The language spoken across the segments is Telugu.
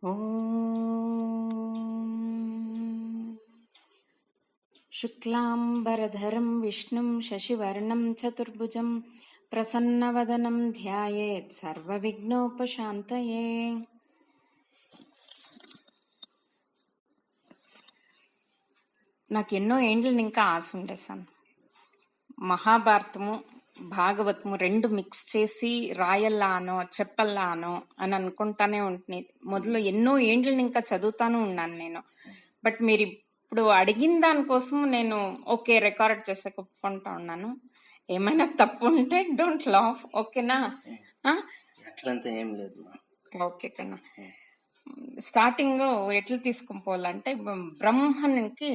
ॐ शुक्लाम्बरधरं विष्णुं शशिवर्णं चतुर्भुजं प्रसन्नवदनं ध्यायेत् सर्वविघ्नोपशान्तये। నాకెన్నో ఏండ్లు ఇంకా ఆశ ఉండే సార్, మహాభారతము భాగవతము రెండు మిక్స్ చేసి రాయల్లా అనో చెప్పల్లా అనో అని అనుకుంటానే ఉంటుంది. మొదలు ఎన్నో ఏండ్లు ఇంకా చదువుతాను ఉన్నాను నేను. బట్ మీరు ఇప్పుడు అడిగిన దానికోసం నేను ఓకే రికార్డ్ చేసే ఒప్పుకుంటా ఉన్నాను. ఏమైనా తప్పు ఉంటే డోంట్ లాఫ్, ఓకేనా? ఓకే కన్నా. స్టార్టింగ్ ఎట్లా తీసుకుని పోవాలంటే, బ్రహ్మనికి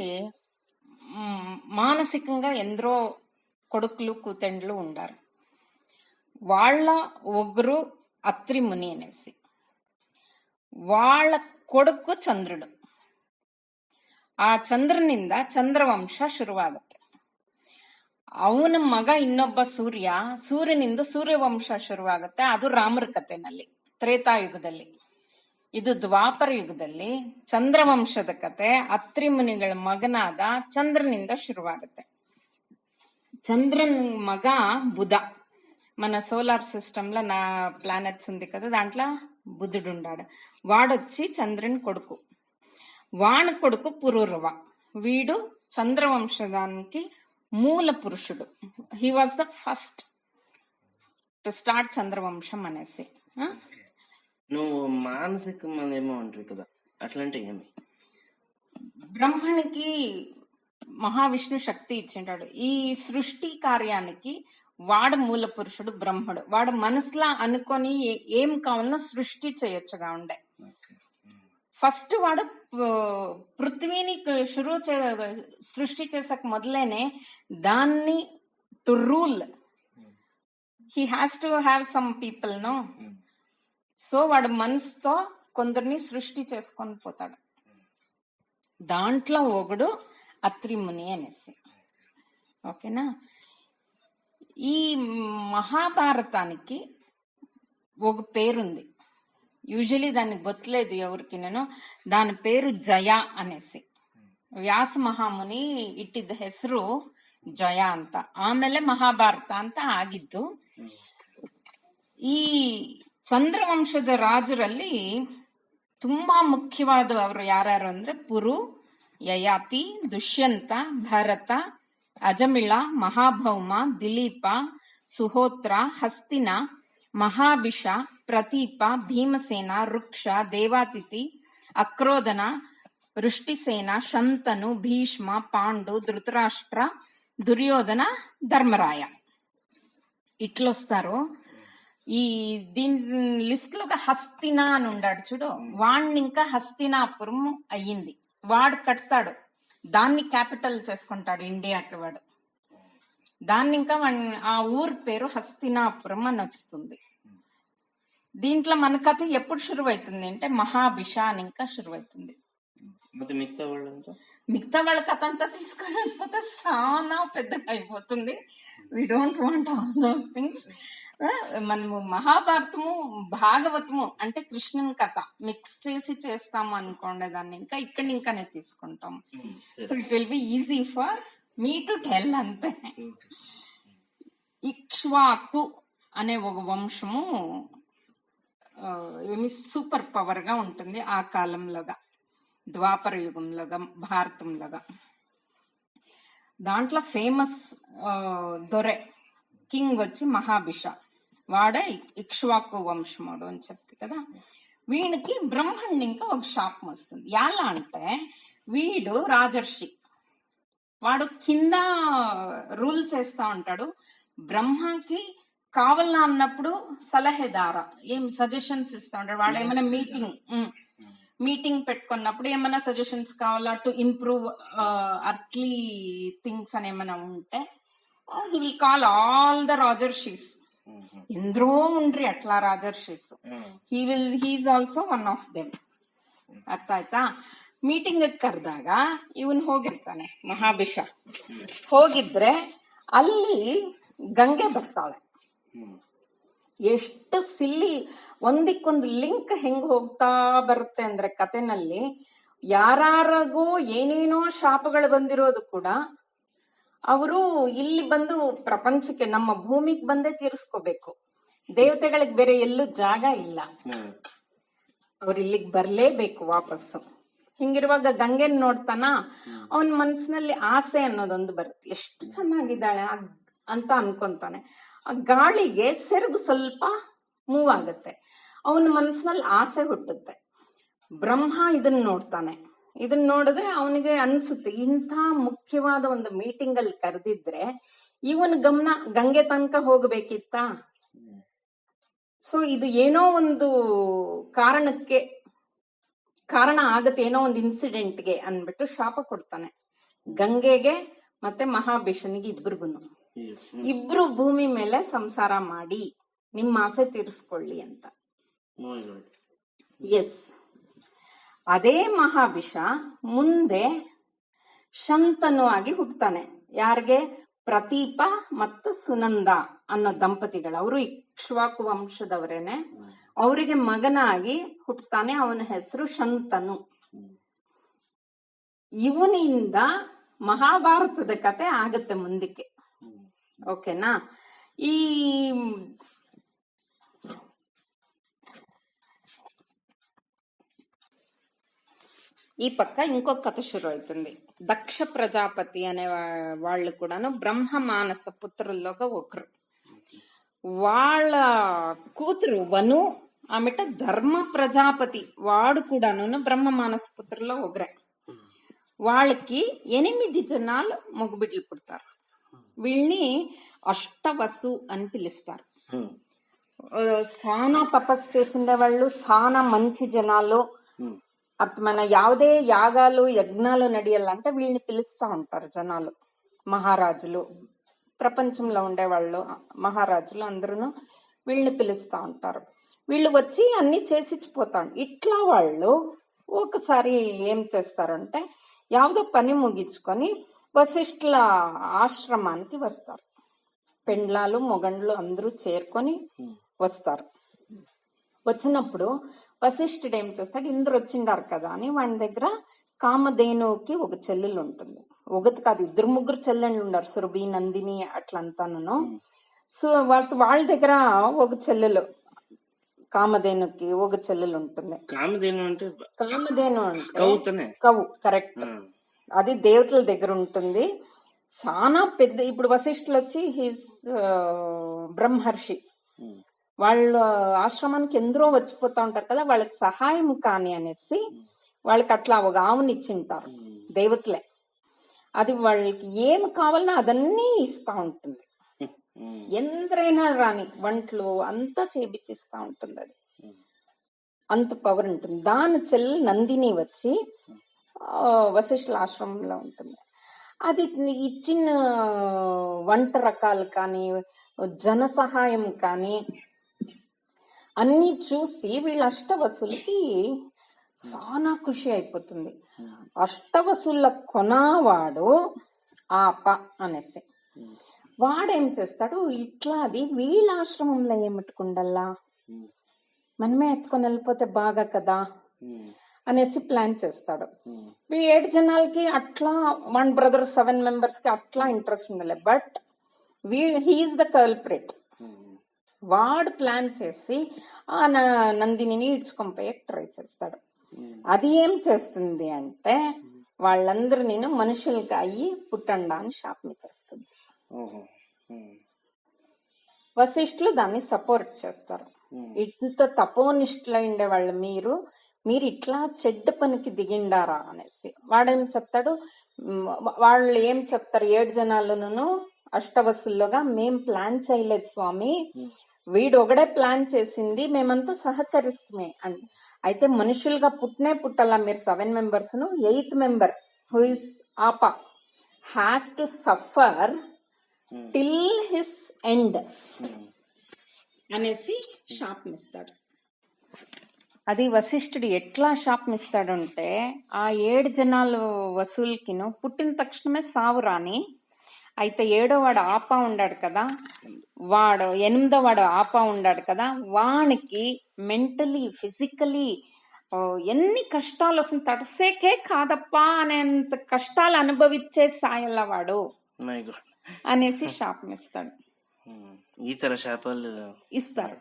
మానసికంగా ఎందరో కొడుకులు కూతండ్లు ఉండారు. వాళ్ళ ఒగ్గురు అత్రి ముని అనేసి, వాళ్ళ ಕೊಡುಕು ಚಂದ್ರುಡು. ಆ ಚಂದ್ರನಿಂದ ಚಂದ್ರವಂಶ ಶುರುವಾಗುತ್ತೆ. ಅವನ ಮಗ ಇನ್ನೊಬ್ಬ ಸೂರ್ಯ, ಸೂರ್ಯನಿಂದ ಸೂರ್ಯವಂಶ ಶುರುವಾಗುತ್ತೆ. ಅದು ರಾಮರ ಕಥೆನಲ್ಲಿ, ತ್ರೇತಾಯುಗದಲ್ಲಿ. ಇದು ದ್ವಾಪರ ಯುಗದಲ್ಲಿ ಚಂದ್ರವಂಶದ ಕತೆ. ಅತ್ರಿ ಮುನಿಗಳ ಮಗನಾದ ಚಂದ್ರನಿಂದ ಶುರುವಾಗುತ್ತೆ. చంద్రన్ మగ బుధ. మన సోలార్ సిస్టమ్ లో నా ప్లానెట్స్ ఉంది కదా, దాంట్లో బుధుడు ఉన్నాడు. వాడొచ్చి చంద్రుని కొడుకు. వాణ కొడుకు పురూరవ. వీడు చంద్రవంశదానికి మూల పురుషుడు. He was the first to start చంద్రవంశం అనేసి. నువ్వు మానసికమేమో అంటారు కదా, అట్లాంటి ఏమి? బ్రహ్మనికి మహావిష్ణు శక్తి ఇచ్చింటాడు. ఈ సృష్టి కార్యానికి వాడు మూల పురుషుడు బ్రహ్మడు. వాడు మనసులా అనుకొని ఏం కావాలన్నా సృష్టి చేయొచ్చుగా ఉండే. ఫస్ట్ వాడు పృథ్వీని సృష్టి చేసాక మొదలేనే దాన్ని to rule he has to have some people no. So వాడు మనసుతో కొందరిని సృష్టి చేసుకొని పోతాడు. దాంట్లో ఒకడు అత్రి ముని అనేసి, ఓకేనా? ఈ మహాభారతానికి ఒక పేరుంది. యూజువలీ దానికి ಗೊತ್ತలేదు ఎవరికి. నేను దాని పేరు జయ అనేసి. ವ್ಯಾಸ ಮಹಾಮುನಿ ಇಟ್ಟಿದ್ದ ಹೆಸರು ಜಯ ಅಂತ. ಆಮೇಲೆ ಮಹಾಭಾರತ ಅಂತ ಆಗಿದ್ದು. ಈ ಚಂದ್ರವಂಶದ ರಾಜರಲ್ಲಿ ತುಂಬಾ ಮುಖ್ಯವಾದವರು ಯಾರ್ಯಾರು ಅಂದ್ರೆ ಪುರು, ಯಯಾತಿ, ದುಷ್ಯಂತ, ಭರತ, ಅಜಮಿಳ, ಮಹಾಭೌಮ, ದಿಲೀಪ, ಸುಹೋತ್ರ, ಹಸ್ತಿನ, ಮಹಾಭಿಷ, ಪ್ರತೀಪ, ಭೀಮಸೇನ, ರುಕ್ಷ, ದೇವಾತಿಥಿ, ಅಕ್ರೋಧನ, ವೃಷ್ಟಿಸೇನ, ಶಂತನು, ಭೀಷ್ಮ, పాండు, ధృతరాష్ట్ర, దుర్యోధన, ధర్మరాయ ఇట్లొస్తారు. ఈ దీని లిస్ట్ లో హస్తిన అని ఉండాడు చూడు, వాణ్ణి ఇంకా హస్తినాపురం అయ్యింది. వాడు కడతాడు, దాన్ని క్యాపిటల్ చేసుకుంటాడు ఇండియాకి వాడు. దాన్ని ఇంకా ఆ ఊరు పేరు హస్తినాపురం అని వస్తుంది. దీంట్లో మన కథ ఎప్పుడు శురువైతుంది అంటే మహాభిష అని ఇంకా శురువైతుంది. మిగతా వాళ్ళ కథ అంతా తీసుకొని వెళ్ళిపోతే చాలా పెద్దగా అయిపోతుంది. We don't want all those things. మనము మహాభారతము భాగవతము అంటే కృష్ణుని కథ మిక్స్ చేసి చేస్తాము అనుకోండి. దాన్ని ఇంకా ఇక్కడ ఇంకానే తీసుకుంటాం. So it will be easy for me to tell అంతే. ఇక్ష్వాకు అనే ఒక వంశము ఏమి సూపర్ పవర్ గా ఉంటుంది ఆ కాలంలోగా, ద్వాపర యుగంలోగా, భారతంలోగా. దాంట్లో ఫేమస్ దొరె కింగ్ వచ్చి మహాభిష. వాడే ఇక్ష్వాకు వంశముడు అని చెప్తే కదా. వీడికి బ్రహ్మణ్ణి ఇంకా ఒక శాపం వస్తుంది. ఎలా అంటే వీడు రాజర్షి, వాడు కింద రూల్ చేస్తా ఉంటాడు. బ్రహ్మకి కావాల అన్నప్పుడు సలహేదార ఏం సజెషన్స్ ఇస్తా ఉంటాడు. వాడు ఏమైనా మీటింగ్ పెట్టుకున్నప్పుడు ఏమైనా సజెషన్స్ కావాలా టు ఇంప్రూవ్ అర్త్లీ థింగ్స్ అని ఏమైనా ఉంటే he will call all the Rajarshis. ఎందరో ఉండ్రి అట్లా రాజర్షిస్. he is also one of them. ಅರ್ಥ ಆಯ್ತಾ? ಮೀಟಿಂಗ್ ಕರೆದಾಗ ಇವನ್ ಹೋಗಿರ್ತಾನೆ ಮಹಾಭಿಷ. ಹೋಗಿದ್ರೆ ಅಲ್ಲಿ ಗಂಗೆ ಬರ್ತಾಳೆ. ಎಷ್ಟು ಸಿಲ್ಲಿ, ಒಂದಿಕ್ಕೊಂದು ಲಿಂಕ್ ಹೆಂಗ್ ಹೋಗ್ತಾ ಬರುತ್ತೆ ಅಂದ್ರೆ ಕಥೆನಲ್ಲಿ ಯಾರಿಗೋ ಏನೇನೋ ಶಾಪಗಳು ಬಂದಿರೋದು ಕೂಡ ಅವರು ಇಲ್ಲಿ ಬಂದು ಪ್ರಪಂಚಕ್ಕೆ, ನಮ್ಮ ಭೂಮಿಗೆ ಬಂದೇ ತೀರಿಸ್ಕೋಬೇಕು. ದೇವತೆಗಳಿಗೆ ಬೇರೆ ಎಲ್ಲೂ ಜಾಗ ಇಲ್ಲ, ಅವ್ರು ಇಲ್ಲಿಗೆ ಬರ್ಲೇಬೇಕು ವಾಪಸ್ಸು. ಹಿಂಗಿರುವಾಗ ಗಂಗೆನ್ ನೋಡ್ತಾನ, ಅವನ್ ಮನ್ಸಿನಲ್ಲಿ ಆಸೆ ಅನ್ನೋದೊಂದು ಬರುತ್ತೆ, ಎಷ್ಟು ಚೆನ್ನಾಗಿದ್ದಾಳೆ ಅಂತ ಅನ್ಕೊಂತಾನೆ. ಆ ಗಾಳಿಗೆ ಸೆರಗು ಸ್ವಲ್ಪ ಮೂವ್ ಆಗುತ್ತೆ, ಅವನ ಮನ್ಸಿನಲ್ಲಿ ಆಸೆ ಹುಟ್ಟುತ್ತೆ. ಬ್ರಹ್ಮ ಇದನ್ನ ನೋಡ್ತಾನೆ. ಇದನ್ನ ನೋಡಿದ್ರೆ ಅವನಿಗೆ ಅನ್ಸುತ್ತೆ, ಇಂಥ ಮುಖ್ಯವಾದ ಒಂದು ಮೀಟಿಂಗ್ ಅಲ್ಲಿ ಕರೆದಿದ್ರೆ ಇವನ್ ಗಮನ ಗಂಗೆ ತನಕ ಹೋಗ್ಬೇಕಿತ್ತ. ಸೊ ಇದು ಏನೋ ಒಂದು ಕಾರಣಕ್ಕೆ ಕಾರಣ ಆಗತ್ತೆ, ಏನೋ ಒಂದು ಇನ್ಸಿಡೆಂಟ್ಗೆ ಅನ್ಬಿಟ್ಟು ಶಾಪ ಕೊಡ್ತಾನೆ ಗಂಗೆಗೆ ಮತ್ತೆ ಮಹಾಭಿಷನಿಗೆ ಇಬ್ರಿಗುನು. ಇಬ್ರು ಭೂಮಿ ಮೇಲೆ ಸಂಸಾರ ಮಾಡಿ ನಿಮ್ಮ ಆಸೆ ತೀರಿಸ್ಕೊಳ್ಳಿ ಅಂತ. ಎಸ್, ಅದೇ ಮಹಾಭಿಷ ಮುಂದೆ ಶಂತನು ಆಗಿ ಹುಟ್ಟುತ್ತಾನೆ. ಯಾರಿಗೆ? ಪ್ರತೀಪ ಮತ್ತು ಸುನಂದ ಅನ್ನೋ ದಂಪತಿಗಳು, ಅವರು ಇಕ್ಷ್ವಾಕು ವಂಶದವರೇನೆ. ಅವರಿಗೆ ಮಗನಾಗಿ ಹುಟ್ಟುತ್ತಾನೆ, ಅವನ ಹೆಸರು ಶಂತನು. ಇವನಿಂದ ಮಹಾಭಾರತದ ಕತೆ ಆಗತ್ತೆ ಮುಂದಕ್ಕೆ. ಓಕೆನಾ? ఈ పక్క ఇంకొక కథ షురు అవుతుంది. దక్ష ప్రజాపతి అనే వాళ్ళు కూడాను బ్రహ్మ మానస పుత్రుల్లోగా ఒకరు. వాళ్ళ కూతురు వను ఆమెట ధర్మ ప్రజాపతి, వాడు కూడాను బ్రహ్మ మానస పుత్రుల్లో ఒకరే. వాళ్ళకి 8 జనాలు మగబిడ్డలు పుడతారు. వీళ్ళని అష్టవసు అని పిలుస్తారు. చాలా తపస్సు చేసిండే వాళ్ళు, చాలా మంచి జనాలు. అర్థమైన ಯಾವುದೇ యాగాలు యజ్ఞాలు నడియాలంటే వీళ్ళని పిలుస్తా ఉంటారు జనాలు. మహారాజులు, ప్రపంచంలో ఉండేవాళ్ళు మహారాజులు అందరూ వీళ్ళని పిలుస్తా ఉంటారు. వీళ్ళు వచ్చి అన్ని చేసిచ్చిపోతారు. ఇట్లా వాళ్ళు ఒకసారి ఏం చేస్తారంటే యావదో పని ముగించుకొని వశిష్ఠుల ఆశ్రమానికి వస్తారు. పెండ్లాలు మొగండ్లు అందరూ చేరుకొని వస్తారు. వచ్చినప్పుడు వశిష్ఠుడు ఏం చేస్తాడు, ఇంద్రు వచ్చిండారు కదా అని వాడి దగ్గర కామధేనుకి ఒక చెల్లెలు ఉంటుంది. ఒకటి కాదు, 2-3 చెల్లెళ్ళు ఉన్నారు, సురభి, నందిని అట్లంతాను. సో వాళ్ళ దగ్గర ఒక చెల్లెలు, కామధేనుకి ఒక చెల్లెలు ఉంటుంది. కామధేను అంటే కవు, కరెక్ట్. అది దేవతల దగ్గర ఉంటుంది. చాలా పెద్ద. ఇప్పుడు వశిష్ఠులు వచ్చి హిస్ బ్రహ్మర్షి, వాళ్ళ ఆశ్రమానికి ఎందరో వచ్చిపోతా ఉంటారు కదా, వాళ్ళకి సహాయం కాని అనేసి వాళ్ళకి అట్లా ఒక ఆవుని ఇచ్చింటారు దేవతలే. అది వాళ్ళకి ఏం కావాలన్నా అదన్నీ ఇస్తా ఉంటుంది. ఎందరైనా రాని వంటలు అంతా చేపిచ్చిస్తా ఉంటుంది. అది అంత పవర్ ఉంటుంది. దాని చెల్లి నందిని వచ్చి వశిష్ఠుల ఆశ్రమంలో ఉంటుంది. అది ఇచ్చిన వంట రకాలు కానీ జన సహాయం కానీ అన్ని చూసి వీళ్ళ అష్టవసులకి చాలా ఖుషి అయిపోతుంది. అష్టవసుల కొనవాడు ఆప అనేసి వాడేం చేస్తాడు, ఇట్లా అది వీళ్ళ ఆశ్రమంలో ఏమిట్టుకుండల్లా, మనమే ఎత్తుకొని వెళ్ళిపోతే బాగా కదా అనేసి ప్లాన్ చేస్తాడు. 7 జనాలకి అట్లా, 1 బ్రదర్ 7 మెంబర్స్ కి అట్లా ఇంట్రెస్ట్ ఉండలే. But he's the culprit. వాడు ప్లాన్ చేసి ఆ నందిని ఇడ్చుకొని ట్రై చేస్తాడు. అది ఏం చేస్తుంది అంటే వాళ్ళందరూ మనుషులుగా అయ్యి పుట్టండా అని శాపం చేస్తుంది. వశిష్ఠులు దాన్ని సపోర్ట్ చేస్తారు. ఇంత తపోనిష్ఠులు ఉండే వాళ్ళు మీరు ఇట్లా చెడ్డ పనికి దిగిండారా అనేసి. వాడేం చెప్తాడు, వాళ్ళు ఏం చెప్తారు, 7 జనాలను అష్టవసుల్లోగా మేం ప్లాన్ చేయలేదు స్వామి, వీడు ఒకడే ప్లాన్ చేసింది, మేమంతా సహకరిస్తామే అని. అయితే మనుషులుగా పుట్టాలా మీరు 7 members, 8th member who is up has to suffer till his end అనేసి శాపమిస్తాడు. అది వశిష్ఠుడు ఎట్లా శాపమిస్తాడంటే, ఆ 7 జనాలు వసూల్కిను పుట్టిన తక్షణమే సావు రాని, అయితే 7వ వాడు ఆపా ఉన్నాడు కదా, వాడు 8వ వాడు ఆపా ఉన్నాడు కదా, వానికి మెంటలీ ఫిజికలీ ఎన్ని కష్టాలు వస్తుంది, తడిసేకే కాదప్పా అనేంత కష్టాలు అనుభవించే సాయల్ల వాడు మై గాడ్. అనేసి శాపం ఇస్తాడు. ఈ తర శాపాలు ఇస్తారు.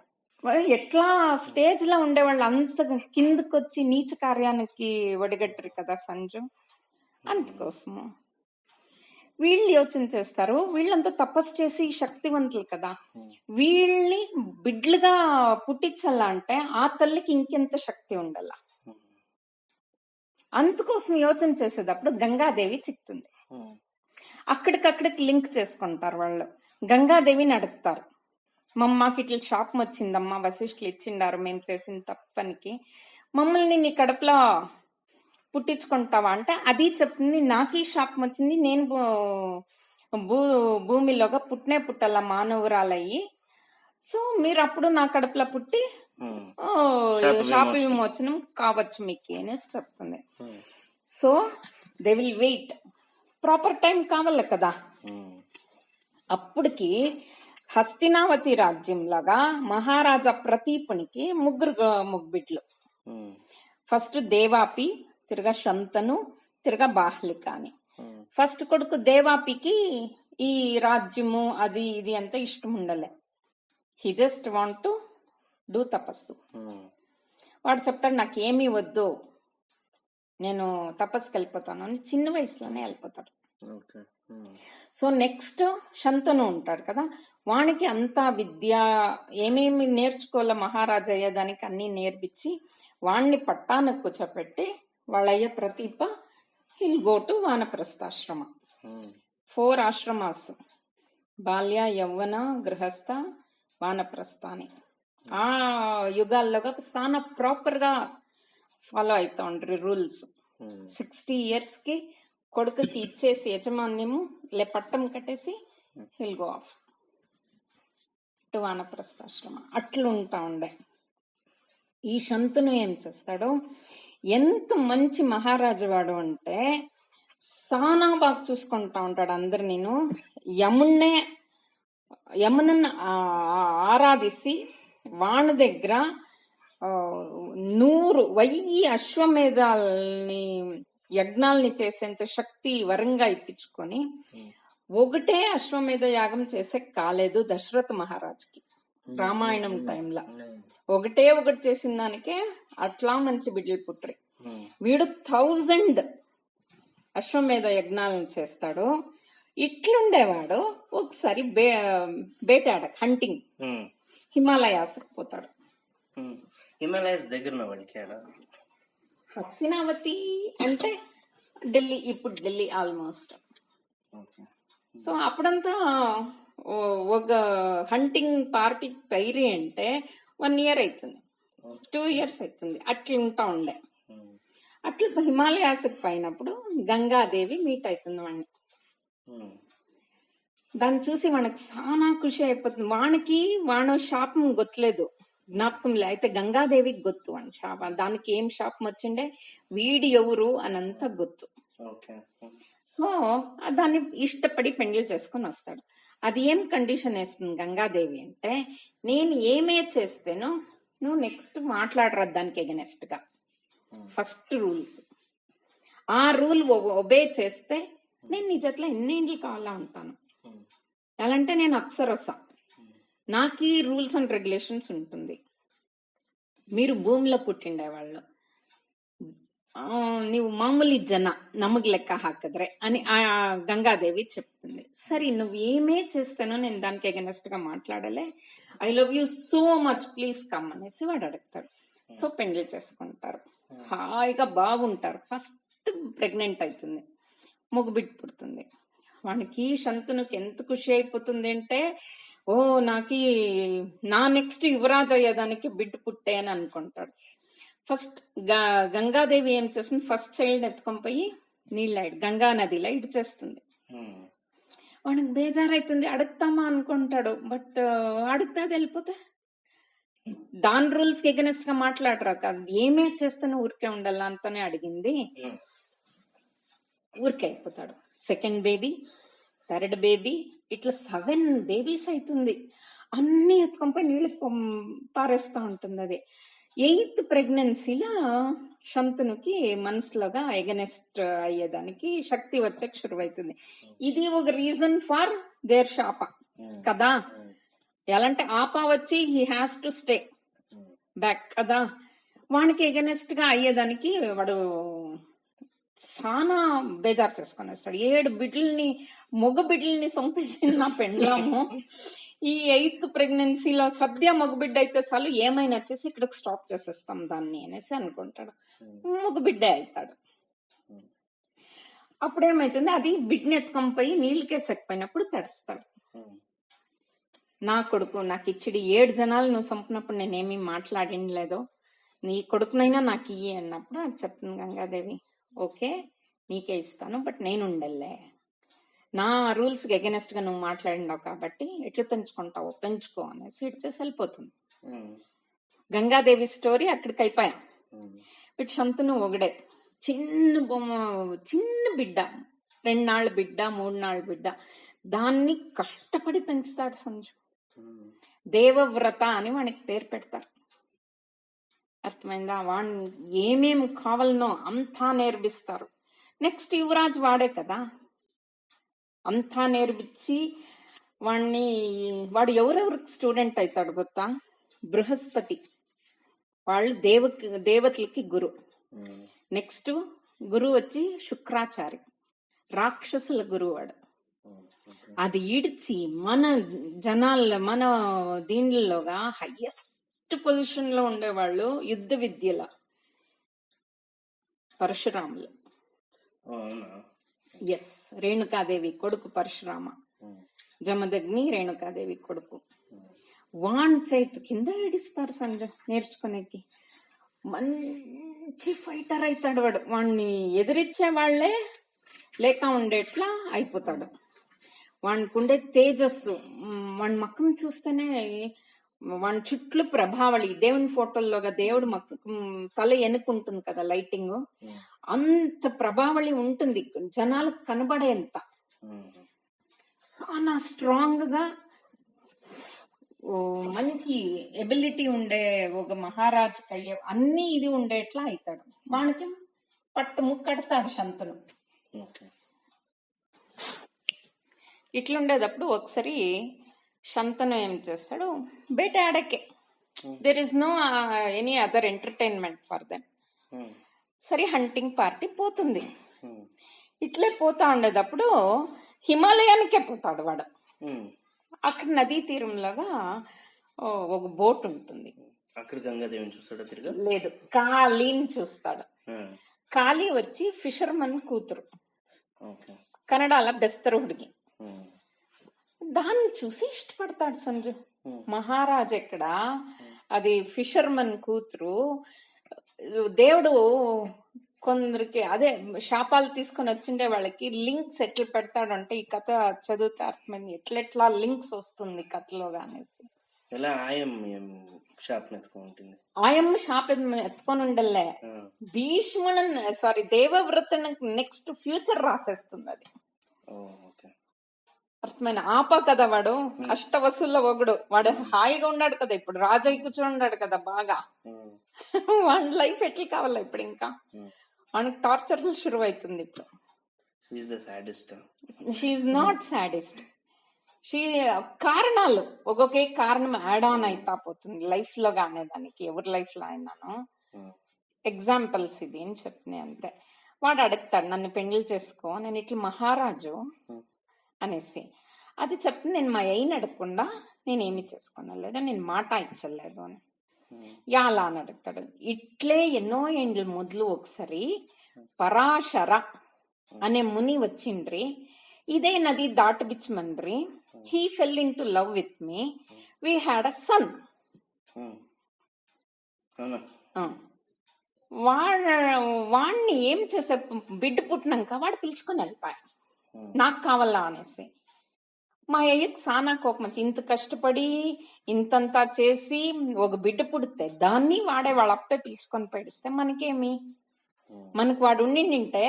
ఎట్లా స్టేజ్ లో ఉండేవాళ్ళు అంత కిందకొచ్చి నీచ కార్యానికి ఒడిగట్టరు కదా సంజు. అందుకోసము వీళ్ళు యోచన చేస్తారు, వీళ్ళంతా తపస్సు చేసి శక్తివంతులు కదా, వీళ్ళని బిడ్లుగా పుట్టించాలంటే ఆ తల్లికి ఇంకెంత శక్తి ఉండాల. అందుకోసం యోచన చేసేటప్పుడు గంగాదేవి చిక్తుంది. అక్కడికక్కడికి లింక్ చేసుకుంటారు వాళ్ళు. గంగాదేవిని అడుగుతారు, మాకు ఇట్లా శాపం వచ్చిందమ్మా, వశిష్ఠులు ఇచ్చిండారు మేము చేసిన తప్పనికి, మమ్మల్ని నీ కడుపులో పుట్టించుకుంటావా అంటే అది చెప్తుంది, నాకు ఈ శాపం వచ్చింది, నేను భూమిలోగా పుట్టాల మానవురాలయ్యి, సో మీరు అప్పుడు నా కడుపులో పుట్టి శాప విమోచనం కావచ్చు మీకు అనేసి చెప్తుంది. So they will wait, proper time కావాలి కదా. అప్పటికి హస్తినావతి రాజ్యం లాగా మహారాజా ప్రతీపునికి ముగ్గురు ఫస్ట్ దేవాపి, తిరగా శంతను, తిరగా బాహ్లిక అని. ఫస్ట్ కొడుకు దేవాపికి ఈ రాజ్యము అది ఇది అంతా ఇష్టం ఉండలే. He just want to do తపస్సు. వాడు చెప్తాడు నాకేమీ వద్దు, నేను తపస్సుకి వెళ్ళిపోతాను అని చిన్న వయసులోనే వెళ్ళిపోతాడు. సో నెక్స్ట్ శంతను ఉంటాడు కదా, వానికి అంతా విద్య ఏమేమి నేర్చుకోవాలో మహారాజా అయ్యేదానికి అన్ని నేర్పించి వాణ్ణి పట్టానికి కూర్చోపెట్టి వాళ్ళయ్య ప్రతీప హిల్ గో టు వానప్రస్థాశ్రమ. 4 ఆశ్రమాస్, బాల్య, యవ్వన, గృహస్థ, వానప్రస్థ అని. ఆ యుగాల్లోగా చాలా ప్రాపర్ గా ఫాలో అవుతా ఉంటారు రూల్స్. 60 years కి కొడుకుకి ఇచ్చేసి యజమాన్యము పట్టం కట్టేసి హిల్ గో ఆఫ్ టు వానప్రస్థాశ్రమ. అట్లుంటా ఉండే. ఈ శంతను ఏం చేస్తాడు, ఎంత మంచి మహారాజు వాడు అంటే చాలా బాగా చూసుకుంటా ఉంటాడు అందరు. యమునను ఆరాధిసి వాణి దగ్గర 1000 అశ్వమేధాలని యజ్ఞాలని చేసేంత శక్తి వరంగా ఇప్పించుకొని ఒకటే అశ్వమేధ యాగం చేసే కాలేదు దశరథ మహారాజుకి. రామాయణం టైంలో ఒకటి చేసిన దానికే అట్లా మంచి బిడ్డలు పుట్టరు. వీడు 1000 అశ్వమేధ యజ్ఞాలను చేస్తాడు. ఇట్లుండేవాడు ఒకసారి వేటాడ హంటింగ్ హిమాలయాస్ పోతాడు. హిమాలయస్ దగ్గర హస్తినావతి అంటే ఢిల్లీ, ఇప్పుడు ఢిల్లీ ఆల్మోస్ట్. సో అప్పుడంతా ఒక హంటింగ్ పార్టీ పైరి అంటే 1 year అవుతుంది, 2 years అవుతుంది, అట్లుంటా ఉండే. అట్లా హిమాలయాస్ పైనప్పుడు గంగాదేవి మీట్ అవుతుంది వాడిని. దాన్ని చూసి వానికి చాలా ఖుషి అయిపోతుంది. వాడు శాపం గొత్తలేదు, జ్ఞాపకం లే. అయితే గంగాదేవికి గొత్తు అని శాపం. దానికి ఏం శాపం వచ్చిండే, వీడి ఎవరు అనంతా గొత్తు. సో దాన్ని ఇష్టపడి పెండ్లి చేసుకుని వస్తాడు. అది ఏం కండిషన్ వేస్తుంది గంగాదేవి అంటే, నేను ఏమే చేస్తేనో నువ్వు నెక్స్ట్ మాట్లాడరా దానికి ఎగనెస్ట్ గా. ఫస్ట్ రూల్స్, ఆ రూల్ ఒబే చేస్తే నేను నీ జట్ల ఎన్నేండ్లు కావాలా ఉంటాను. ఎలా అంటే నేను అప్సరస, నాకు ఈ రూల్స్ అండ్ రెగ్యులేషన్స్ ఉంటుంది. మీరు భూమిలో పుట్టిండే వాళ్ళు, ನೀವು ಮಾಮೂಲಿ ಜನ ನಮಗ್ ಲೆಕ್ಕ ಹಾಕಿದ್ರೆ అని ఆ గంగాదేవి చెప్తుంది. సరే నువ్వు ఏమే చేస్తానో నేను దానికి అగెనెస్ట్ గా మాట్లాడలే, I love you so much please come అనేసి వాడు అడుగుతాడు. సో పెండ్లి చేసుకుంటారు, హాయిగా బాగుంటారు. ఫస్ట్ ప్రెగ్నెంట్ అవుతుంది, మగబిడ్డ పుడుతుంది. వానికి శంతనుకి ఎంత ఖుషి అయిపోతుంది అంటే, ఓ నా నెక్స్ట్ యువరాజు అయ్యేదానికి బిడ్డ పుట్టే అని అనుకుంటాడు. ఫస్ట్ గంగాదేవి ఏం చేస్తుంది, ఫస్ట్ చైల్డ్ ఎత్తుకొని పోయి నీళ్ళ గంగా నదిలో ఇడిచేస్తుంది. వాడికి బేజారైతుంది, అడుగుతామా అనుకుంటాడు. బట్ అడుగుతా వెళ్ళిపోతే దాని రూల్స్ కి ఎగనెస్ట్ గా మాట్లాడరా, ఏమే చేస్తానో ఊరికే ఉండాలా అంతనే అడిగింది. ఊరికే అయిపోతాడు. సెకండ్ బేబీ, థర్డ్ బేబీ, ఇట్లా 7 బేబీస్ అవుతుంది. అన్ని ఎత్తుకొని నీళ్ళు పారేస్తా ఉంటుంది. అది 8th ప్రెగ్నెన్సీలో శంతనుకి మనసులోగా ఎగనెస్ట్ అయ్యేదానికి శక్తి వచ్చే శురువైతుంది. ఇది ఒక రీజన్ ఫర్ దేర్ శాప కదా. ఎలాంటి ఆప వచ్చి he has to stay back కదా. వానికి ఎగనెస్ట్ గా అయ్యేదానికి వాడు చాలా బేజారు చేసుకొని వస్తాడు. 7 బిడ్డల్ని, మగ బిడ్డల్ని చంపేసింది నా పెండ్లాము. ఈ 8th ప్రెగ్నెన్సీలో సద్య మగబిడ్డ అయితే చాలు, ఏమైనా చేసి ఇక్కడికి స్టాప్ చేసేస్తాం దాన్ని అనేసి అనుకుంటాడు. మగబిడ్డ అవుతాడు. అప్పుడేమైతుంది, అది బిడ్డని ఎత్తుకొని నీళ్ళకేసకపోయినప్పుడు తడుస్తాడు. నా కొడుకు నాకు ఇచ్చిడి 7 జనాలు నువ్వు చంపినప్పుడు నేనేమీ మాట్లాడినలేదో, నీ కొడుకునైనా నాకు ఇయ్యి అన్నప్పుడు అది చెప్తుంది గంగాదేవి, ఓకే నీకే ఇస్తాను, బట్ నేను ఉండలే, నా రూల్స్ కి అగెనెస్ట్ గా నువ్వు మాట్లాడినావు కాబట్టి ఎట్లా పెంచుకుంటావు పెంచుకో అనేసి ఇడ్చేసి వెళ్ళిపోతుంది. గంగాదేవి స్టోరీ అక్కడికి అయిపోయాం. బట్ శంతను ఒకడే చిన్న బొమ్మ, చిన్న బిడ్డ, 2 నాళ్ళ బిడ్డ, 3 నాళ్ళ బిడ్డ, దాన్ని కష్టపడి పెంచుతాడు సంజు. దేవవ్రత అని వానికి పేరు పెడతారు. అర్థమైందా? వాడిని ఏమేం కావాలనో అంతా నేర్పిస్తారు. నెక్స్ట్ యువరాజ్ వాడే కదా, అంతా నేర్పించి వాడు ఎవరెవరికి స్టూడెంట్ అవుతాడు గొత్తా? బృహస్పతి వాళ్ళు దేవతలకి గురు. నెక్స్ట్ గురువు వచ్చి శుక్రాచారి, రాక్షసుల గురువు వాడు. అది ఈడ్చి మన జనాల్లో, మన దీనిలోగా హైయెస్ట్ పొజిషన్ లో ఉండేవాళ్ళు యుద్ధ విద్యల పరశురాములు. ఎస్, రేణుకాదేవి కొడుకు పరశురామ, జమదగ్ని రేణుకాదేవి కొడుకు. వాన్ చేతి కింద ఏడిస్తారు సంజయ్ నేర్చుకునేకి. మంచి ఫైటర్ అవుతాడు వాడు. వాడిని ఎదిరించే వాళ్లే లేక ఉండేట్లా అయిపోతాడు. వానికి ఉండే తేజస్సు, వాడి మక్కం చూస్తేనే వాడి చుట్లు ప్రభావళి, దేవుని ఫోటోల్లోగా దేవుడు తల ఎనుకుంటుంది కదా లైటింగ్, అంత ప్రభావళి ఉంటుంది, జనాలకు కనబడేంత. చాలా స్ట్రాంగ్ గా మంచి ఎబిలిటీ ఉండే ఒక మహారాజుకి అయ్యే అన్ని ఇది ఉండేట్లా అవుతాడు. వానికి పట్టు ముక్కడతాడు శంతను. ఇట్లుండేటప్పుడు ఒకసారి శంతను ఏం చేస్తాడు, బయట ఆడకే, there is no any other entertainment for them. సరే హంటింగ్ పార్టీ పోతుంది. ఇట్లే పోతా ఉండేటప్పుడు హిమాలయానికే పోతాడు వాడు. అక్కడ నదీ తీరంలాగా ఒక బోట్ ఉంటుంది. అక్కడ గంగాదేవిని చూస్తాడు తిరిగి? లేదు, కాళీని చూస్తాడు. కాళీ వచ్చి ఫిషర్మన్ కూతురు, కన్నడలో బెస్తరు హుడిగి. దాన్ని చూసి ఇష్టపడతాడు సంజు. మహారాజ్ ఎక్కడ, అది ఫిషర్మన్ కూతురు. దేవుడు కొందరికి అదే శాపాలు తీసుకొని వచ్చిండే వాళ్ళకి లింక్స్ ఎట్లా పెడతాడు అంటే, ఈ కథ చదివితే అర్థమైంది ఎట్లెట్లా లింక్స్ వస్తుంది కథలో అనేసి. ఆయమ్మ శాప ఎత్తుకొని ఉండలే, భీష్ముడు దేవవ్రతను నెక్స్ట్ ఫ్యూచర్ రాసేస్తుంది అది. అర్థమైన ఆప కదా వాడు, అష్టవసుల్లో ఒకడు. వాడు హాయిగా ఉన్నాడు కదా, ఇప్పుడు రాజయ్య కూర్చొని ఉన్నాడు కదా బాగా. వాడి లైఫ్ ఎట్లా కావాలా ఇప్పుడు, ఇంకా వాడికి టార్చర్ షురు అవుతుంది ఇప్పుడు. She's not sadist. కారణాలు ఒక్కొక్క కారణం యాడ్ ఆన్ అయితా పోతుంది లైఫ్ లో గానే, దానికి ఎవరి లైఫ్ లో అయినాను ఎగ్జాంపుల్స్ ఇది అని చెప్పిన అంతే. వాడు అడుగుతాడు నన్ను పెళ్లి చేసుకో, నేను ఇట్లా మహారాజు అనేసి. అది చెప్తే నేను మా అయ్యని అడగకుండా నేనేమి చేసుకోనలేదు, నేను మాట ఇచ్చలేదు అని. యాలా అని అడుగుతాడు. ఇట్లే ఎన్నో ఏండ్ల మొదలు ఒకసారి పరాశర అనే ముని వచ్చిండ్రి, ఇదే నది దాటబిచ్చమన్రి. He fell into love with me, we had a son. వాడిని ఏం చేసే, బిడ్డ పుట్టినాక వాడు పిలుచుకొని వెళ్ళిపోయా నాకు కావాలా అనేసి. మా అయ్యకి సానా కోపం వచ్చి, ఇంత కష్టపడి ఇంతంతా చేసి ఒక బిడ్డ పుడితే దాన్ని వాడే వాళ్ళ అప్పే పిలుచుకొని పడిస్తే మనకేమి మనకు వాడు ఉండింటే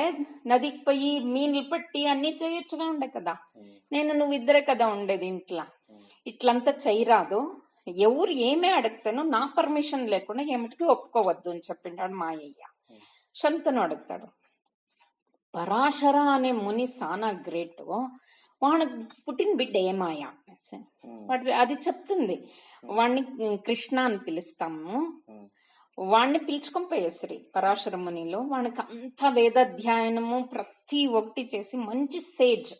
నదికి పోయి మీన్లు పట్టి అన్ని చేయొచ్చుగా ఉండే కదా. నువ్వు ఇద్దరే కదా ఉండేది ఇంట్లో. ఇట్లంతా చేయరాదు, ఎవరు ఏమే అడుగుతానో నా పర్మిషన్ లేకుండా ఏమిటికి ఒప్పుకోవద్దు అని చెప్పింటాడు మాయయ్య. శంతను అడుగుతాడు, పరాశర అనే ముని సానా గ్రేట్, వాడు పుట్టిన బిడ్డ ఏమాయా అనేసి. వాడి అది చెప్తుంది. వాడిని కృష్ణ అని పిలుస్తాము, వాడిని పిలుచుకొని పోయేసరి పరాశర మునిలో. వానికి అంత వేదాధ్యయనము ప్రతి ఒక్కటి చేసి మంచి సేజ్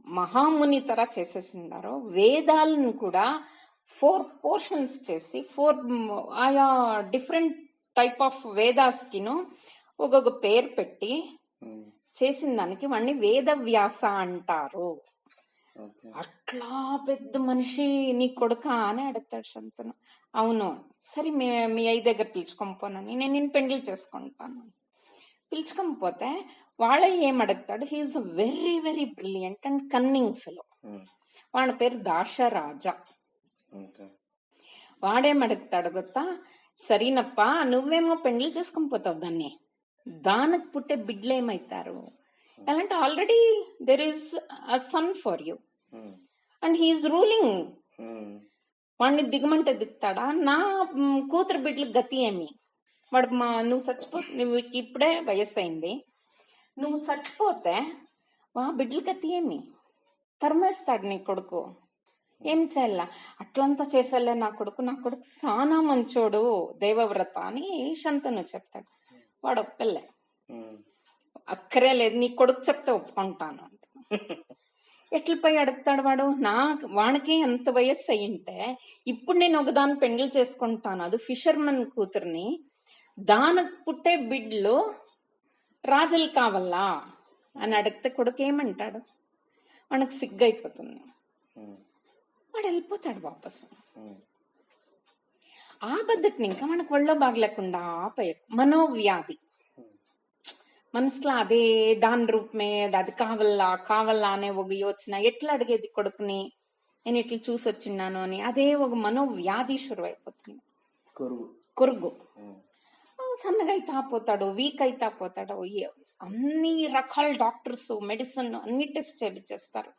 మహాముని తర చేసేసినారు. వేదాలను కూడా 4 పోర్షన్స్ చేసి 4 ఆయా డిఫరెంట్ టైప్ ఆఫ్ వేదాస్ కిను ఒక్కొక్క పేరు పెట్టి చేసిన దానికి వాడిని వేదవ్యాస అంటారు. అట్లా పెద్ద మనిషి నీ కొడుక అని అడుగుతాడు శంతను. అవును, సరే మీ అయ్య దగ్గర పిలుచుకొని పోనని, నేను పెండ్లి చేసుకుంటాను. పిలుచుకొని పోతే వాళ్ళ ఏం అడుగుతాడు, he's very very brilliant and cunning fellow. వాడి పేరు దాశరాజా. వాడేం అడుగుతాడు గొత్తా, సరేనప్ప నువ్వేమో పెండ్లి చేసుకొని పోతావు దాన్ని, దానికి పుట్టే బిడ్డలు ఏమైతారు అలాంటి, already there is a son for you and he's ruling. వాడిని దిగమంటే దిగుతాడా? నా కూతురు బిడ్డల గతి ఏమి? వాడు నువ్వు నువ్వు ఇప్పుడే వయస్సు అయింది, నువ్వు చచ్చిపోతే బిడ్డల గతి ఏమి? తరిమేస్తాడు నీ కొడుకు. ఏం చేయాల? అట్లంతా చేసేలే నా కొడుకు సానా మంచోడు దేవవ్రత అని శంతను చెప్తాడు. వాడు ఒప్పెళ్ళే, అక్కరే లేదు, నీ కొడుకు చెప్తే ఒప్పుకుంటాను అంట. ఎట్ల పోయి అడుగుతాడు వాడు? వానికి ఎంత వయస్సు అయ్యింటే ఇప్పుడు నేను ఒకదాన్ని పెండ్లి చేసుకుంటాను, అది ఫిషర్మన్ కూతుర్ని, దానికి పుట్టే బిడ్డలు రాజులు కావాలా అని అడిగితే కొడుకు ఏమంటాడు? వానికి సిగ్గు అయిపోతుంది, వాడు వెళ్ళిపోతాడు వాపస్. ఆ బద్దటిని ఇంకా మనకు ఒళ్ళో బాగలేకుండా ఆపయ మనోవ్యాధి మనసులో అదే దాని రూపమే, అది కావాలా అనే ఒక యోచన. ఎట్లా అడిగేది కొడుకుని, నేను ఇట్లా చూసి వచ్చిన్నాను అని, అదే ఒక మనోవ్యాధి షురు అయిపోతుంది. కొరుగు సన్నగా అయితా పోతాడు, వీక్ అయితా పోతాడు. అన్ని రకాల డాక్టర్స్ మెడిసిన్ అన్ని టెస్ట్ చేపిచ్చేస్తారు,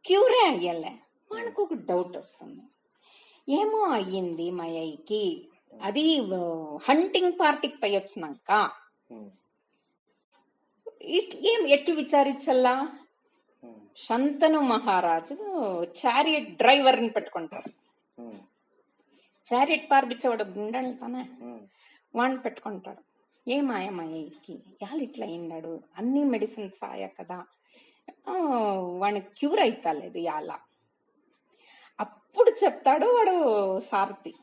క్యూరే అయ్యలే. మనకు ఒక డౌట్ వస్తుంది, ఏమో అయ్యింది మా అయ్యకి. అది హంటింగ్ పార్టీకి పై వచ్చినాక ఎట్లు విచారించల్లా? శంతను మహారాజు చారియట్ డ్రైవర్ ని పెట్టుకుంటారు. చారియట్ పార్పించేవాడు గుండెళ్తానే, వాడిని పెట్టుకుంటాడు. ఏమాయకి యాళ్ళు ఇట్లా అయినాడు, అన్ని మెడిసిన్స్ ఆయా కదా, వాడికి క్యూర్ అయితలేదు యాల. అప్పుడు చెప్తాడు వాడు సారథి,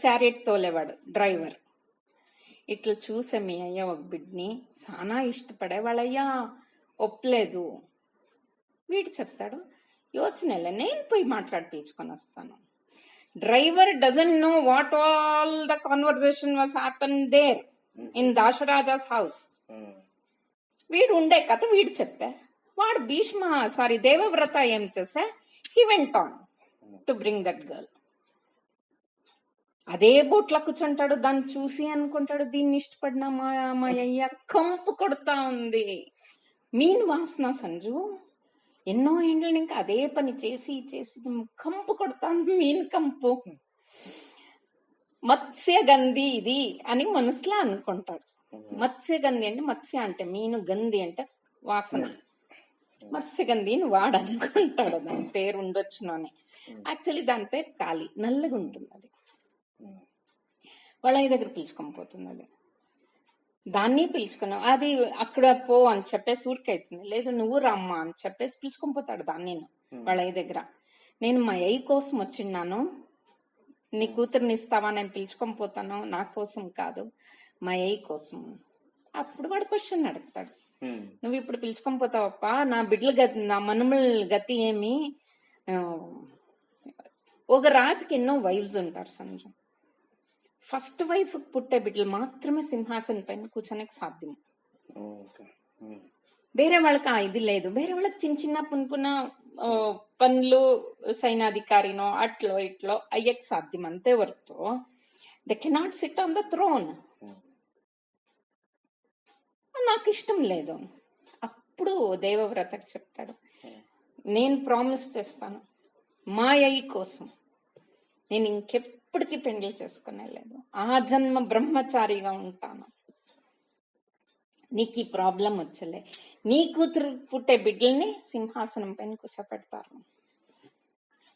చారియట్ తోలేవాడు డ్రైవర్, ఇట్లా చూసే మీ అయ్య ఒక బిడ్ని సానా ఇష్టపడే వాళ్ళయ్యా ఒప్పలేదు. వీడు చెప్తాడు, యోచనలే, నేను పోయి మాట్లాడి పిలుచుకొని వస్తాను. Driver doesn't know what all the conversation was happen there in Dasharaja's house. వీడు ఉండే కథ వీడు చెప్పే. వాడు దేవవ్రత ఏం చేసా, he went on to bring that girl. అదే బోట్లో కూర్చుంటాడు, దాన్ని చూసి అనుకుంటాడు, దీన్ని ఇష్టపడినా మా అయ్య కంపు కొడతా ఉంది, మీన్ వాసన సంజు, ఎన్నో ఏండ్లని ఇంకా అదే పని చేసి కంపు కొడతాంది, మీన్ కంపు, మత్స్యగంధి ఇది అని మనసులో అనుకుంటాడు. మత్స్యగంధి అంటే, మత్స్య అంటే మీను, గంధి అంటే వాసన, మత్స్యగంధిని వాడు అనుకుంటాడు. దాని పేరు ఉండొచ్చును అని. యాక్చువల్లీ దాని పేరు కాళీ, నల్లగా ఉంటుంది. అది వాళ్ళ దగ్గర పిలుచుకొని పోతుంది. అది దాన్ని పిలుచుకుని, అది అక్కడ పో అని చెప్పేసి ఊరికైతుంది. లేదు నువ్వు రమ్మా అని చెప్పేసి పిలుచుకొని పోతాడు దాన్ని వాళ్ళ దగ్గర. నేను మా అయ్య కోసం వచ్చిన్నాను, నీ కూతుర్ని ఇస్తావా, నేను పిలుచుకొని పోతాను, నా కోసం కాదు మా అయ్య కోసం. అప్పుడు వాడు క్వశ్చన్ అడుగుతాడు, నువ్వు ఇప్పుడు పిలుచుకొని పోతావప్ప, నా బిడ్డల గతి, నా మనుమల గతి ఏమి? ఒక రాజుకి ఎన్నో వైఫ్స్ ఉంటారు సంజు. ఫస్ట్ వైఫ్ పుట్టే బిడ్డలు మాత్రమే సింహాసనం పైన కూర్చోనికి సాధ్యం. వేరే వాళ్ళకి ఇది లేదు. వేరే వాళ్ళకి చిన్న చిన్న పున్పున పనులు, సైనాధికారినో అట్లో ఇట్లో అయ్యకి సాధ్యం, అంతే వరతో they cannot sit on the throne. నాకు ఇష్టం లేదు. అప్పుడు దేవవ్రతకు చెప్తాడు, నేను ప్రామిస్ చేస్తాను మా అయ్య కోసం నేను ఇంకెప్పటికీ పెండ్లి చేసుకునే లేదు, ఆ జన్మ బ్రహ్మచారిగా ఉంటాను. నీకు ఈ ప్రాబ్లం వచ్చలే, నీ కూతురు పుట్టే బిడ్డల్ని సింహాసనం పైన కూర్చోపెడతారు.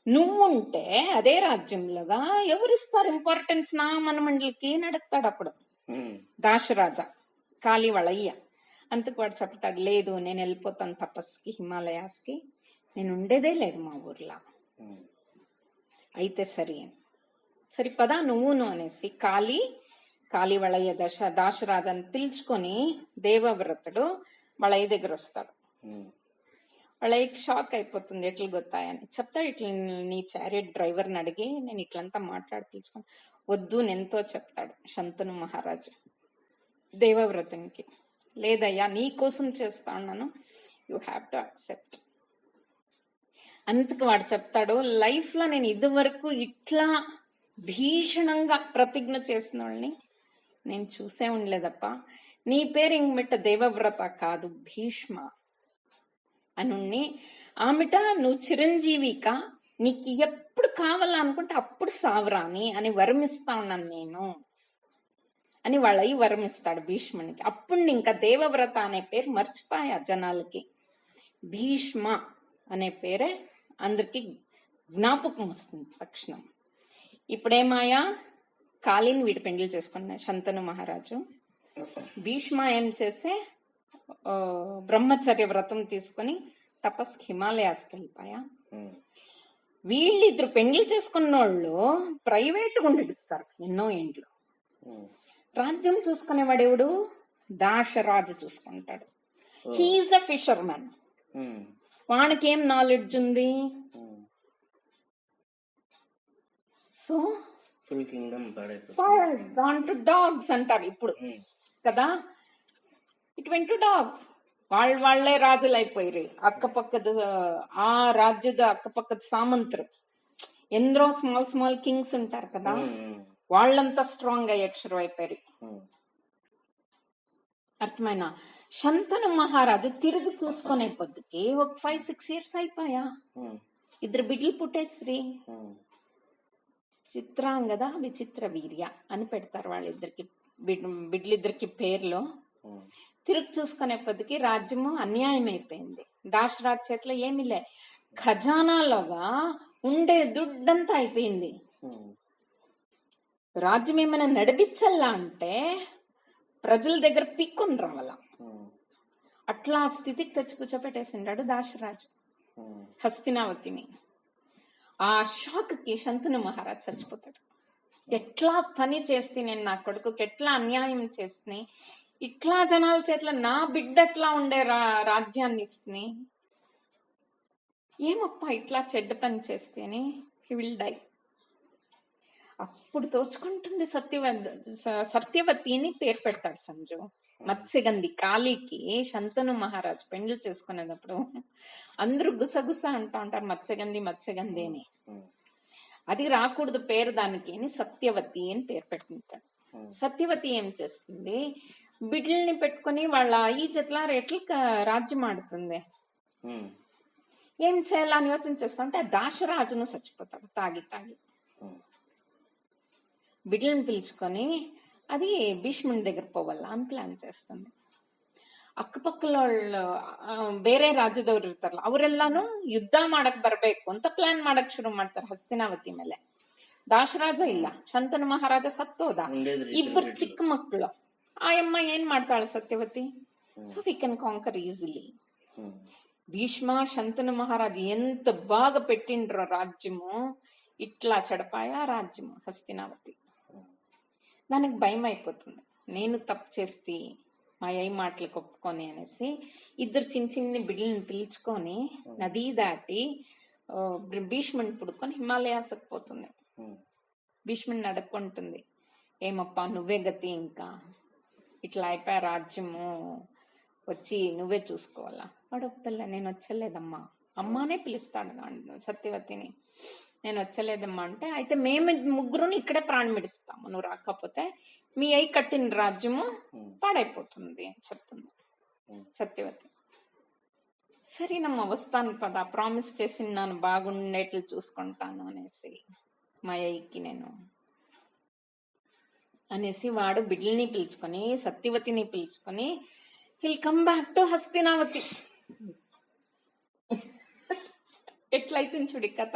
నువ్వుంటే అదే రాజ్యంలోగా ఎవరిస్తారు ఇంపార్టెన్స్ నా మనమండలికి అని అడుగుతాడు అప్పుడు దాశరాజా, కాళీ వాళ్ళయ్య. అందుకు వాడు చెప్తాడు, లేదు నేను వెళ్ళిపోతాను తపస్సుకి, హిమాలయాస్కి, నేను ఉండేదే లేదు మా ఊర్లో. అయితే సరి పదా నువ్వును అనేసి కాళీ వాళ్ళయ్య దాశరాజాన్ని పిలుచుకొని దేవవ్రతుడు వాళ్ళయ్య దగ్గర వస్తాడు. వాళ్ళకి షాక్ అయిపోతుంది, ఎట్లు గొత్తాయని చెప్తాడు. ఇట్లా నీ చారియట్ డ్రైవర్ని అడిగి నేను ఇట్లంతా మాట్లాడి పిలుచుకొని వద్దు నెంతో చెప్తాడు శంతను మహారాజు దేవవ్రతునికి. లేదయ్యా నీ కోసం చేస్తా ఉన్నాను, యూ హ్యావ్ టు అక్సెప్ట్. అందుకు వాడు చెప్తాడు, లైఫ్ లో నేను ఇదివరకు ఇట్లా భీషణంగా ప్రతిజ్ఞ చేసిన వాళ్ళని నేను చూసే ఉండలేదప్ప. నీ పేరు ఇంకమిట దేవవ్రత కాదు, భీష్మ అనుణ్ణి. ఆమెట నువ్వు చిరంజీవిక, నీకు ఎప్పుడు కావాలనుకుంటే అప్పుడు సావరాని అని వరమిస్తా ఉన్నాను నేను అని వాళ్ళయి వరమిస్తాడు భీష్మునికి. అప్పుడు ఇంకా దేవవ్రత అనే పేరు మర్చిపోయా జనాలకి, భీష్మ అనే పేరే అందరికి జ్ఞాపకం వస్తుంది తక్షణం. ఇప్పుడేమాయా కాళీని వీడి పెండ్లి చేసుకున్న శంతను మహారాజు. భీష్మ ఏం చేసే బ్రహ్మచర్య వ్రతం తీసుకుని తపస్కి హిమాలయాస్కి వెళ్ళిపోయా. వీళ్ళిద్దరు పెండ్లి చేసుకున్న వాళ్ళు ప్రైవేట్గా నడిస్తారు ఎన్నో ఇంట్లో. రాజ్యం చూసుకునేవాడెవడు? దాశరాజు చూసుకుంటాడు. హీఈస్ అ ఫిషర్మెన్. వానికి ఏం నాలెడ్జ్ ఉంది? సో ఫుల్ కింగ్డమ్ దాంట్లో డాగ్స్ అంటారు ఇప్పుడు కదా, ఇట్ వెంట్ టు డాగ్స్. వాళ్ళే రాజులు అయిపోయారు. అక్కపక్కದ ఆ రాజ్యದ అక్కపక్కದ సామంతులు ఎందరో స్మాల్ కింగ్స్ ఉంటారు కదా, వాళ్ళంతా స్ట్రాంగ్ అయ్యక్షరం అయిపోయారు. అర్థమైనా? శంతను మహారాజు తిరిగి చూసుకునే పొద్దుకి ఒక 5-6 years అయిపోయా. ఇద్దరు బిడ్డలు పుట్టేశ్రీ. చిత్రాంగద విచిత్ర వీర్య అని పెడతారు వాళ్ళిద్దరికి, బిడ్డలిద్దరికి పేర్లో. తిరిగి చూసుకునే పొద్దుకి రాజ్యము అన్యాయం అయిపోయింది. దాశరాజ్ చేతిలో ఏమీ లే, ఖజానాలోగా ఉండే దుడ్డంతా అయిపోయింది. రాజ్యం ఏమైనా నడిపించల్లా అంటే ప్రజల దగ్గర పిక్కుని రావాల. అట్లా స్థితికి తెచ్చి కూర్చోపెట్టేసిండాడు దాశరాజు హస్తినావతిని. ఆ షాక్ కి శంతను మహారాజ్ చచ్చిపోతాడు. ఎట్లా పని చేస్తే నేను నా కొడుకుకి ఎట్లా అన్యాయం చేస్తే, ఇట్లా జనాల చేతిలో నా బిడ్డ ఎట్లా ఉండే రాజ్యాన్ని ఇస్తుంది, ఏమప్పా ఇట్లా చెడ్డ పని చేస్తేని హీ విల్ డై. అప్పుడు తోచుకుంటుంది సత్యవతి అని పేరు పెడతాడు సంజు. మత్స్యగంధి కాళీకి శంతను మహారాజు పెండ్లు చేసుకునేటప్పుడు అందరూ గుసగుస అంటా ఉంటారు మత్స్యగంధి అని. అది రాకూడదు పేరు దానికి అని సత్యవతి అని పేరు పెట్టుకుంటాడు. సత్యవతి ఏం చేస్తుంది, బిడ్డల్ని పెట్టుకుని వాళ్ళ ఈ జట్ల ఎట్లా రాజ్యం ఆడుతుంది, ఏం చేయాలని యోచన చేస్తుంటే దాశరాజును చచ్చిపోతాడు తాగి. బిడ్డలను పిలుచుకొని అది ಭೀಷ್ಮನ దగ్గర పోవాలా అని ప్లాన్ చేస్తుంది. ಅಕ್ಕಪಕ್ಕಲ ಬೇರೆ ರಾಜ್ಯದವ್ರು ಇರ್ತಾರಲ್ಲ ಅವರೆಲ್ಲಾನು ಯುದ್ಧ ಮಾಡಕ್ ಬರ್ಬೇಕು ಅಂತ ಪ್ಲಾನ್ ಮಾಡಕ್ ಶುರು ಮಾಡ್ತಾರೆ ಹಸ್ತಿನಾವತಿ ಮೇಲೆ. ದಾಶರಾಜ ಇಲ್ಲ, ಶಂತನು ಮಹಾರಾಜ ಸತ್ತೋದ, ಇಬ್ಬರು ಚಿಕ್ಕ ಮಕ್ಕಳು. ಆ ಅಮ್ಮ ಏನ್ ಮಾಡ್ತಾಳೆ Satyavati, so we can conquer easily. Bhishma Shantanu మహారాజు ఎంత బాగా పెట్టిండ్రో రాజ్యము, ఇట్లా చెడపాయా రాజ్యము హస్తినావతి. దానికి భయం అయిపోతుంది, నేను తప్పు చేస్తే మా అయ్య మాటలకు ఒప్పుకొని అనేసి ఇద్దరు చిన్న బిడ్డలను పిలుచుకొని నదీ దాటి భీష్ముని పుడుకొని హిమాలయాసకు పోతుంది. భీష్ముని అడుక్కుంటుంది, ఏమప్పా నువ్వే గతి, ఇంకా ఇట్లా అయిపోయా రాజ్యము, వచ్చి నువ్వే చూసుకోవాలా. వాడు ఒప్పల్ల, నేను వచ్చలేదమ్మా, అమ్మానే పిలుస్తాడు సత్యవతిని. నేను వచ్చలేదమ్మా అంటే, అయితే మేము ముగ్గురుని ఇక్కడే ప్రాణమిడిస్తాము, నువ్వు రాకపోతే మీ అయ్యి కట్టిన రాజ్యము పాడైపోతుంది అని చెప్తుంది. సత్యవతి. సరేనమ్మా వస్తాను పద, ప్రామిస్ చేసిన్నాను బాగుండేట్లు చూసుకుంటాను అనేసి మా అయ్యకి నేను అనేసి వాడు బిడ్డల్ని పిలుచుకొని సత్యవతిని పిలుచుకొని విల్ కమ్ బ్యాక్ టు హస్తినావతి. ఎట్లయితుంది చూడి కథ.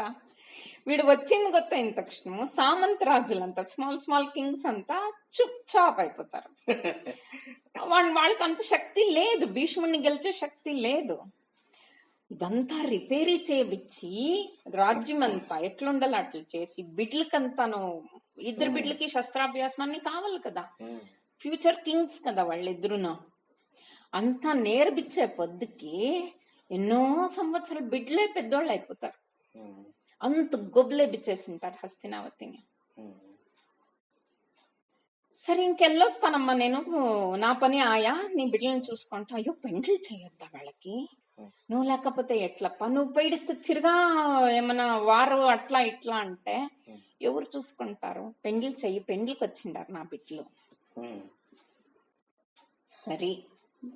వీడు వచ్చింది కొత్త అయిన తక్షణము సామంత రాజులంతా స్మాల్ స్మాల్ కింగ్స్ అంతా చుప్ చాప్ అయిపోతారు. వాళ్ళకి అంత శక్తి లేదు, భీష్ముడిని గెలిచే శక్తి లేదు. ఇదంతా రిపేరీ చేయించి రాజ్యం అంతా ఎట్లుండాలి అట్లా చేసి బిడ్లకంతాను, ఇద్దరు బిడ్లకి శస్త్రాభ్యాసం అన్ని కావాలి కదా, ఫ్యూచర్ కింగ్స్ కదా వాళ్ళిద్దరును. అంతా నేర్పించే పొద్దుకి ఎన్నో సంవత్సరాలు బిడ్లే పెద్దోళ్ళు అయిపోతారు. అంత గొబ్బలేపిచ్చేసింటారు హస్తినావతిని. సరే ఇంకెళ్ళొస్తానమ్మా నేను, నా పని ఆయా, నీ బిడ్డలను చూసుకుంటా. అయ్యో పెండ్లు చేయొద్దా వాళ్ళకి, నువ్వు లేకపోతే ఎట్లప్ప, నువ్వు పైడిస్తే తిరిగా ఏమన్నా వారు అట్లా ఇట్లా అంటే ఎవరు చూసుకుంటారు, పెండ్లు చెయ్యి, పెండ్లికి వచ్చిండారు నా బిడ్డలు. సరే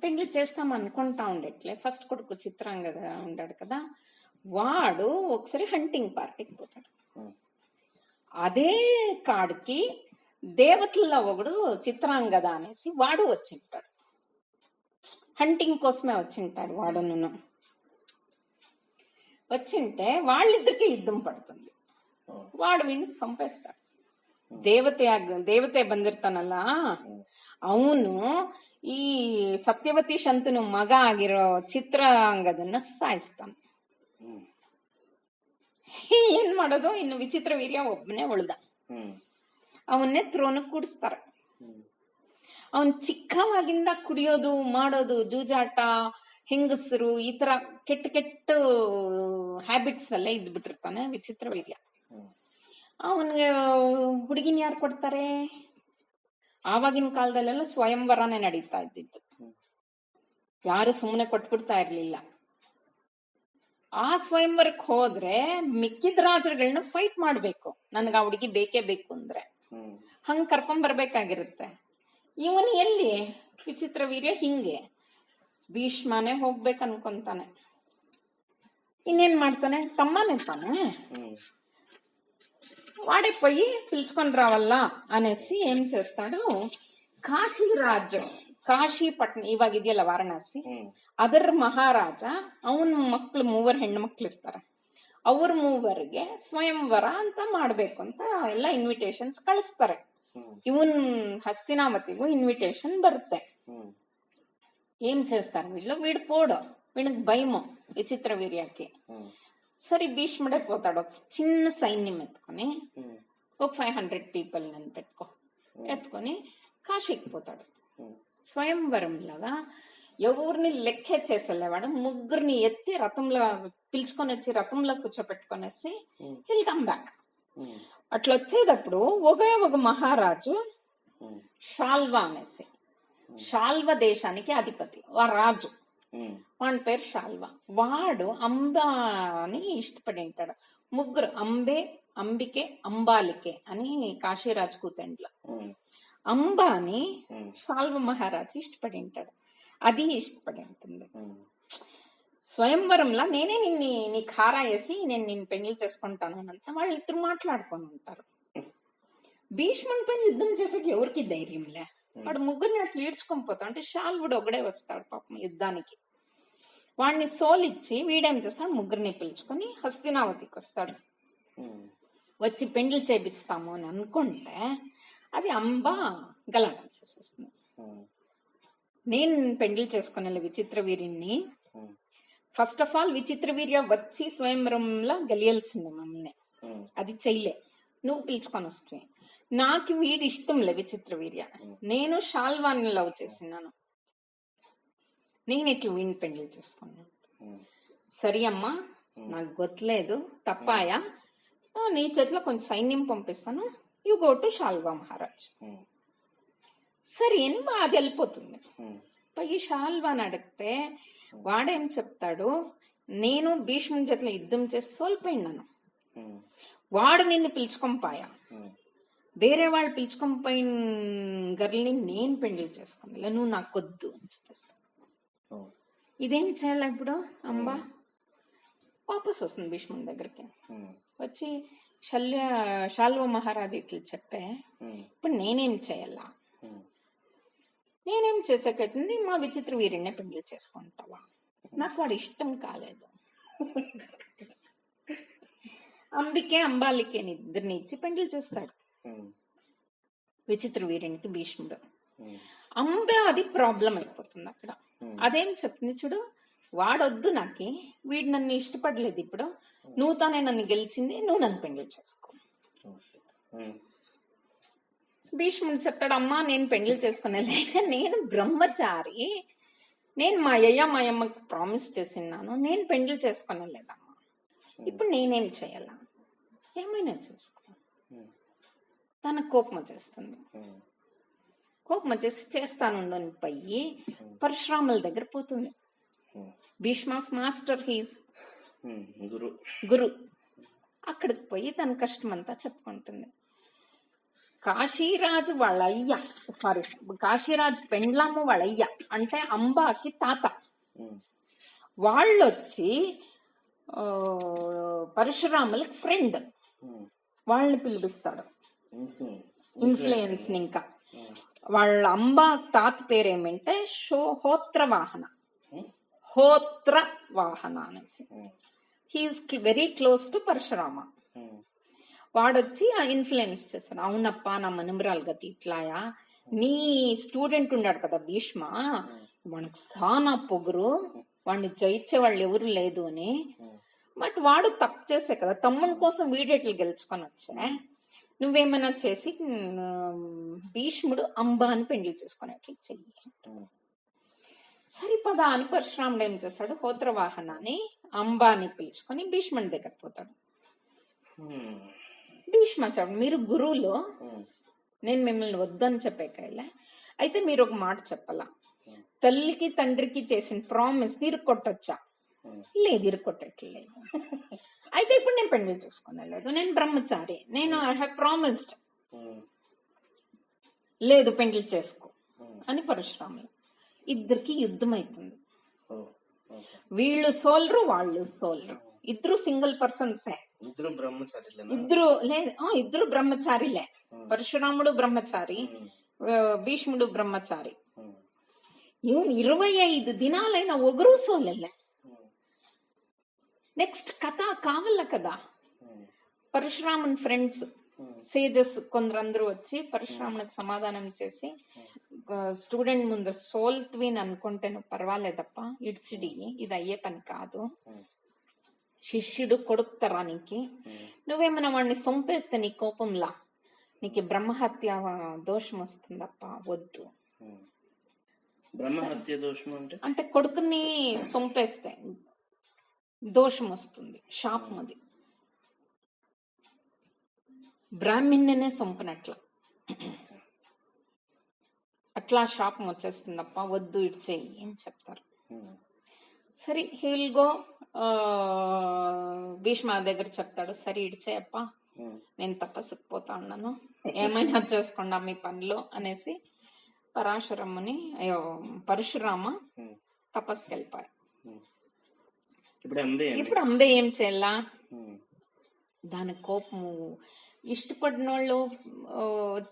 పెండ్లి చేస్తాం అనుకుంటా ఉండేట్లే. ఫస్ట్ కొడుకు చిత్రాంగద ఉండాడు కదా, వాడు ఒకసారి హంటింగ్ పార్టీకి పోతాడు. అదే కాడికి దేవతల్లో ఒకడు చిత్రాంగద అనేసి వాడు వచ్చింటాడు, హంటింగ్ కోసమే వచ్చింటాడు. వాడును వచ్చింటే వాళ్ళిద్దరికి యుద్ధం పడుతుంది. వాడు వీడిని చంపేస్తాడు. దేవతే ಬಂದಿರ್ತಾನಲ್ಲ ಅವನು ಈ ಸತ್ಯವತಿ ಶಂತನು ಮಗ ಆಗಿರೋ ಚಿತ್ರಾಂಗದನ್ನ ಸಾಯಿಸ್ತಾನೆ. ಏನ್ ಮಾಡೋದು, ಇನ್ನು ವಿಚಿತ್ರ ವೀರ್ಯ ಒಬ್ಬನೇ ಉಳ್ದ. ಅವನ್ನೇ ಥ್ರೋನ್ ಕೂಡಿಸ್ತಾರೆ. ಅವನ್ ಚಿಕ್ಕವಾಗಿಂದ ಕುಡಿಯೋದು ಮಾಡೋದು, ಜೂಜಾಟ, ಹೆಂಗಸರು, ಈ ತರ ಕೆಟ್ಟ ಕೆಟ್ಟ ಹ್ಯಾಬಿಟ್ಸ್ ಎಲ್ಲ ಇದ್ಬಿಟ್ಟಿರ್ತಾನೆ ವಿಚಿತ್ರ ವೀರ್ಯ. ಅವನ್ಗೆ ಹುಡುಗಿನ ಯಾರು ಕೊಡ್ತಾರೆ? ಆವಾಗಿನ ಕಾಲದಲ್ಲೆಲ್ಲ ಸ್ವಯಂವರನೇ ನಡೀತಾ ಇದ್ದಿದ್ದು, ಯಾರು ಸುಮ್ಮನೆ ಕೊಟ್ಬಿಡ್ತಾ ಇರ್ಲಿಲ್ಲ. ಆ ಸ್ವಯಂವರಕ್ಕೆ ಹೋದ್ರೆ ಮಿಕ್ಕಿದ ರಾಜರುಗಳನ್ನ ಫೈಟ್ ಮಾಡ್ಬೇಕು, ನನ್ಗ ಆ ಹುಡುಗಿ ಬೇಕೇ ಬೇಕು ಅಂದ್ರೆ ಹಂಗ್ ಕರ್ಕೊಂಡ್ ಬರ್ಬೇಕಾಗಿರುತ್ತೆ. ಇವನು ಎಲ್ಲಿ ವಿಚಿತ್ರ ವೀರ್ಯ ಹಿಂಗೆ ಭೀಷ್ಮನೇ ಹೋಗ್ಬೇಕು ಅನ್ಕೊಂತಾನೆ. ಇನ್ನೇನ್ ಮಾಡ್ತಾನೆ, ತಮ್ಮನೇ ತಾನೆ, వాడే పోయి పిలుచుకొని రావాలా అనేసి ఏం చేస్తాడు, కాశీరాజు, ಕಾಶಿಪಟ್ಟಣ ಇವಾಗ ಇದೆಯಲ್ಲ ವಾರಣಾಸಿ, ಅದರ ಮಹಾರಾಜ ಅವನ್ ಮಕ್ಳು 3 ಹೆಣ್ಣು ಮಕ್ಳು ಇರ್ತಾರೆ. ಅವ್ರ 3ರಿಗೆ ಸ್ವಯಂವರ ಅಂತ ಮಾಡ್ಬೇಕು ಅಂತ ಎಲ್ಲ ಇನ್ವಿಟೇಷನ್ಸ್ ಕಳಿಸ್ತಾರೆ. ಇವನ್ హస్తినావతిಗೂ ఇన్విటేషన్ బರುತ್ತೆ. ఏం చేస్తారు వీడు పోడు, వీడికి భయము విచిత్ర వీర్యాకి. సరే భీష్ముడే పోతాడు, ఒక చిన్న సైన్యం ఎత్తుకొని, ఒక 500 పీపుల్ నన్ను ఎత్తుకొని కాశీకి పోతాడు. స్వయంవరం లాగా ఎవరిని లెక్కే చేసేవాడు, 3 ఎత్తి రథంలో పిలుచుకొని వచ్చి రథంలో కూర్చోపెట్టుకొనేసి హిల్ కమ్ బ్యాక్. అట్లా వచ్చేటప్పుడు ఒక మహారాజు షాల్వా అనేసి, షాల్వ దేశానికి అధిపతి ఆ రాజు, వాడి పేరు షాల్వా. వాడు అంబాని ఇష్టపడి ఉంటాడు. 3 అంబికే అంబాలికే అని కాశీరాజు కూతండ్ల. అంబాని షాల్వ మహారాజు ఇష్టపడి ఉంటాడు, అది ఇష్టపడి ఉంటుంది. స్వయంవరంలో నేనే నీ ఖారా వేసి నేను నిన్ను పెళ్లి చేసుకుంటాను అనంత వాళ్ళిద్దరు మాట్లాడుకొని ఉంటారు. భీష్ముని పైన యుద్ధం చేసేకి ఎవరికి ధైర్యంలే, వాడు 3ని అట్లా ఈడ్చుకొని పోతా అంటే శాల్వుడు ఒకడే వస్తాడు పాపం యుద్ధానికి. వాడిని సోలిచ్చి వీడేం చేస్తాడు, 3ని పిలుచుకొని హస్తినావతికి వస్తాడు. వచ్చి పెండ్లు చేపిస్తాము అని అనుకుంటే అది అంబ గలాట చేసేస్తుంది. నేను పెండ్లు చేసుకునే విచిత్ర వీర్యుని, ఫస్ట్ ఆఫ్ ఆల్ విచిత్ర వీర్య వచ్చి స్వయంవరంలో గెలియాల్సిందే మమ్మల్ని, అది చెయ్యలే, నువ్వు పిలుచుకొని వస్తే. నాకు వీడి ఇష్టంలే విచిత్ర వీర్య, నేను షాల్వాన్ని లవ్ చేసినాను, నేను ఇట్లా వీడిని పెండ్లి చేసుకున్నాను. సరి అమ్మా నాకు గొత్తలేదు తప్పాయా, నీ చేతిలో కొంచెం సైన్యం పంపిస్తాను, యు గో టు షాల్వా మహారాజ్. సరే అని అది వెళ్ళిపోతుంది. పై షాల్వాని అడిగితే వాడేం చెప్తాడు, నేను భీష్ముని చేతిలో యుద్ధం చేసి సోల్పోయినాను, వాడు నిన్ను పిలుచుకొని పోయా, వేరే వాళ్ళు పిలుచుకొని పోయిన గర్ల్ని నేను పెండ్లి చేసుకున్నా, నువ్వు నాకు వద్దు అని చెప్పేసి ఇదేం చేయాలి ఇప్పుడు అంబ వాపస్ వస్తుంది భీష్ముడి దగ్గరికి వచ్చి శాల్వ మహారాజు ఇట్లా చెప్పే ఇప్పుడు నేనేం చేయాలా, నేనేం చేసాకైతుంది మా విచిత్ర వీరుణ్ణి పెళ్లి చేసుకుంటావా, నాకు వాడు ఇష్టం కాలేదు. అంబికే అంబాలికే ఇద్దరిని ఇచ్చి పెళ్లి చేస్తాడు విచిత్ర వీరునికి భీష్ముడు. అంబ అది ప్రాబ్లం అయిపోతుంది అక్కడ. అదేం చెప్తుంది చూడు, వాడొద్దు నాకి, వీడు నన్ను ఇష్టపడలేదు, ఇప్పుడు నువ్వు తానే నన్ను గెలిచింది, నువ్వు నన్ను పెళ్లి చేసుకో. భీష్ముడు చెప్తాడు, అమ్మా నేను పెళ్లి చేసుకునేలే, నేను బ్రహ్మచారి, నేను మా అమ్మకి ప్రామిస్ చేసిన్నాను, నేను పెళ్లి చేసుకునేలేదమ్మా, ఇప్పుడు నేనేం చేయాలా, ఏమైనా చేసుకో. తన కోపం వచ్చేస్తుంది, కోపం వచ్చేసి చేస్తాను పోయి పరశురాముల దగ్గర పోతుంది. భీష్మాస్ మాస్టర్, హీస్ గురు. అక్కడికి పోయి తన కష్టం అంతా చెప్పుకుంటుంది. కాశీరాజు వాళ్ళ అయ్య, కాశీరాజు పెండ్లాము వాళ్ళ అయ్య అంటే అంబాకి తాత, వాళ్ళొచ్చి పరశురాములకి ఫ్రెండ్, వాళ్ళని పిలిపిస్తాడు. ఇన్ఫ్లుయెన్స్ ఇంకా వాళ్ళ అంబా తాత పేరేమంటే హోత్రవాహన, హోత్రవాహన అనేసి. He is very close to Parashurama. వాడొచ్చి ఆ ఇన్ఫ్లుయెన్స్ చేస్తాడు. అవునప్ప నా మనుమరాలు గతి ఇట్లాయా, నీ స్టూడెంట్ ఉన్నాడు కదా భీష్మ, వాడికి సానా పొగురు, వాడిని జయించే వాళ్ళు ఎవరు లేదు అని. బట్ వాడు తప్పు చేసే కదా, తమ్ముని కోసం వీడేట్లు గెలుచుకొని వచ్చా, నువ్వేమైనా చేసి భీష్ముడు అంబాని పెళ్లి చేసుకునేట్లు చెయ్యి. సరిపదా అని పరశురాముడు ఏం చేస్తాడు, హోత్రవాహనాన్ని అంబాని పిలుచుకొని భీష్ముడి దగ్గర పోతాడు. భీష్మ చెప్పండి, మీరు గురువులు, నేను మిమ్మల్ని వద్దని చెప్పేకాయలే, అయితే మీరు ఒక మాట చెప్పాలా, తల్లికి తండ్రికి చేసిన ప్రామిస్ ఇరుక్కొట్టొచ్చా? లేదు, ఇరుక్కొట్టట్లేదు. అయితే ఇప్పుడు నేను పెళ్లి చేసుకునేలేదు, నేను బ్రహ్మచారి, నేను ఐ హ్యావ్ ప్రామిస్డ్, లేదు పెళ్లి చేసుకో అని పరశురాములు. ఇద్దరికి యుద్ధం అవుతుంది. వీళ్ళు సోల్రు, వాళ్ళు సోల్రు, ఇద్దరు సింగిల్ పర్సన్సే, ఇద్దరు బ్రహ్మచారిలే. పరశురాముడు బ్రహ్మచారి, భీష్ముడు బ్రహ్మచారి. 25 దినాలైన ఒగరు సోలెల్లే. నెక్స్ట్ కథ కావాల కదా, పరశురాముని ఫ్రెండ్స్ సేజస్ కొందరందరూ వచ్చి పరశురామునికి సమాధానం చేసి, స్టూడెంట్ ముందు సోల్త్వీన్ అనుకుంటే నువ్వు పర్వాలేదప్ప, ఇడ్చిడి, ఇది అయ్యే పని కాదు, శిష్యుడు కొడుకు తరానికి, నువ్వేమైనా వాడిని సొంపేస్తే నీ కోపంలా నీకు బ్రహ్మహత్య దోషం వస్తుందప్ప, వద్దు. బ్రహ్మహత్య దోషం అంటే కొడుకుని సొంపేస్తే దోషం వస్తుంది, శాపం అది. బ్రాహ్మణ్యనే సొంపనట్ల అట్లా శాపం వచ్చేస్తుందప్ప, వద్దు, ఇడ్చేయి అని చెప్తారు. సరే హీల్ గో, భీష్మ దగ్గర చెప్తాడు, సరే ఇడ్చేయప్ప, నేను తపస్సుకు పోతా ఉన్నాను, ఏమైనా చేసుకోండి మీ పనిలో అనేసి పరశురామ తపస్సుకి వెళ్ళిపోయా. ఇప్పుడు అంబే ఏం చేయాలా, దాని కోపము, ఇష్టపడిన వాళ్ళు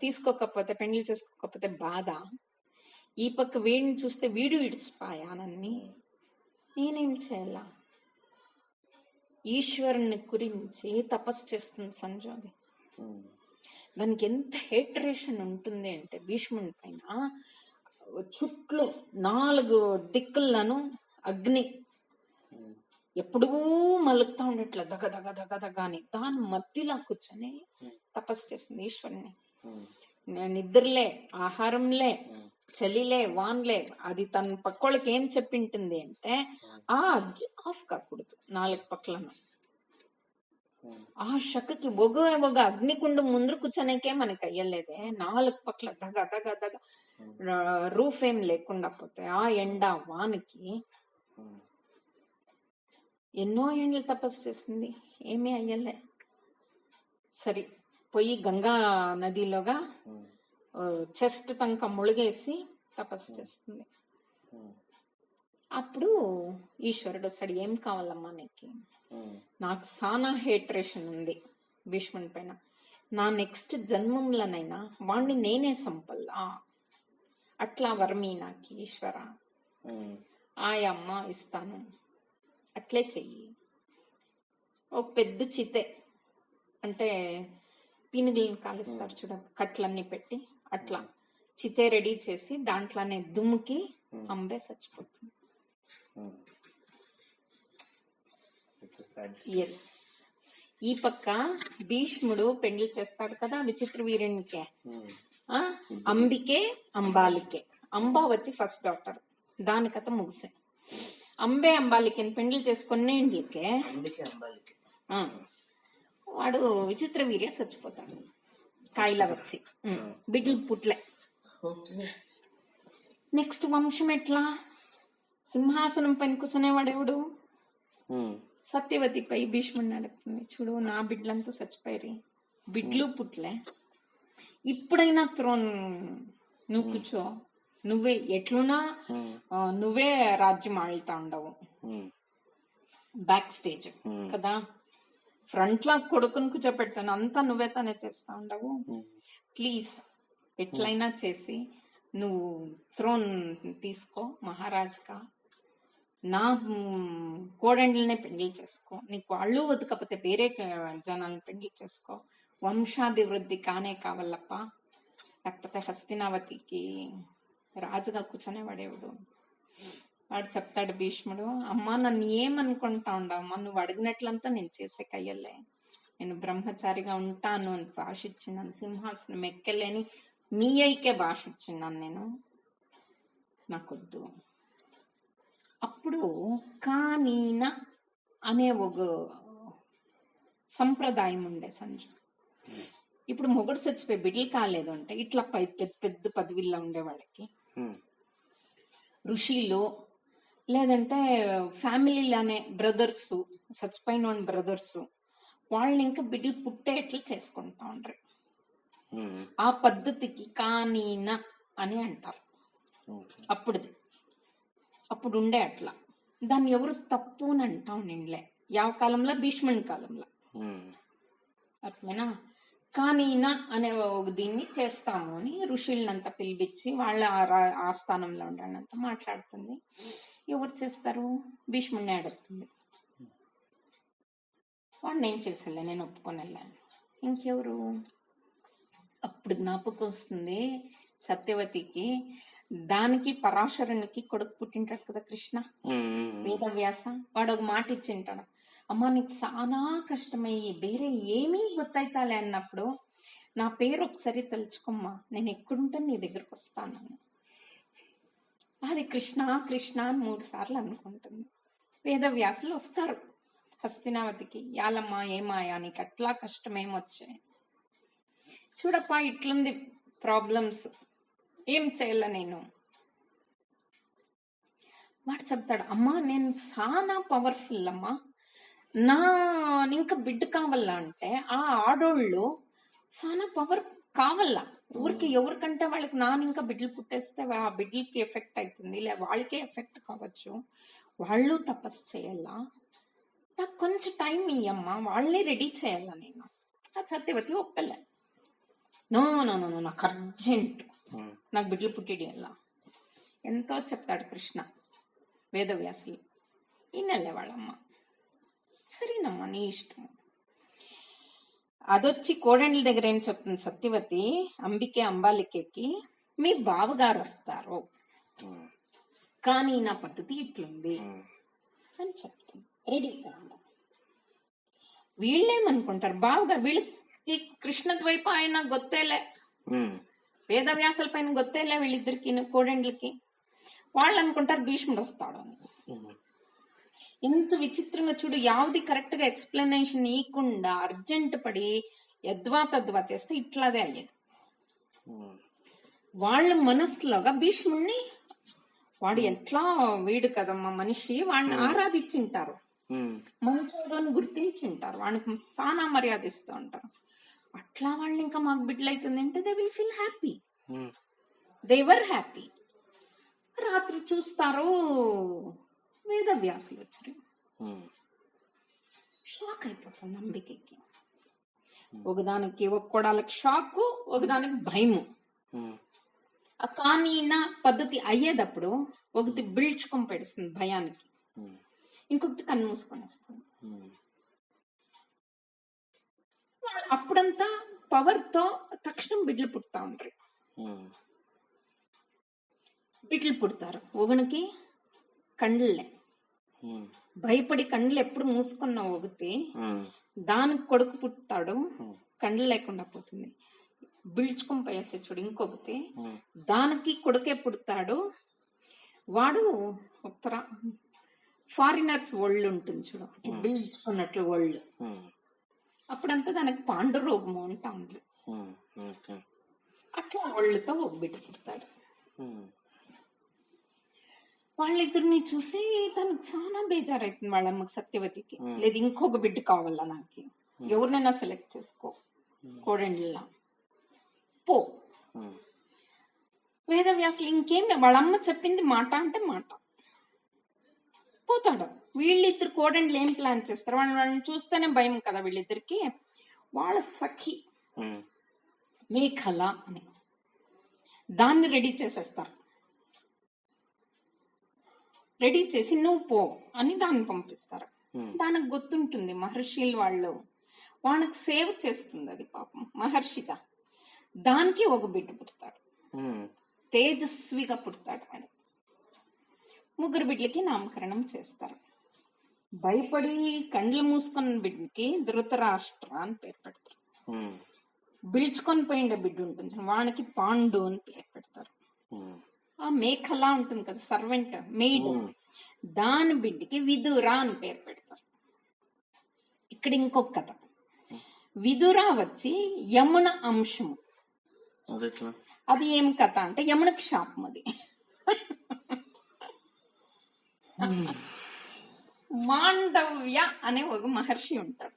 తీసుకోకపోతే, పెళ్లి చేసుకోకపోతే బాధ, ఈ పక్క వీడిని చూస్తే వీడు ఇడిచిపోయానని, నేనేం చేయాలా, ఈశ్వరుని గురించి తపస్సు చేస్తుంది సంజోది. దానికి ఎంత హేట్రేషన్ ఉంటుంది అంటే భీష్ముని పైన, చుట్లు 4 దిక్కులను అగ్ని ఎప్పుడూ మలుగుతా ఉండేట్లా దగ దగ దగ దగ అని, దాని మధ్యలో కూర్చొని తపస్సు చేస్తుంది ఈశ్వరుని. నిద్రలే, ఆహారంలే, చలిలే, వాన్లే. అది తన పక్కోళ్ళకి ఏం చెప్పింటుంది అంటే, ఆ అగ్గి ఆఫ్ కాకూడదు 4 పక్కలను. ఆ షక్కకి ఒగ అగ్నికుండం ముందు కూర్చొనేకే మనకి అయ్యలేదే, 4 పక్కల దగ దగ దగ, రూఫ్ ఏం లేకుండా పోతే ఆ ఎండ వానికి ఎన్నో ఏండ్లు తపస్సు చేస్తుంది, ఏమీ అయ్యలే. సరి పోయి గంగా నదిలోగా చెస్ట్ తంక ముಳುగేసి తపస్సు చేస్తుంది. అప్పుడు ఈశ్వరుడు వస్తాడు, ఏం కావాలమ్మా నీకు? ఉమ్. నాకు సానా హేట్రేషన్ ఉంది భీష్ముని పైన, నా నెక్స్ట్ జన్మంలోనైనా వాణ్ణి నేనే సంపల్లా, అట్లా వరమీ నాకు ఈశ్వర. ఉమ్. ఆయమ్మ ఇస్తాను, అట్లే చెయ్యి. ఒక పెద్ద చితే అంటే పీనుగులను కాలుస్తారు చూడ, కట్లన్నీ పెట్టి అట్లా చితే రెడీ చేసి దాంట్లోనే దుమ్ముకి అంబే చచ్చిపోతుంది. ఉమ్. It's a sad ఎస్. ఈ పక్క భీష్ముడు పెండ్లి చేస్తాడు కదా విచిత్ర వీరునికి, ఉమ్. ఆ అంబికే అంబాలికే. అంబ వచ్చి ఫస్ట్ డాక్టర్, దాని కథ ముగిసే. అంబే అంబాలికని పెండ్లి చేసుకునే ఇంట్లకే అందుకే అంబాలికి. ఆ, వాడు విచిత్ర వీర్య చచ్చిపోతాడు కాయిలా వచ్చి. బిడ్డలు పుట్లే. ఓకే. నెక్స్ట్ వంశం ఎట్లా? సింహాసనం పైన కూర్చునేవాడెవడు? ఉమ్. సత్యవతిపై భీష్ముడిని అడుగుతుంది, చూడు నా బిడ్డలంతా చచ్చిపోయి, బిడ్లు పుట్లే, ఇప్పుడైనా త్రోన్ నువ్వు కూర్చో, నువ్వే ఎట్లున్నా నువ్వే రాజ్యం ఆళ్తా ఉండవు. ఉమ్. బ్యాక్ స్టేజ్ కదా, ఫ్రంట్ లో కొడుకుని కూర్చోపెడతాను, అంతా నువ్వే తానే చేస్తా ఉండవు. ప్లీజ్ ఎట్లయినా చేసి నువ్వు థ్రోన్ తీసుకో మహారాజుగా, నా కోడెండ్లనే పెళ్లి చేసుకో, నీకు వాళ్ళు వదకపోతే వేరే జనాలను పెళ్లి చేసుకో, వంశాభివృద్ధి కానే కావాలప్ప, లేకపోతే హస్తినావతికి రాజుగా కూర్చొనేవాడేవుడు. వాడు చెప్తాడు భీష్ముడు, అమ్మా నన్ను ఏమనుకుంటా ఉండవమ్మా, నువ్వు అడిగినట్లంతా నేను చేసే కయ్యలే, నేను బ్రహ్మచారిగా ఉంటాను అని భాషిచ్చినాను, సింహాసనం ఎక్కలేని మీ అయికే భాషిచ్చినాను నేను, నాకొద్దు. అప్పుడు కానీన అనే ఒక సంప్రదాయం ఉండే సంజు. ఇప్పుడు మొగుడు చచ్చిపోయి బిడ్డలు కాలేదు అంటే ఇట్లా పెద్ద పెద్ద పదవిల్లో ఉండేవాడికి ఋషిలు, లేదంటే ఫ్యామిలీలోనే బ్రదర్స్, చచ్చిపోయిన బ్రదర్స్, వాళ్ళని ఇంకా బిడ్డలు పుట్టేట్లు చేసుకుంటా ఉండరు. ఆ పద్ధతికి కానీన అని అంటారు. అప్పుడు ఉండే అట్లా, దాన్ని ఎవరు తప్పు అని అంటాం నిండ్లే. యావ కాలంలో? భీష్ముని కాలంలో. అట్లేనా? కానీన అనే దీన్ని చేస్తాము అని ఋషులనంతా పిలిపించి వాళ్ళ ఆస్థానంలో ఉండడంతా మాట్లాడుతుంది. ఎవరు చేస్తారు? భీష్ముడిని అడుగుతుంది. వాడిని ఏం చేసేలే, నేను ఒప్పుకొని వెళ్ళాను. ఇంకెవరు? అప్పుడు జ్ఞాపకం వస్తుంది సత్యవతికి, దానికి పరాశరునికి కొడుకు పుట్టింటాడు కదా కృష్ణ, వేదవ్యాస. వాడు ఒక మాట ఇచ్చింటాడు, అమ్మ నీకు చాలా కష్టమయ్యి వేరే ఏమీ గుర్తయితాలే అన్నప్పుడు నా పేరు ఒకసారి తలుచుకోమ్మా, నేను ఎక్కడుంటే నీ దగ్గరకు వస్తాను. అది కృష్ణ కృష్ణ అని 3 సార్లు అనుకుంటుంది. వేదవ్యాసులు వస్తారు హస్తినావతికి, యాలమ్మా ఏమాయా నీకు అట్లా కష్టమేమొచ్చాయి, చూడప్పా ఇట్లుంది ప్రాబ్లమ్స్, ఏం చేయాల నేను? వాడు చెప్తాడు, అమ్మా నేను చాలా పవర్ఫుల్ అమ్మా, నా ఇంకా బిడ్డ కావాలా అంటే ఆ ఆడోళ్ళు చాలా పవర్ కావాలా, ఊరికి ఎవరికంటే వాళ్ళకి ఇంకా బిడ్డలు పుట్టేస్తే ఆ బిడ్డలకి ఎఫెక్ట్ అవుతుంది, లే వాళ్ళకే ఎఫెక్ట్ కావచ్చు, వాళ్ళు తపస్సు చేయాలా, నాకు కొంచెం టైం ఇయ్యమ్మా, వాళ్ళే రెడీ చేయాలా నేను. ఆ సత్యవతి ఒప్పలే, నో నో నో నాకు అర్జెంట్, నాకు బిడ్డలు పుట్టిడి అలా ఎంతో చెప్తాడు కృష్ణ. వేదవ్యాసులు ఇన్నెళ్ళే వాళ్ళమ్మ, సరేనమ్మా నీ ఇష్టం. అదొచ్చి కోడండ్ల దగ్గర ఏం చెప్తుంది సత్యవతి, అంబికే అంబాలికేకి, మీ బావగారు వస్తారు కానీ నా పద్ధతి ఇట్లుంది అని చెప్తుంది. రెడీ కావాలి. వీళ్ళేమనుకుంటారు, బావగారు వీళ్ళకి కృష్ణ ద్వైప ఆయన గొత్తేలే, వేదవ్యాసుల పైన గొత్తేలే వీళ్ళిద్దరికి కోడండ్లకి. వాళ్ళు అనుకుంటారు భీష్ముడు వస్తాడు అని. ఎంత విచిత్రంగా చూడు, యావది కరెక్ట్ గా ఎక్స్ప్లెనేషన్ ఇవ్వకుండా అర్జెంట్ పడి యద్వా తద్వా చేస్తే ఇట్లాదే అయ్యేది. వాళ్ళ మనసులోగా భీష్ముడిని, వాడు ఎట్లా వీడు కదమ్మా మనిషి, వాడిని ఆరాధించింటారు, మంచోడు అని గుర్తించింటారు, వాడికి సానా మర్యాద ఇస్తూ ఉంటారు. అట్లా వాళ్ళు ఇంకా మాకు బిడ్డలు అవుతుంది అంటే they will feel happy, they were happy. రాత్రి రాత్రి చూస్తారు వేదవ్యాసులు వచ్చారు. షాక్ అయిపోతుంది అంబికకి. ఒకదానికి ఒక కొడాలకు షాకు, ఒకదానికి భయము. కానీ నా పద్ధతి అయ్యేటప్పుడు ఒకటి బిల్చుకొని పెడుస్తుంది భయానికి, ఇంకొకటి కన్ను మూసుకొని వస్తుంది. అప్పుడంతా పవర్ తో తక్షణం బిడ్డలు పుడతా ఉంటారు. బిడ్డలు పుడతారు. ఒకనికి కండ్లే భయపడి కండ్లు ఎప్పుడు మూసుకున్న ఒకటి దానికి కొడుకు పుట్టాడు, కండ్లు లేకుండా పోతుంది. బిల్చుకొని పోయేస్తే చూడు ఇంకొకటి, దానికి కొడుకే పుడతాడు. వాడు ఉత్తర ఫారినర్స్ ఒళ్ళు ఉంటుంది చూడు, బిల్చుకున్నట్లు ఒళ్ళు. అప్పుడంతా దానికి పాండు రోగము అంటా ఉంది. అట్లా ఒళ్ళుతో ఒక బిడ్డ పుడతాడు. వాళ్ళిద్దరిని చూసి తనకు చాలా బేజారైతుంది. వాళ్ళ అమ్మకి సత్యవతికి, లేదు ఇంకొక బిడ్డ కావాలా నాకు, ఎవరినైనా సెలెక్ట్ చేసుకో కోడెండ్లా పో. వేదవ్యాసులు ఇంకేం, వాళ్ళమ్మ చెప్పింది మాట అంటే మాట, పోతాడు. వీళ్ళిద్దరు కోడెండ్లు ఏం ప్లాన్ చేస్తారు, వాళ్ళని చూస్తేనే భయం కదా వీళ్ళిద్దరికి. వాళ్ళ సఖి మేఖల అని దాన్ని రెడీ చేసేస్తారు. రెడీ చేసి నువ్వు పో అని దాన్ని పంపిస్తారు. దానికి గుర్తుంటుంది మహర్షులు వాళ్ళకి సేవ చేస్తుంది అది పాపం మహర్షిగా. దానికి ఒక బిడ్డ పుడతాడు, తేజస్విగా పుడతాడు. వాడు ముగ్గురు బిడ్డలకి నామకరణం చేస్తారు. భయపడి కండ్లు మూసుకున్న బిడ్డకి ధృతరాష్ట్ర అని పేరు పెడతారు. బిల్చుకొని పోయిండే బిడ్డ ఉంటుంది వానికి పాండు అని పేరు పెడతారు. ఆ మేఖలా ఉంటుంది కదా సర్వెంట్ మెయిడ్, దాని బిడ్డకి విదుర అని పేరు పెడతారు. ఇక్కడ ఇంకొక కథ, విదుర వచ్చి యమున అంశము. అది ఏం కథ అంటే యమునకి శాపం అది. మాండవ్య అనే ఒక మహర్షి ఉంటారు.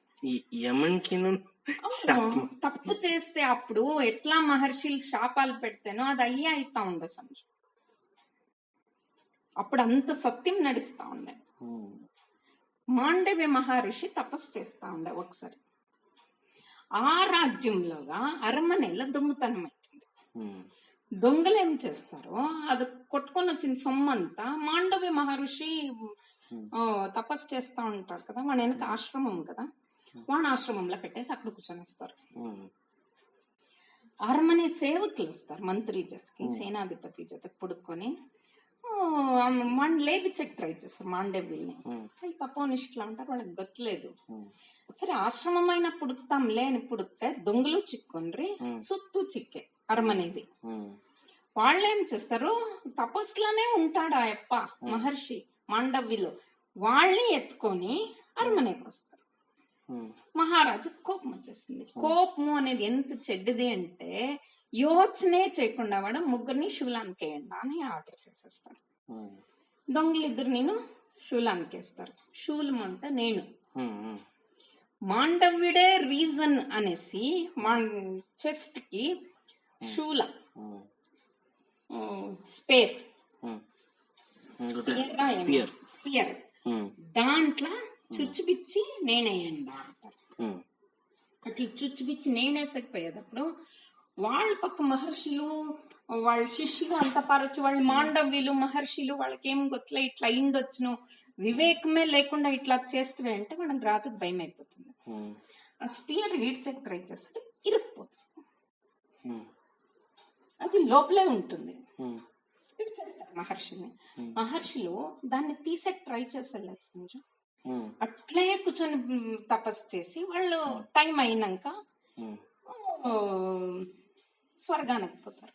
తప్పు చేస్తే అప్పుడు ఎట్లా మహర్షులు శాపాలు పెడితేనో అది అయ్యే అవుతా ఉంది అసలు. అప్పుడు అంత సత్యం నడుస్తా ఉండే. మాండవ్య మహర్షి తపస్సు చేస్తా ఉండే. ఒకసారి ఆ రాజ్యంలోగా అరమనేలో దొంగతనం అవుతుంది. దొంగలు ఏం చేస్తారో అది కొట్టుకొని వచ్చిన సొమ్మంతా మాండవ్య మహర్షి తపస్సు చేస్తా ఉంటాడు కదా, వాడు వెనక ఆశ్రమం కదా, వాడు ఆశ్రమంలో పెట్టేసి అక్కడ కూర్చొనిస్తారు. అరమనే సేవకులు వస్తారు, మంత్రి జతకి సేనాధిపతి జతకి పుడుకొని వాడిని లేపించకి ట్రై చేస్తారు మాండవ్యుల్ని. వాళ్ళు తపోనిష్ఠులు అంటారు, వాళ్ళకి గొత్తలేదు. సరే ఆశ్రమం అయినా పుడుకుతాంలే అని పుడితే దొంగలు చిక్కొండ్రి, సొత్తు చిక్కే అరమనేది. వాళ్ళేం చేస్తారు, తపస్సులోనే ఉంటాడు ఆ యప్ప మహర్షి మాండవ్యులు, వాళ్ళని ఎత్తుకొని అరమనేకి వస్తారు. మహారాజు కోపం వచ్చేస్తుంది. కోపము అనేది ఎంత చెడ్డది అంటే యోచనే చేయకుండా వాడు ముగ్గురిని శూలానికి వేయండి అని ఆర్డర్ చేసేస్తారు. దొంగలు ఇద్దరు నేను శూలానికి వేస్తారు. శూలం అంటే నేను, మాండవ్యుడే రీజన్ అనేసి చెస్ట్ కి శూల స్పేర్ స్పియర్ దాంట్లో చుచ్చుపిచ్చి నేనేయండి అంటారు. అట్లా చుచ్చుపిచ్చి నేనేసకపోయేటప్పుడు వాళ్ళ పక్క మహర్షులు వాళ్ళ శిష్యులు అంత పరచు, వాళ్ళు మాండవ్యులు మహర్షులు వాళ్ళకి ఏం గొత్తలే ఇట్లా అయిండొచ్చును, వివేకమే లేకుండా ఇట్లా చేస్తే అంటే వాళ్ళకి రాజుకు భయం అయిపోతుంది. ఆ స్పియర్ ఈడ్చకి ట్రై చేస్తాడు, ఇరుక్కుపోతుంది. అది లోపలే ఉంటుంది. ఇడ్చేస్తారు మహర్షిని. మహర్షులు దాన్ని తీసే ట్రై చేస్తారు సంజు. అట్లే కూర్చొని తపస్సు చేసి వాళ్ళు టైం అయినాక స్వర్గానికి పోతారు.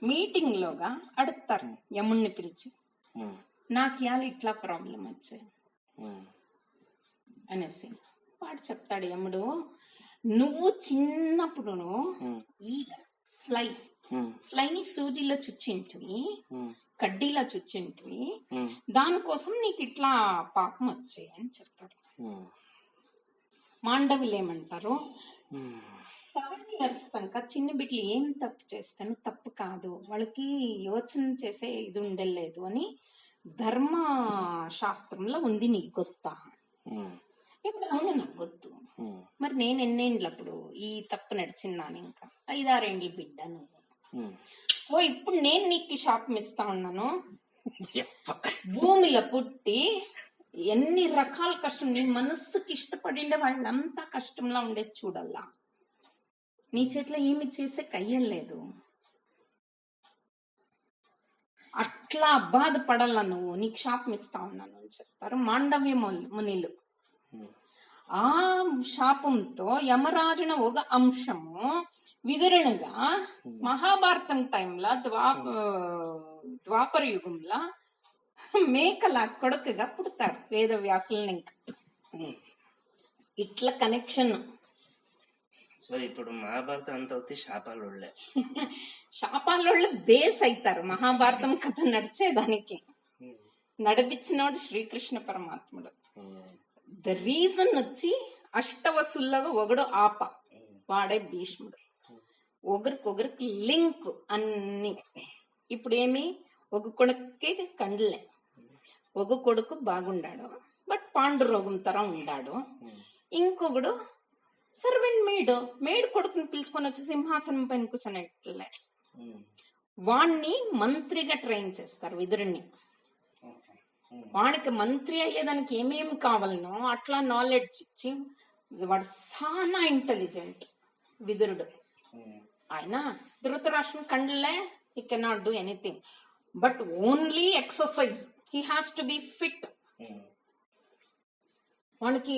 మీటింగ్ లోగా అడుగుతారు యముణ్ణి పిలిచి, నాకు ఇవాళ ఇట్లా ప్రాబ్లం వచ్చాయి అనేసి. వాడు చెప్తాడు యముడు, నువ్వు చిన్నప్పుడు ఈగ ఫ్లైని సూజీలో చుచ్చింటివి, కడ్డీలా చుచ్చింటివి, దానికోసం నీకు ఇట్లా పాపం వచ్చాయి అని చెప్తాడు. మాండవులు ఏమంటారు, 7 years దాకా చిన్న బిడ్డలు ఏం తప్పు చేస్తాను తప్పు కాదు, వాళ్ళకి యోచన చేసే ఇది ఉండలేదు అని ధర్మ శాస్త్రంలో ఉంది, నీకు గొత్తా? ఇప్పుడు అవును నాకు గొత్తు. మరి నేను ఎన్నేండ్లప్పుడు ఈ తప్పు నడిచిన్నాను, ఇంకా 5-6 ఏండ్ల బిడ్డ నువ్వు. సో ఇప్పుడు నేను నీకు శాపం ఇస్తా ఉన్నాను. భూమిలో పుట్టి ఎన్ని రకాల కష్టం, నీ మనస్సుకి ఇష్టపడిండే వాళ్ళంతా కష్టంలో ఉండేది చూడల్లా. నీ చేతిలో ఏమి చేసే కయ్యలేదు, అట్లా బాధపడాల నువ్వు, నీకు శాపం ఇస్తా ఉన్నాను అని చెప్తారు మాండవ్య మునిలు. ఆ శాపంతో యమరాజున ఒక అంశము విదురునిగా మహాభారతం టైంలో ద్వాపర యుగంలో మేకల కొడుకుగా పుడతాడు వేదవ్యాసులని. ఇంకా ఇట్లా కనెక్షన్. సో ఇప్పుడు మహాభారతం అంత అవుతే శాపాలు శాపాల బేస్ అవుతారు మహాభారతం కథ నడిచేదానికి. నడిపించినోడు శ్రీకృష్ణ పరమాత్ముడు. ద రీజన్ వచ్చి అష్టవసుల్లాగా ఒకడు ఆప, వాడే భీష్ముడు. ఒకరికొకరికి లింక్ అన్ని. ఇప్పుడు ఏమి, ఒక కొడుక్కి కండ్లే, ఒక కొడుకు బాగుండాడు బట్ పాండురోగం తరం ఉండాడు. ఇంకొకడు సర్వెంట్ మేడ్ కొడుకుని పిలుచుకొని వచ్చి సింహాసనం పైన కూర్చొని వాణ్ణి మంత్రిగా ట్రైన్ చేస్తారు విదురుణ్ణి. వానికి మంత్రి అయ్యేదానికి ఏమేమి కావాలనో అట్లా నాలెడ్జ్ ఇచ్చి, వాడు చాలా ఇంటెలిజెంట్ విదురుడు. ఆయన ధృతరాష్ట్రం కండ్లే, he cannot do anything but only exercise, he has to be fit. వానికి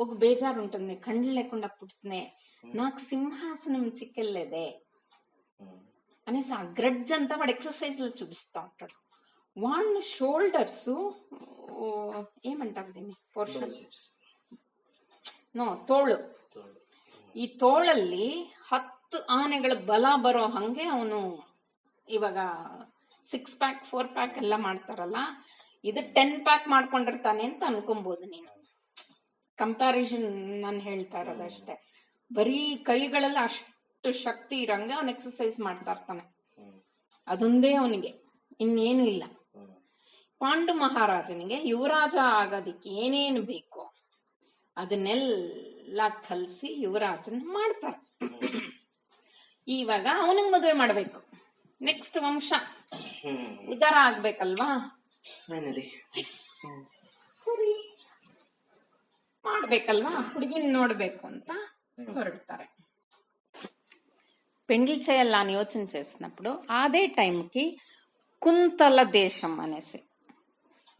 ఒక బేజారు ఉంటుంది, కండ్లు లేకుండా పుట్టుతున్నాయి, నాకు సింహాసనం చిక్కెళ్ళేదే అనేసి ఆ గ్రడ్జ్ అంతా వాడు ఎక్సర్సైజ్ లో చూపిస్తా ఉంటాడు. వాడిని షోల్డర్స్ ఏమంటారు దీన్ని, ತೋಳು. ಈ ತೋಳಲ್ಲಿ 10 ಆನೆಗಳ ಬಲ ಬರೋ ಹಂಗೆ ಅವನು ಇವಾಗ 6 ಪ್ಯಾಕ್ 4 ಪ್ಯಾಕ್ ಎಲ್ಲ ಮಾಡ್ತಾರಲ್ಲ, ಇದು 10 ಪ್ಯಾಕ್ ಮಾಡ್ಕೊಂಡಿರ್ತಾನೆ ಅಂತ ಅನ್ಕೊಬಹುದು ನೀನು. ಕಂಪ್ಯಾರಿಸನ್ ನಾನು ಹೇಳ್ತಾ ಇರೋದಷ್ಟೇ. ಬರೀ ಕೈಗಳೆಲ್ಲ ಅಷ್ಟು ಶಕ್ತಿ ಇರಂಗೆ ಅವನು ಎಕ್ಸರ್ಸೈಸ್ ಮಾಡ್ತಾ ಇರ್ತಾನೆ, ಅದೊಂದೇ ಅವನಿಗೆ, ಇನ್ನೇನು ಇಲ್ಲ. ಪಾಂಡು ಮಹಾರಾಜನಿಗೆ ಯುವರಾಜ ಆಗೋದಿಕ್ಕೆ ಏನೇನು ಬೇಕೋ ಅದನ್ನೆಲ್ಲ ಕಲ್ಸಿ ಯುವರಾಜನ ಮಾಡ್ತಾರೆ. ಇವಾಗ ಅವನಿಗೆ ಮದುವೆ ಮಾಡ್ಬೇಕು, ನೆಕ್ಸ್ಟ್ ವಂಶ ಉದ್ಧಾರ ಆಗ್ಬೇಕಲ್ವಾ, ಸರಿ ಮಾಡ್ಬೇಕಲ್ವಾ, ಹುಡುಗಿನ ನೋಡ್ಬೇಕು ಅಂತ ಹೊರಡ್ತಾರೆ. పెండ్లి చేయాలని యోచన చేసినప్పుడు అదే టైంకి కుంతల దేశం అనేసి,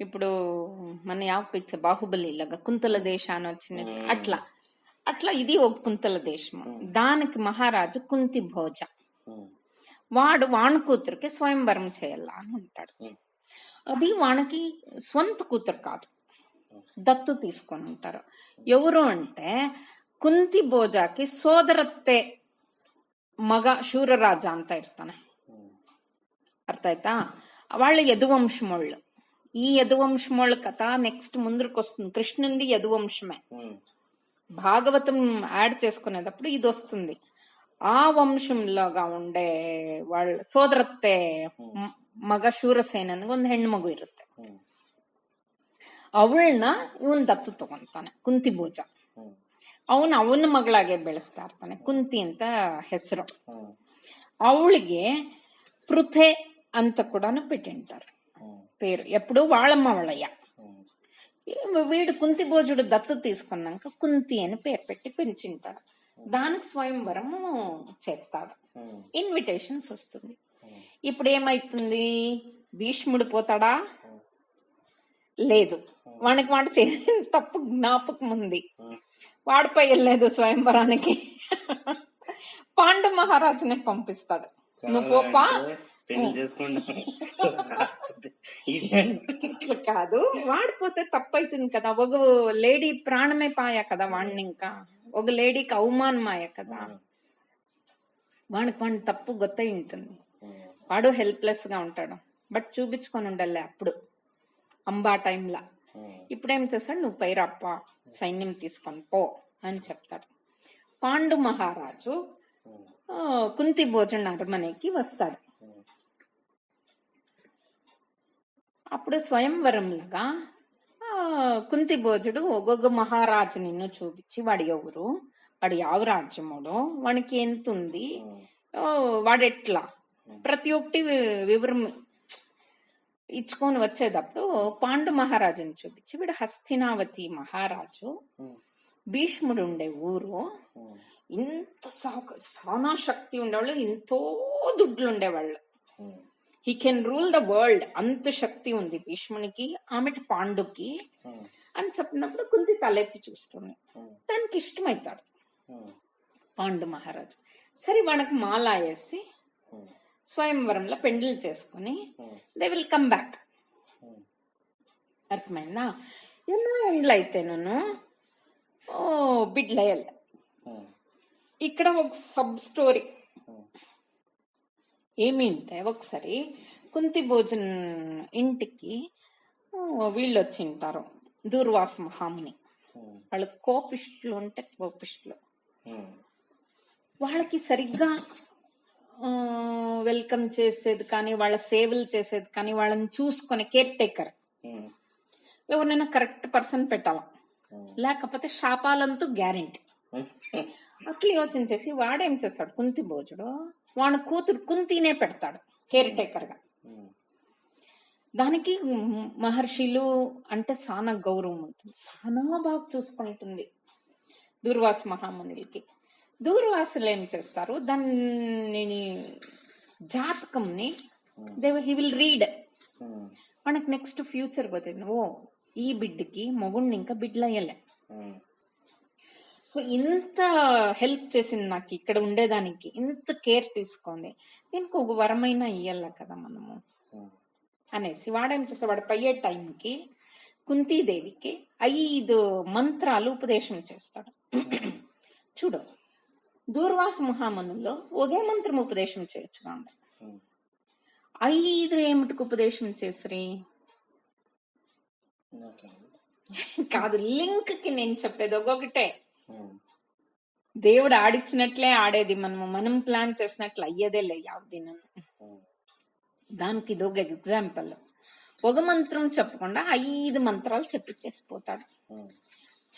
ఇప్పుడు మన ಯಾವ పిక్చర్ బాహుబలి లాగా కుంతల దేశాన్ని వచ్చినట్టు అట్లా అట్లా ఇది ఒక కుంతల దేశము. దానికి మహారాజు కుంతి భోజ, వాడు వాణి కూతురికి స్వయంవరం చేయాల అని ఉంటాడు. అది వానికి స్వంత కూతురు కాదు, దత్తు తీసుకొని ఉంటారు. ఎవరు అంటే కుంతి భోజాకి సోదరತ್ತೆ ಮಗ ಶೂರರಾಜ ಅಂತ ಇರ್ತಾನೆ, ಅರ್ಥ ಆಯ್ತಾ? వాళ్ళు యదువంశముళ్ళు. ఈ యదువంశముళ్ళ కథ నెక్స్ట్ ముందుకు వస్తుంది. కృష్ణుంది యదువంశమే, భాగవతం యాడ్ చేసుకునేటప్పుడు ఇది వస్తుంది. ఆ వంశంలోగా ఉండే వాళ్ళ ಸೋದರತ್ತೆ ಮಗ ಶೂರಸೇನನ್ಗೆ ಒಂದು ಹೆಣ್ಣು ಮಗು ಇರುತ್ತೆ. ಅವಳನ್ನ ಇವನ್ ದತ್ತು ತಗೊಂತಾನೆ ಕುಂತಿ ಭೋಜ. ಅವನ ಮಗಳಾಗೆ ಬೆಳೆಸ್ತಾ ಇರ್ತಾನೆ, ಕುಂತಿ ಅಂತ ಹೆಸರು. ಅವಳಿಗೆ పృథే ಅಂತ ಕೂಡ పెట్టింటారు పేరు. ఎప్పుడు వాళ్ళమ్మ వాళ్ళయ్య. వీడు కుంతి భోజుడు దత్తు తీసుకున్నాక కుంతి అని పేరు పెట్టి పెంచింటాడు. దానికి స్వయంవరము చేస్తాడు, ఇన్విటేషన్స్ వస్తుంది. ఇప్పుడు ఏమైతుంది, భీష్ముడు పోతాడా? లేదు, వానికి వాడు చేసిన తప్పు జ్ఞాపకం ఉంది, వాడిపై వెళ్ళలేదు స్వయంవరానికి. పాండు మహారాజుని పంపిస్తాడు, నువ్వు పోపా. ఇట్లా కాదు, వాడిపోతే తప్పైతుంది కదా, ఒక లేడీ ప్రాణమే పాయ కదా వాడిని, ఇంకా ఒక లేడీకి అవమానమాయ కదా. వాడికి తప్పు గొత్తయి ఉంటుంది, వాడు హెల్ప్లెస్ గా ఉంటాడు. బట్ చూపించుకొని ఉండాలి అప్పుడు అంబా టైంలా. ఇప్పుడేం చేస్తాడు, నువ్వు పైరాప్ప సైన్యం తీసుకొని పో అని చెప్తాడు. పాండు మహారాజు కుంతి భోజన అరమనేకి వస్తాడు. అప్పుడు స్వయంవరంలాగా కుంతి భోజుడు ఒక్కొక్క మహారాజు నిన్ను చూపించి వాడు ఎవరు, వాడు యావ రాజ్యముడు, వానికి ఎంత ఉంది, వాడెట్లా ప్రతి ఒక్కటి వివరం ఇచ్చుకొని వచ్చేటప్పుడు పాండు మహారాజుని చూపించి వీడు హస్తినావతి మహారాజు, భీష్ముడు ఉండే ఊరు, ఇంత సానా శక్తి ఉండేవాళ్ళు, ఎంతో దుడ్లు ఉండేవాళ్ళు, he can rule the world, అంత శక్తి ఉంది భీష్మునికి, ఆమెటి పాండుకి అని చెప్పినప్పుడు కుంతి తలెత్తి చూస్తుంది. దానికి ఇష్టమవుతాడు పాండు మహారాజు. సరే వానికి మాల వేసి స్వయంవరంలో పెండ్లు చేసుకుని దే విల్ కమ్ బ్యాక్. అర్థమైందా? ఎన్నో ఎండ్లు అయితే నన్ను బిడ్లయల్. ఇక్కడ ఒక సబ్ స్టోరీ ఏమింటే, ఒకసారి కుంతి భోజన్ ఇంటికి వీళ్ళు వచ్చి ఉంటారు, దూర్వాస మహాముని. వాళ్ళు కోపిష్టులు ఉంటే కోపిష్టులు, వాళ్ళకి సరిగ్గా వెల్కమ్ చేసేది కానీ, వాళ్ళ సేవలు చేసేది కానీ, వాళ్ళని చూసుకునే కేర్ టేకర్ ఎవరినైనా కరెక్ట్ పర్సన్ పెట్టాల, లేకపోతే శాపాలంతూ గ్యారెంటీ. అట్లా యోచన చేసి వాడేం చేస్తాడు, కుంతి భోజుడు వాడు కూతురు కుంతినే పెడతాడు కేర్ టేకర్ గా. దానికి మహర్షులు అంటే చాలా గౌరవం ఉంటుంది, చాలా బాగా చూసుకుంటుంది దూర్వాస మహామునులకి. దూర్వాసులు ఏం చేస్తారు, దాన్ని జాతకంని హీ విల్ రీడ్, మనకు నెక్స్ట్ ఫ్యూచర్ పోతుంది. ఓ ఈ బిడ్డకి మొగుడిని ఇంకా బిడ్డలయ్యలే, సో ఇంత హెల్ప్ చేసింది నాకు ఇక్కడ ఉండేదానికి, ఇంత కేర్ తీసుకుంది, దీనికి ఒక వరమైనా ఇయ్యాల కదా మనము అనేసి వాడేం చేస్తాడు, వాడు పోయే టైంకి కుంతీదేవికి 5 మంత్రాలు ఉపదేశం చేస్తాడు. చూడు, దూర్వాస మహామునుల్లో ఒకే మంత్రం ఉపదేశం చేయొచ్చుగా, 5 ఏమిటికి ఉపదేశం చేసిరి కాదు, లింక్ కి నేను చెప్పేది ఒక్కొక్కటే. దేవుడు ఆడిచ్చినట్లే ఆడేది, మనం ప్లాన్ చేసినట్లు అయ్యేదేలే యావది. దానికి ఇదొక ఎగ్జాంపుల్. ఒక మంత్రం చెప్పకుండా 5 మంత్రాలు చెప్పిచ్చేసిపోతాడు.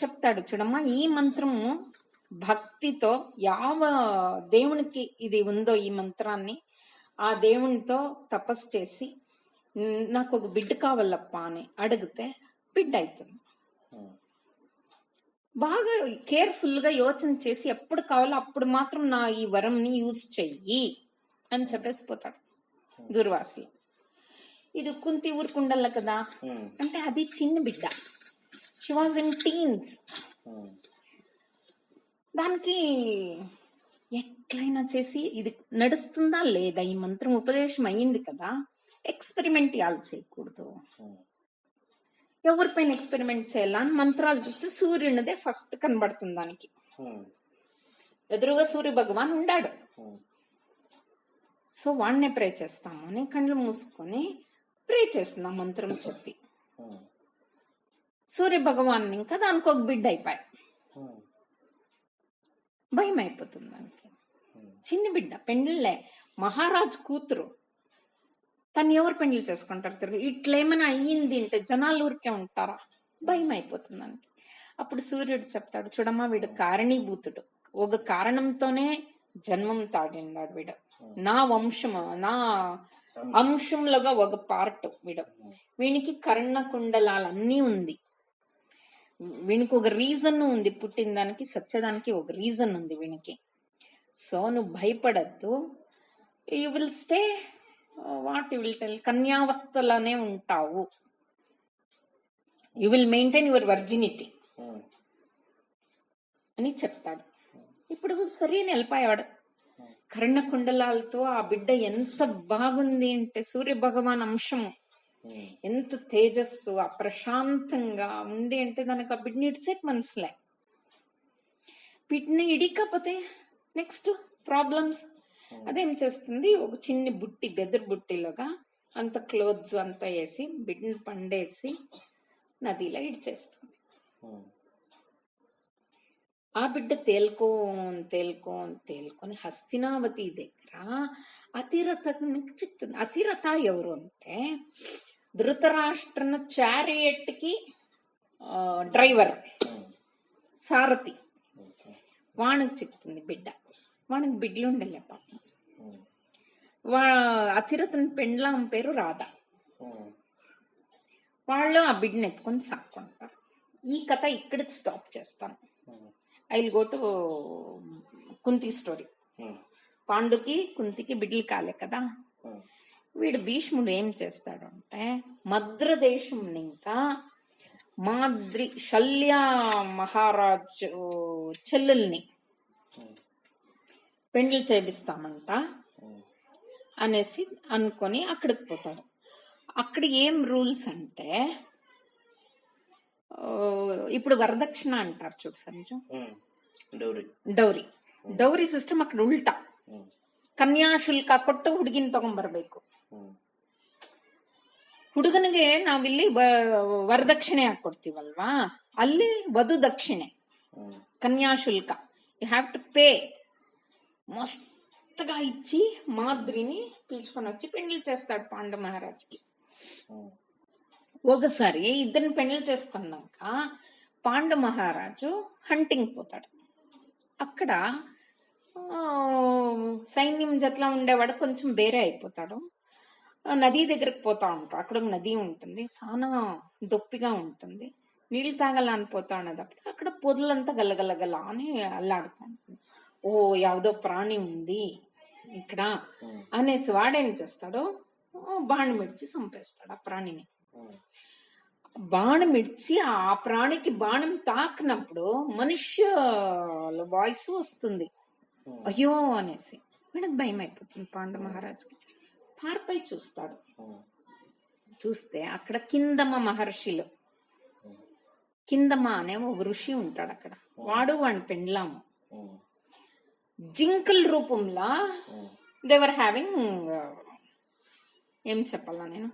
చెప్తాడు, చూడమ్మా ఈ మంత్రము భక్తితో యావ దేవునికి ఇది ఉందో ఈ మంత్రాన్ని ఆ దేవునితో తపస్సు చేసి నాకు ఒక బిడ్డ కావాలప్ప అని అడిగితే బిడ్డ అవుతుంది. బాగా కేర్ఫుల్ గా యోచన చేసి ఎప్పుడు కావాలో అప్పుడు మాత్రం నా ఈ వరంని యూజ్ చెయ్యి అని చెప్పేసి పోతాడు దుర్వాసులు. ఇది కుంతి ఊరుకుండల్ల కదా, అంటే అది చిన్న బిడ్డ, షీ వాజ్ ఇన్ టీన్స్. దానికి ఎట్లయినా చేసి ఇది నడుస్తుందా లేదా, ఈ మంత్రం ఉపదేశం అయింది కదా, ఎక్స్పెరిమెంట్ ఇవ్వాలి, చేయకూడదు. ఎవరిపైన ఎక్స్పెరిమెంట్ చేయాలని మంత్రాలు చూస్తే సూర్యునిదే ఫస్ట్ కనబడుతుంది దానికి. ఎదురుగా సూర్య భగవాన్ ఉండాడు, సో వాడినే ప్రే చేస్తాము అని కళ్ళు మూసుకొని ప్రే చేస్తున్నాం మంత్రం చెప్పి. సూర్య భగవాన్ ఇంకా దానికి ఒక బిడ్డ అయిపోయి భయం అయిపోతుంది దానికి. చిన్న బిడ్డ, పెండ్లే, మహారాజు కూతురు, తను ఎవరు పెండ్లు చేసుకుంటారు తిరుగు. ఇట్లేమైనా అయ్యింది అంటే జనాలు ఊరికే ఉంటారా, భయం అయిపోతుంది దానికి. అప్పుడు సూర్యుడు చెప్తాడు, చూడమ్మా వీడు కారణీభూతుడు, ఒక కారణంతోనే జన్మం తాడిన్నాడు వీడు, నా వంశము నా అంశంలోగా ఒక పార్ట్ వీడు, వీనికి కర్ణ కుండలాలన్నీ ఉంది, వీనికి ఒక రీజన్ ఉంది, పుట్టిన దానికి సచ్చేదానికి ఒక రీజన్ ఉంది వీనికి. సో నువ్వు భయపడద్దు, you will stay what you will tell, కన్యావస్థలోనే ఉంటావు, you will maintain your virginity అని చెప్తాడు. ఇప్పుడు సరే వెళ్ళిపోయాడు. కర్ణ కుండలాలతో ఆ బిడ్డ ఎంత బాగుంది అంటే, సూర్య భగవాన్ అంశము ఎంత తేజస్సు, ఆ ప్రశాంతంగా ఉంది అంటే దానికి ఆ బిడ్డని ఇడిచేకి మనసులే. బిడ్డని ఇడికపోతే నెక్స్ట్ ప్రాబ్లమ్స్. అదేం చేస్తుంది, ఒక చిన్న బుట్టి, బెదర్ బుట్టిలోగా అంత క్లోత్స్ అంతా వేసి బిడ్డని పండేసి నదిలో ఇడిచేస్తుంది. ఆ బిడ్డ తేలుకొని హస్తినావతి దగ్గర అతిరథకి చిక్కుతుంది. అతిరథ ఎవరు అంటే ధృతరాష్ట్రన చారియట్ కి డ్రైవర్, సారథి. వానికి చిక్కుతుంది బిడ్డ. వానికి బిడ్డలు ఉండలే పాపం. అతిరథుని పెండ్లాం పేరు రాధ. వాళ్ళు ఆ బిడ్డను ఎత్తుకొని సాక్కుంటారు. ఈ కథ ఇక్కడ స్టాప్ చేస్తాను. I will go to Kunti story. పాండుకి కుంతికి బిడ్డలు కాలే కదా. వీడు భీష్ముడు ఏం చేస్తాడు అంటే మద్రదేశం ఇంకా మాద్రి శల్య మహారాజు చెల్లెల్ని పెండ్లు చేపిస్తామంట అనేసి అనుకొని అక్కడికి పోతాడు. అక్కడ ఏం రూల్స్ అంటే ఇప్పుడు వరదక్షిణ అంటారు చూడు సంజు, ಡೌರಿ ಸಿಸ್ಟಮ್ ಅక్కడ ಉಲ್ಟಾ. ಕನ್ಯಾಶುಲ್ಕ ಕೊಟ್ಟು ಹುಡುಗಿನ ತಗೊಂಡ್ಬರ್ಬೇಕು. ಹುಡುಗನಿಗೆ ನಾವಿಲ್ಲಿ ವರದಕ್ಷಿಣೆ ಹಾಕೊಡ್ತೀವಲ್ವಾ, ಅಲ್ಲಿ ವಧು ದಕ್ಷಿಣೆ కన్యాశుల్క యూ హ్యావ్ టు పే. మస్తుగా ఇచ్చి మాద్రిని పిలుచుకొని వచ్చి పెళ్లి చేస్తాడు పాండు మహారాజ్కి. ఒకసారి ఇద్దరిని పెళ్లి చేసుకున్నాక పాండు మహారాజు హంటింగ్ పోతాడు. అక్కడ సైన్యం జట్లా ఉండేవాడు కొంచెం వేరే అయిపోతాడు. నదీ దగ్గరకు పోతా ఉంటాడు. అక్కడ నది ఉంటుంది, చాలా దొప్పిగా ఉంటుంది. నీళ్ళు తాగాలని పోతా ఉన్నప్పుడు అక్కడ పొదలంతా గలగలగల అని అల్లాడుతూ ఉంటుంది. ఓ యావదో ప్రాణి ఉంది ఇక్కడ అనేసి వాడేం చేస్తాడు, బాణం మిడిచి చంపేస్తాడు ఆ ప్రాణిని. బాణం మిడిచి ఆ ప్రాణికి బాణం తాకినప్పుడు మనుష్య వాయిస్ వస్తుంది, అయ్యో అనేసి. వీడికి భయం అయిపోతుంది పాండు మహారాజుకి. పార్పై చూస్తాడు. చూస్తే అక్కడ కిందమ మహర్షిలు, కిందమ అనే ఒక ఋషి ఉంటాడు అక్కడ. వాడు వాడిని పెండ్లాము జింకల్ రూపంలో దేవర్ హ్యావింగ్, ఏం చెప్పాలా నేను,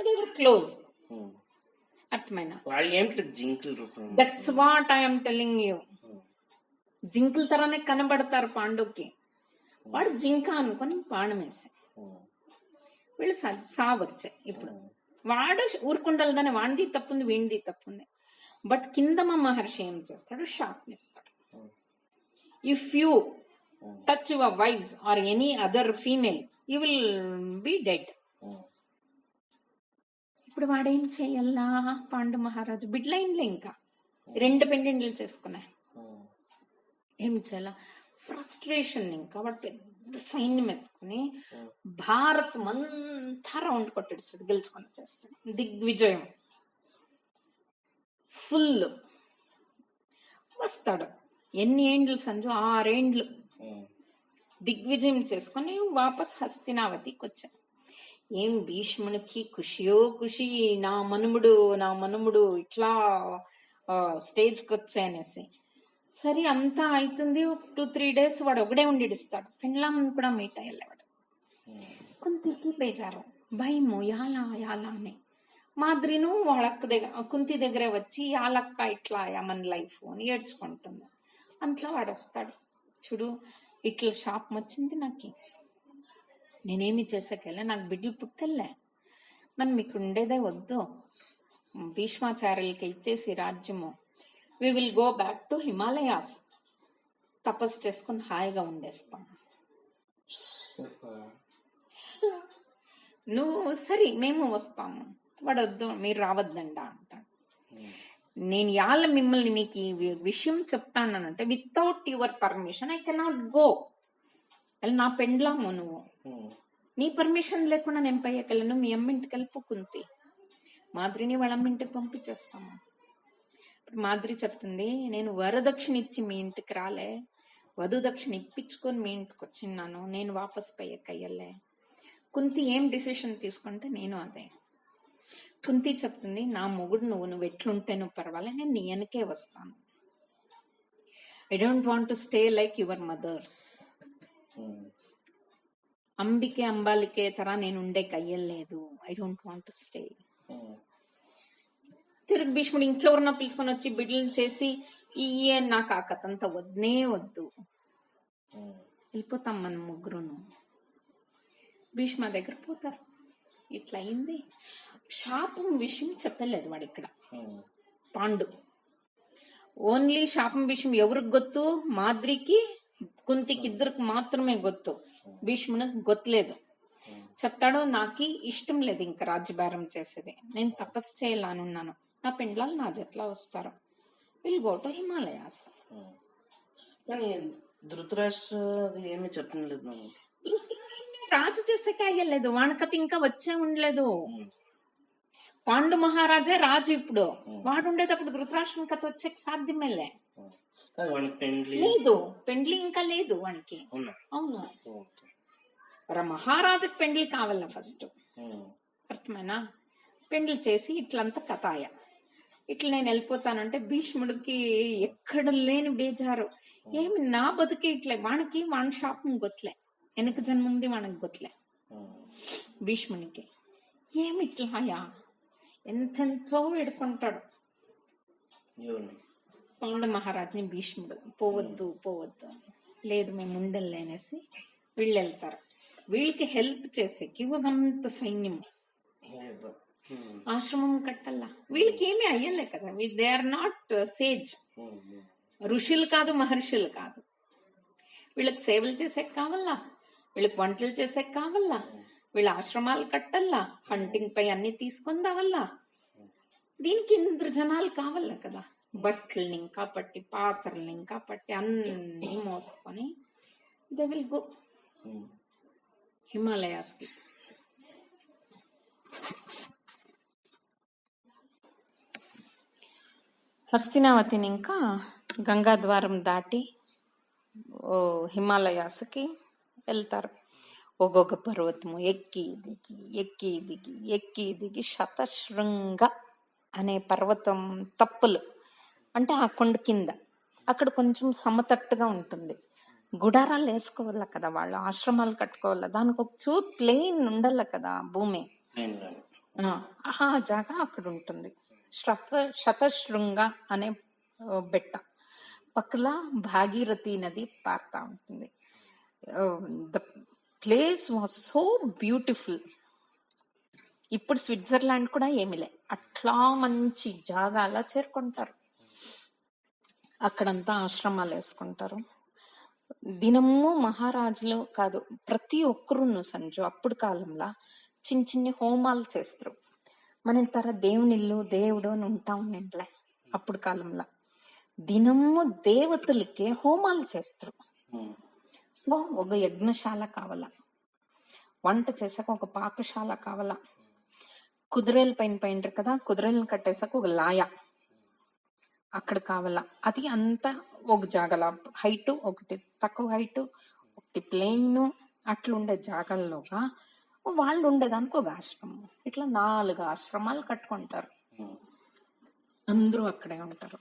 దేవర్ క్లోజ్. అర్థమైనా? That's what I'm telling you. జింకల తరానే కనబడతారు పాండుకి. వాడు జింక అనుకుని బాణం వేసాయి. వీళ్ళు సావచ్చాయి. ఇప్పుడు వాడు ఊరుకుండలదని వాడిది తప్పుంది, వీడిది తప్పుంది. బట్ కిందమ మహర్షి ఏం చేస్తాడు, శాపనిస్తాడు. If you touch your wives or any other female you will be dead. ఇప్పుడు వాడేం చెయ్యాలా, పాండు మహారాజు బిడ్లైన్లే ఇంకా 2 పెండిండ్లు చేసుకున్నా. ఏం చేయాల, ఫ్రస్ట్రేషన్. ఇంకా వాడు పెద్ద సైన్యం ఎత్తుకుని భారత్ అంతా రౌండ్ కొట్టేస్తాడు, గెలుచుకొని వచ్చేస్తాడు. దిగ్విజయం ఫుల్ వస్తాడు. ఎన్ని ఏండ్లు సంజు, 6 ఏండ్లు దిగ్విజయం చేసుకొని వాపస్ హస్తినావతికి వచ్చాడు. ఏం భీష్మునికి ఖుషియో ఖుషి, నా మనుముడు ఇట్లా స్టేజ్కి వచ్చాయనేసి. సరే అంతా అవుతుంది. 2-3 days వాడు ఒకడే ఉండిస్తాడు. పెండ్లామని కూడా మీట్ అయ్యేవాడు. కుంతికి బేజారు, భయము, యాలా అని. మాద్రిను వాళ్ళ అక్క దగ్గర, కుంతి దగ్గర వచ్చి యాలక్క ఇట్లా మన లైఫ్ అని ఏడ్చుకుంటుంది. అంట్లో వాడు వస్తాడు, చూడు ఇట్లా శాపం వచ్చింది నాకు, నేనేమి చేసాకెళ్ళా, నాకు బిడ్డలు పుట్టల్లే, మరి మీకు ఉండేదే వద్దు, భీష్మాచార్యులకి ఇచ్చేసి రాజ్యము, we will go back to Himalayas, తపస్సు చేసుకుని హాయిగా ఉండేస్తాం. నువ్వు సరే మేము వస్తాము, వాడు వద్దు, మీరు రావద్దండా అంటాడు. నేను యాళ్ళ మిమ్మల్ని మీకు ఈ విషయం చెప్తానంటే without your permission I cannot go. నా పెండ్లాము నువ్వు, నీ పర్మిషన్ లేకుండా నేను పయ్యకెళ్ళను. మీ అమ్మింటికి వెళ్ళిపోకుంది, మాద్రిని వాళ్ళ అమ్మింటికి పంపించేస్తాము. ఇప్పుడు మాద్రి చెప్తుంది, నేను వరదక్షిణ ఇచ్చి మీ ఇంటికి రాలే, వధు దక్షిణ ఇప్పించుకొని మీ ఇంటికి వచ్చిన్నాను, నేను వాపస్ పయ్యకయ్యలే. కుంతి ఏం డిసిషన్ తీసుకుంటే నేను అదే. కుంతి చెప్తుంది, నా మొగుడు నువ్వు ఎట్లుంటే నువ్వు పర్వాలే, నేను నీ వెనకే వస్తాను. I don't want to stay like your mothers. అంబికే అంబాలికే తర నేను ఉండే కయ్యలేదు. I don't want to stay. తిరుగు భీష్ముడు ఇంకెవరన్నా పిలుచుకొని వచ్చి బిడ్డలు చేసి నాకు ఆ కథ అంతా వద్దే వద్దు, ఉమ్, వెళ్ళిపోతాం మనం ముగ్గురును. భీష్మ దగ్గర పోతారు. ఇట్లా అయింది. శాపం విషయం చెప్పలేదు వాడు ఇక్కడ. ఉమ్, పాండు ఓన్లీ శాపం విషయం ఎవరికి ಗೊತ್ತು? మాద్రికి కుంతికి ఇద్దరికి మాత్రమే ಗೊತ್ತು. భీష్మునికి ಗೊತ್ತలేదు. చెప్తాడు, నాకు ఇష్టం లేదు ఇంకా రాజ్యభారం చేసేది, నేను తపస్సు చేయాలనున్నాను, నా పెండ్లాలు నా జట్లా వస్తారు, విల్ గో టు హిమాలయాస్. ఉమ్. కానీ ధృతరాష్ట్ర అది ఏమీ చెప్పలేదు మనకి. రాజు చేసేకి అయ్యలేదు, వానకత ఇంకా వచ్చే ఉండలేదు. ఉమ్, పాండు మహారాజే రాజు ఇప్పుడు. వాడు ఉండేటప్పుడు ధృతరాష్ట్రం కథ వచ్చే సాధ్యమేలే. ఉమ్. కాదు వానికి పెండ్లి లేదు, పెండ్లి ఇంకా లేదు వానికి. అవునా? అవును, ఓకే. మహారాజుకి పెండ్లి కావాల ఫస్ట్, ఉమ్, అర్థమైనా? పెండ్లి చేసి ఇట్లంతా కథాయ. ఇట్లా నేను వెళ్ళిపోతానంటే భీష్ముడికి ఎక్కడ లేని బేజారు. ఏమి నా బతుకే ఇట్లే, వానికి వాని శాపం గొత్లే, వెనక జన్మంది వానికి గొత్లే. ఉమ్, భీష్మునికి ఏమి ఇట్లాయా, ఎంతెంతో వేడుకుంటాడు ఎవరిని? పాండు మహారాజుని భీష్ముడు. పోవద్దు పోవద్దు అని. లేదు మేము ఉండలే అనేసి వీళ్ళు వెళ్తారు. వీళ్ళకి హెల్ప్ చేసేకి ఒకంత సైన్యం, ఏబ్బా. ఉమ్, ఆశ్రమం కట్టల్లా. వీళ్ళకి ఏమీ అయ్యలే కదా, దే ఆర్ నాట్ సేజ్, ఉమ్, ఉమ్, ఋషులు కాదు మహర్షులు కాదు. వీళ్ళకి సేవలు చేసేకి కావాలా, వీళ్ళకి వంటలు చేసేకి కావాలా, వీళ్ళ ఆశ్రమాలు కట్టల్లా, హంటింగ్ పై అన్ని తీసుకొని రావాలా. దీనికి ఇంద్ర జనాలు కావాలా కదా, బట్టల్ని ఇంకా పట్టి, పాత్రల్ని ఇంకా పట్టి, అన్ని మోసుకొని దే విల్ గో ఉమ్. హిమాలయాస్ కి. హస్తినావతిని ఇంకా గంగాద్వారం దాటి హిమాలయాస్కి వెళ్తారు. ఒక్కొక్క పర్వతము ఎక్కి దిగి ఎక్కి దిగి ఎక్కి దిగి శతశృంగ అనే పర్వతం తప్పులు అంటే ఆ కొండ కింద, అక్కడ కొంచెం సమతట్టుగా ఉంటుంది. గుడారాలు వేసుకోవాల కదా, వాళ్ళు ఆశ్రమాలు కట్టుకోవాల, దానికి ఒక చూర్ ప్లెయిన్ ఉండాల కదా భూమి. ఆ జాగా అక్కడ ఉంటుంది. శతశృంగ అనే బెట్ట పక్కల భాగీరథి నది పారుతా ఉంటుంది. The place was so beautiful. ఇప్పుడు స్విట్జర్లాండ్ కూడా ఏమిలే, అట్లా మంచి జాగాల చేరుకుంటారు. అక్కడంతా ఆశ్రమాలు వేసుకుంటారు. దినము మహారాజులు కాదు, ప్రతి ఒక్కరును సంజు అప్పుడు కాలంలో చిన్న చిన్ని హోమాలు చేస్తారు. మన తర దేవునిల్లు దేవుడు అని ఉంటా ఉండే అప్పుడు కాలంలో దినము దేవతలకే హోమాలు చేస్తారు. సో ఒక యజ్ఞశాల కావాలా, వంట చేసాక ఒక పాకశాల కావాలా, కుదిరేల పైన పోయింటారు కదా, కుదిరేలను కట్టేసాక ఒక లాయ అక్కడ కావాలా. అది అంతా ఒక జాగల హైట్, ఒకటి తక్కువ హైట్, ఒకటి ప్లెయిన్, అట్లుండే జాగాల్లోగా వాళ్ళు ఉండేదానికి ఒక ఆశ్రమం. ఇట్లా 4 ఆశ్రమాలు కట్టుకుంటారు. అందరూ అక్కడే ఉంటారు.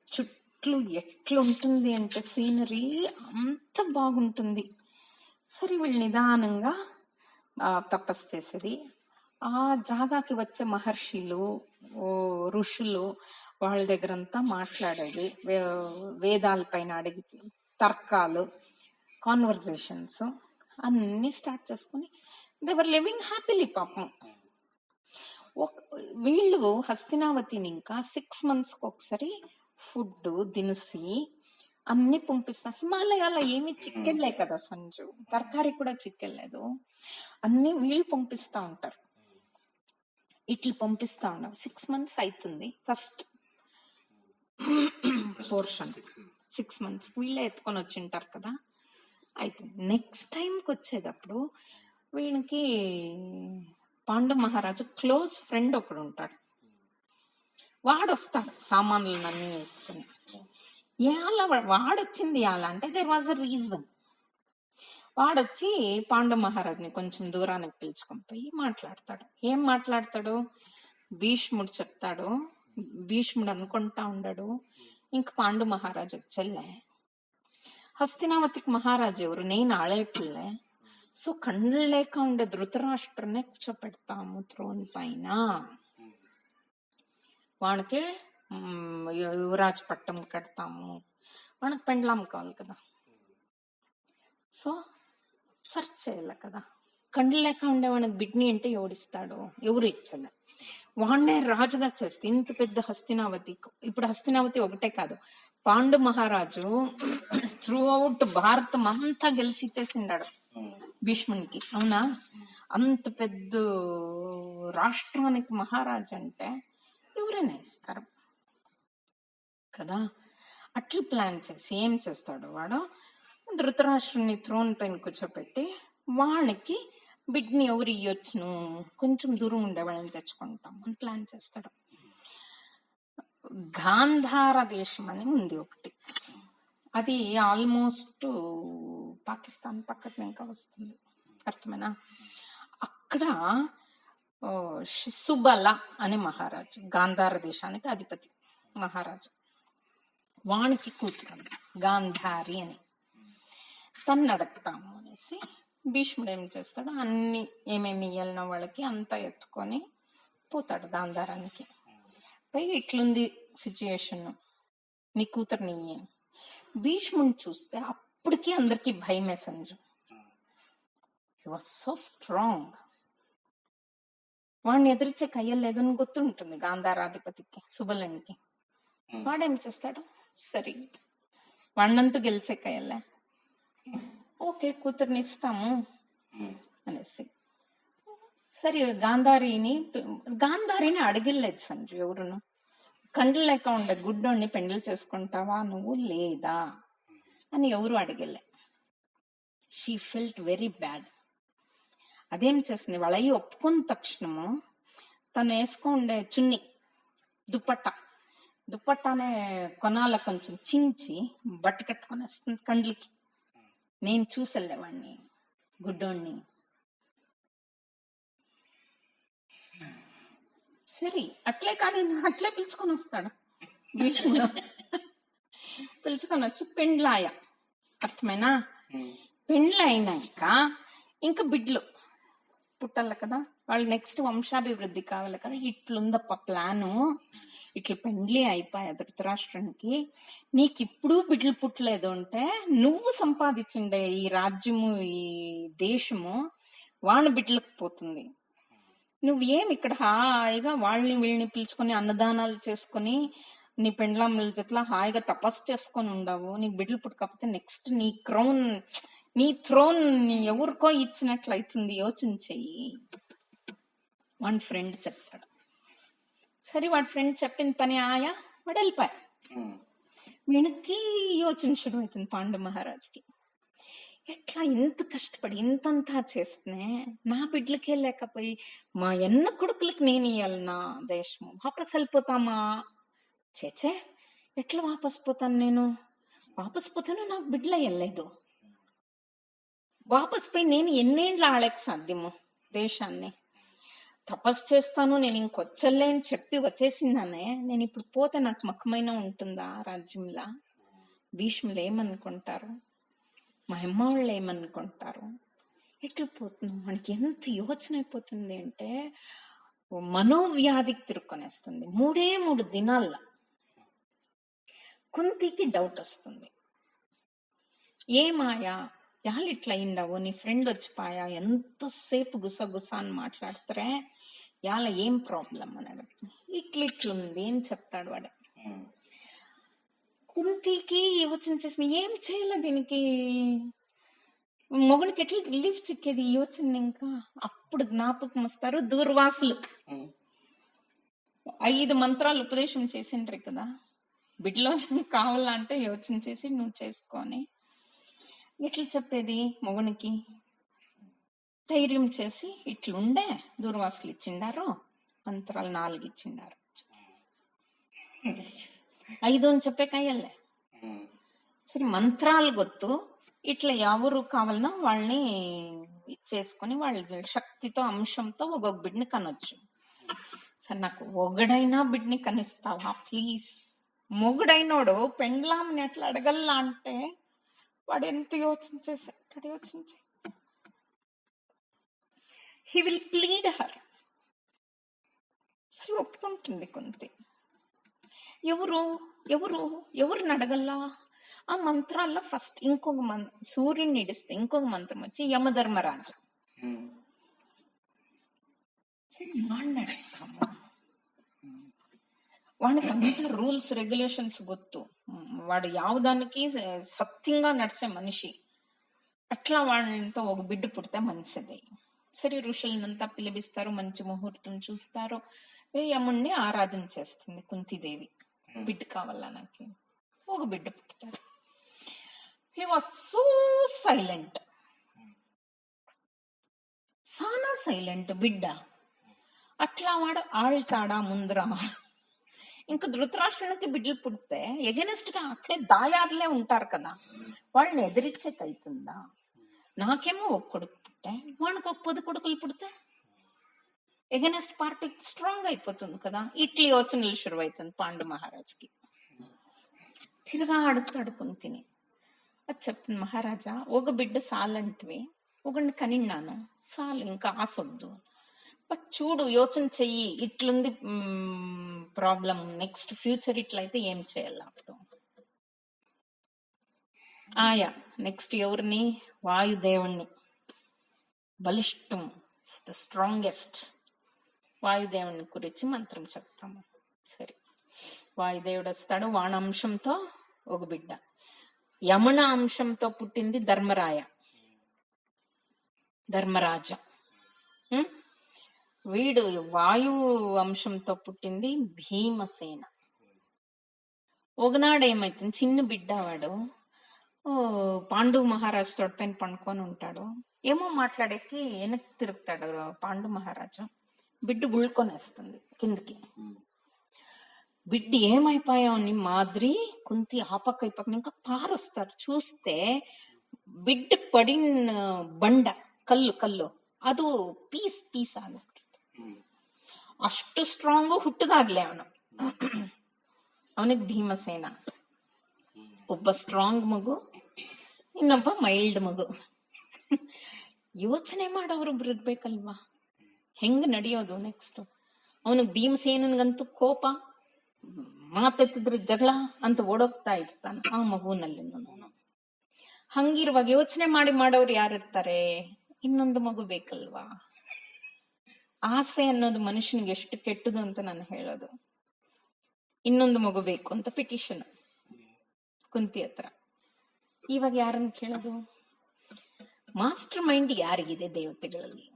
చుట్టూ ఎట్లుంటుంది అంటే సీనరీ అంత బాగుంటుంది. సరే వీళ్ళు నిదానంగా తపస్సు చేసేది. ఆ జాగాకి వచ్చే మహర్షులు ఋషులు వాళ్ళ దగ్గరంతా మాట్లాడేది, వేదాల పైన అడిగి తర్కాలు, కాన్వర్జేషన్స్ అన్ని స్టార్ట్ చేసుకుని దేవర్ లివింగ్ హ్యాపీలీ. పాపం వీళ్ళు హస్తినావతిని ఇంకా 6 months ఒకసారి ఫుడ్ దినసి అన్ని పంపిస్తా. హిమాలయాలో ఏమి చిక్కెళ్ళే కదా సంజు, తరకారీ కూడా చిక్కెళ్ళలేదు, అన్ని వీళ్ళు పంపిస్తా ఉంటారు. ఇట్లు పంపిస్తా ఉన్నాం. 6 months అవుతుంది ఫస్ట్ పోర్షన్. 6 months వీళ్ళే ఎత్తుకొని వచ్చింటారు కదా. అయితే నెక్స్ట్ టైంకి వచ్చేటప్పుడు వీళ్ళకి పాండు మహారాజు క్లోజ్ ఫ్రెండ్ ఒకడు ఉంటాడు. వాడు వస్తాడు సామాన్లన్నీ వేసుకుని. వాడొచ్చింది ఎలా అంటే దేర్ వాజ్ అ రీజన్. వాడొచ్చి పాండు మహారాజుని కొంచెం దూరానికి పిలుచుకొని పోయి మాట్లాడతాడు. ఏం మాట్లాడతాడు? భీష్ముడు చెప్తాడు. భీష్ముడు అనుకుంటా ఉండడు, ఇంక పాండు మహారాజు చెల్లె. హస్తినావతికి మహారాజు ఎవరు? నేను ఆళేపిల్లే. సో కండ్లు లేక ఉండే ధృతరాష్ట్రనే కూర్చోపెడతాము త్రోన్ పైన. వాడికే యువరాజ్ పట్టం కడతాము, మనకు పెండ్లాం కావాలి కదా. సో సర్చ్ చేయాలి కదా. కండ్లు లేక ఉండేవాడికి బిడ్ని అంటే ఎవడిస్తాడు, ఎవరు ఇచ్చలే. వాడినే రాజుగా చేస్తే ఇంత పెద్ద హస్తినావతి, ఇప్పుడు హస్తినావతి ఒకటే కాదు, పాండు మహారాజు త్రూ అవుట్ భారతం అంతా గెలిచి ఇచ్చేసిండాడు భీష్మునికి, అవునా? అంత పెద్ద రాష్ట్రానికి మహారాజు అంటే ఎవరైనా ఇస్తారు కదా. అట్లా ప్లాన్ చేసి ఏం చేస్తాడు వాడు, ధృతరాష్ట్రుని థ్రోన్ పైన కూర్చోపెట్టి వానికి బిడ్ని ఎవరు ఇయ్యొచ్చును, కొంచెం దూరం ఉండేవాళ్ళని తెచ్చుకుంటాం అని ప్లాన్ చేస్తాడు. గాంధార దేశం అని ఉంది ఒకటి, అది ఆల్మోస్ట్ పాకిస్తాన్ పక్కన ఇంకా వస్తుంది, అర్థమేనా? అక్కడ సుబల అనే మహారాజు, గాంధార దేశానికి అధిపతి మహారాజు, వానికి కూతురు గాంధారి అని. తను అడుగుతాము అనేసి భీష్ముడు ఏం చేస్తాడు, అన్ని ఏమేమి ఇయ్యాలన్న వాళ్ళకి అంతా ఎత్తుకొని పోతాడు గాంధారానికి. పైగా ఇట్లుంది సిచ్యుయేషన్, నీ కూతురుని ఇయ్యం. భీష్ముడిని చూస్తే అప్పటికి అందరికి భయమే Sanju. He was so strong. వాడిని ఎదిరించే కయ్యలేదని గుర్తుంటుంది గాంధారాధిపతికి, సుబలునికి. వాడేం చేస్తాడు, సరే వాడినంతా గెలిచే కయ్యలే, ఓకే కూతుర్ని ఇస్తాము అనేసి. సరే గాంధారిని అడగలేదు సంజు ఎవరును. కండ్లు లేక ఉండే గుడ్డోడిని పెండ్లు చేసుకుంటావా నువ్వు లేదా అని ఎవరు అడగలే. She felt very bad. అదేం చేస్తుంది, వాళ్ళ అయ్యి ఒప్పుకున్న తక్షణము తను వేసుకుండే చున్ని దుప్పట్టానే కొనాల కొంచెం చించి బట్ట కట్టుకొని వస్తుంది కండ్లకి. నేను చూసలే వాడిని, గుడ్డోడిని. సరే అట్లే కానీ అట్లే పిలుచుకొని వస్తాడు భీష్ముడు. పిలుచుకొని వచ్చి పెండ్లాయ, అర్థమైనా? పెండ్లైనాక ఇంకా బిడ్లు పుట్టాలి కదా, వాళ్ళు నెక్స్ట్ వంశాభివృద్ధి కావాలి కదా. ఇట్లుందప్ప ప్లాను, ఇట్లా పెండ్లి అయిపోయా ధృతరాష్ట్రానికి. నీకు ఇప్పుడు బిడ్లు పుట్టలేదు అంటే నువ్వు సంపాదించిండే ఈ రాజ్యము ఈ దేశము వాళ్ళ బిడ్డలకు పోతుంది. నువ్వేం ఇక్కడ హాయిగా వాళ్ళని వీళ్ళని పిలుచుకొని అన్నదానాలు చేసుకొని నీ పెండ్లాముల జట్లా హాయిగా తపస్సు చేసుకొని ఉండవు. నీకు బిడ్డలు పుట్టకపోతే నెక్స్ట్ నీ థ్రోన్ ఎవరికో ఇచ్చినట్లయితుంది, యోచన చెయ్యి. వాడి ఫ్రెండ్ చెప్తాడు. సరే వాడి ఫ్రెండ్ చెప్పిన పని ఆయా వాడు వెళ్ళిపోయా. వీళ్ళకి యోచన శురు అవుతుంది పాండు మహారాజుకి. ఎట్లా ఇంత కష్టపడి ఇంతంతా చేస్తే నా బిడ్డలకే లేకపోయి మా ఎన్న కొడుకులకి నేను ఇవ్వాలన్నా దేశము, వాపస్ వెళ్ళిపోతామా? చేచే ఎట్లా వాపస్ పోతాను నేను? వాపస్ పోతాను, నాకు బిడ్డలు వెళ్ళలేదు. వాపస్ పోయి నేను ఎన్నేళ్ళు ఆడక సాధ్యము దేశాన్ని? తపస్సు చేస్తాను, నేను ఇంకొచ్చలే అని చెప్పి వచ్చేసిందానే. నేను ఇప్పుడు పోతే నాకు మక్కమైన ఉంటుందా రాజ్యంలా? భీష్ములు ఏమనుకుంటారు, మా అమ్మ వాళ్ళు ఏమనుకుంటారు? ఎట్లా పోతున్నాం? మనకి ఎంత యోచన అయిపోతుంది అంటే మనోవ్యాధికి తిరుక్కొనేస్తుంది. 3 దినాల్లో కుంతికి డౌట్ వస్తుంది. ఏమాయా యాళ్ళు ఇట్లా అయిండవు, నీ ఫ్రెండ్ వచ్చిపాయా, ఎంతసేపు గుసగుస అని మాట్లాడతారే, యాళ్ళ ఏం ప్రాబ్లం అని అడుగుతుంది. ఇట్లుంది అని చెప్తాడు వాడు. కుంతికి యోచన చేసిన ఏం చేయాల దీనికి, మొగుడికి ఎట్లా రిలీఫ్ చిక్కేది యోచన. ఇంకా అప్పుడు జ్ఞాపకం వస్తారు దూర్వాసులు. 5 మంత్రాలు ఉపదేశం చేసిండ్రు కదా, బిడ్డలో కావాలంటే యోచన చేసి నువ్వు చేసుకొని ఎట్లా చెప్పేది మొగునికి. ధైర్యం చేసి ఇట్లుండే దూర్వాసులు ఇచ్చిండారు, మంత్రాలు 4 ఇచ్చిండారు. 5 అని చెప్పే కయ్యల్లే. సరే మంత్రాలు గొత్తు, ఇట్లా ఎవరు కావాలన్నా వాళ్ళని ఇచ్చేసుకొని వాళ్ళ శక్తితో అంశంతో ఒక్కొక్క బిడ్ని కనొచ్చు. సరే నాకు ఒకడైనా బిడ్ని కనిస్తావా ప్లీజ్? మొగుడైనోడు పెండ్లాంని ఎట్లా అడగల్లా అంటే వాడు ఎంత యోచన చేశాడు. యోచించి హీ విల్ ప్లీడ్ హర్. సరే ఒప్పుకుంటుంది కుంతి. ఎవరు ఎవరు ఎవరిని అడగల్లా? ఆ మంత్రాల్లో ఫస్ట్ ఇంకొక సూర్యుడిని ఇడిస్తే ఇంకొక మంత్రం వచ్చి యమధర్మరాజు. సరే వాడిని అడుగుతాము. వాడికి అంత రూల్స్ రెగ్యులేషన్స్ ಗೊತ್ತು. వాడు యావదానికి సత్యంగా నడిచే మనిషి. అట్లా వాళ్ళతో ఒక బిడ్డ పుడితే మంచిది. సరే ఋషులనంతా పిలిపిస్తారు, మంచి ముహూర్తం చూస్తారు. యముణ్ణి ఆరాధన చేస్తుంది కుంతిదేవి. బిడ్డ కావాలా నాకు, ఒక బిడ్డ పుడతారు. హీ వాజ్ సో సైలెంట్, చాలా సైలెంట్ బిడ్డ. అట్లా వాడు ఆళ్తాడా ముందర. ఇంకా ధృతరాష్ట్రునికి బిడ్డలు పుడితే ఎగెనిస్ట్ గా అక్కడే దాయాదులే ఉంటారు కదా, వాళ్ళని ఎదిరించేకైతుందా? నాకేమో ఒక కొడుకు పుట్టే, వానికి ఒక 10 కొడుకులు పుడితే ఎగెనిస్ట్ పార్టీ స్ట్రాంగ్ అయిపోతుంది కదా. ఇట్లా యోచనలు షురు అవుతుంది పాండు మహారాజ్కి. తిరగా అడుగుతాడు కుంతిని. అది చెప్తుంది, మహారాజా ఒక బిడ్డ సాలంటివి, ఒకడిని కనిన్నాను చాలు, ఇంకా ఆసొద్దు. బట్ చూడు, యోచన చెయ్యి, ఇట్లుంది ప్రాబ్లం, నెక్స్ట్ ఫ్యూచర్ ఇట్లయితే ఏం చేయాలి అప్పుడు? ఆయా నెక్స్ట్ ఎవరిని? వాయుదేవుణ్ణి, బలిష్టం, ద స్ట్రాంగెస్ట్ వాయుదేవుని గురించి మంత్రం చెప్తాము. సరే, వాయుదేవుడు వస్తాడు. వాణ అంశంతో ఒక బిడ్డ, యమున అంశంతో పుట్టింది ధర్మరాజ. వీడు వాయు అంశంతో పుట్టింది భీమసేన. ఒకనాడు ఏమైతుంది, చిన్న బిడ్డ వాడు పాండు మహారాజు తోటపైన పండుకొని ఉంటాడు. ఏమో మాట్లాడేకి వెనక్కి తిరుగుతాడు పాండు మహారాజు. బిడ్డ ఉళ్ళుకొనేస్తుంది కిందికి. బిడ్డ ఏమైపోయావని మాదిరి కుంతి ఆపక్క ఈ పక్కన ఇంకా పారొస్తారు. చూస్తే బిడ్డ పడిన బండ కల్లు ಅದು ಪೀಸ್ ಆಗ್ಬಿಡ್ತು. ಅಷ್ಟು ಸ್ಟ್ರಾಂಗು ಹುಟ್ಟದಾಗ್ಲೇ ಅವನಿಗೆ ಭೀಮಸೇನ ಒಬ್ಬ ಸ್ಟ್ರಾಂಗ್ ಮಗು, ಇನ್ನೊಬ್ಬ ಮೈಲ್ಡ್ ಮಗು. ಯೋಚನೆ ಮಾಡೋರೊಬ್ರು ಇರ್ಬೇಕಲ್ವಾ, ಹೆಂಗ್ ನಡೆಯೋದು ನೆಕ್ಸ್ಟ್? ಅವನಿಗೆ ಭೀಮಸೇನನ್ಗಂತೂ ಕೋಪ, ಮಾತೆತ್ತಿದ್ರು ಜಗಳ ಅಂತ ಓಡೋಗ್ತಾ ಇರ್ತಾನ ಆ ಮಗುನಲ್ಲಿ. ಹಂಗಿರುವಾಗ ಯೋಚನೆ ಮಾಡೋರು ಯಾರಿರ್ತಾರೆ? ಇನ್ನೊಂದು ಮಗು ಬೇಕಲ್ವಾ. ಆಸೆ ಅನ್ನೋದು ಮನುಷ್ಯನಿಗೆ ಎಷ್ಟು ಕೆಟ್ಟದು ಅಂತ ನಾನು ಹೇಳೋದು. ಇನ್ನೊಂದು ಮಗು ಬೇಕು ಅಂತ ಪಿಟಿಷನ್ ಕುಂತಿ ಹತ್ರ. ಇವಾಗ ಯಾರನ್ನು ಕೇಳೋದು? ಮಾಸ್ಟರ್ ಮೈಂಡ್ ಯಾರಿಗಿದೆ ದೇವತೆಗಳಲ್ಲಿ?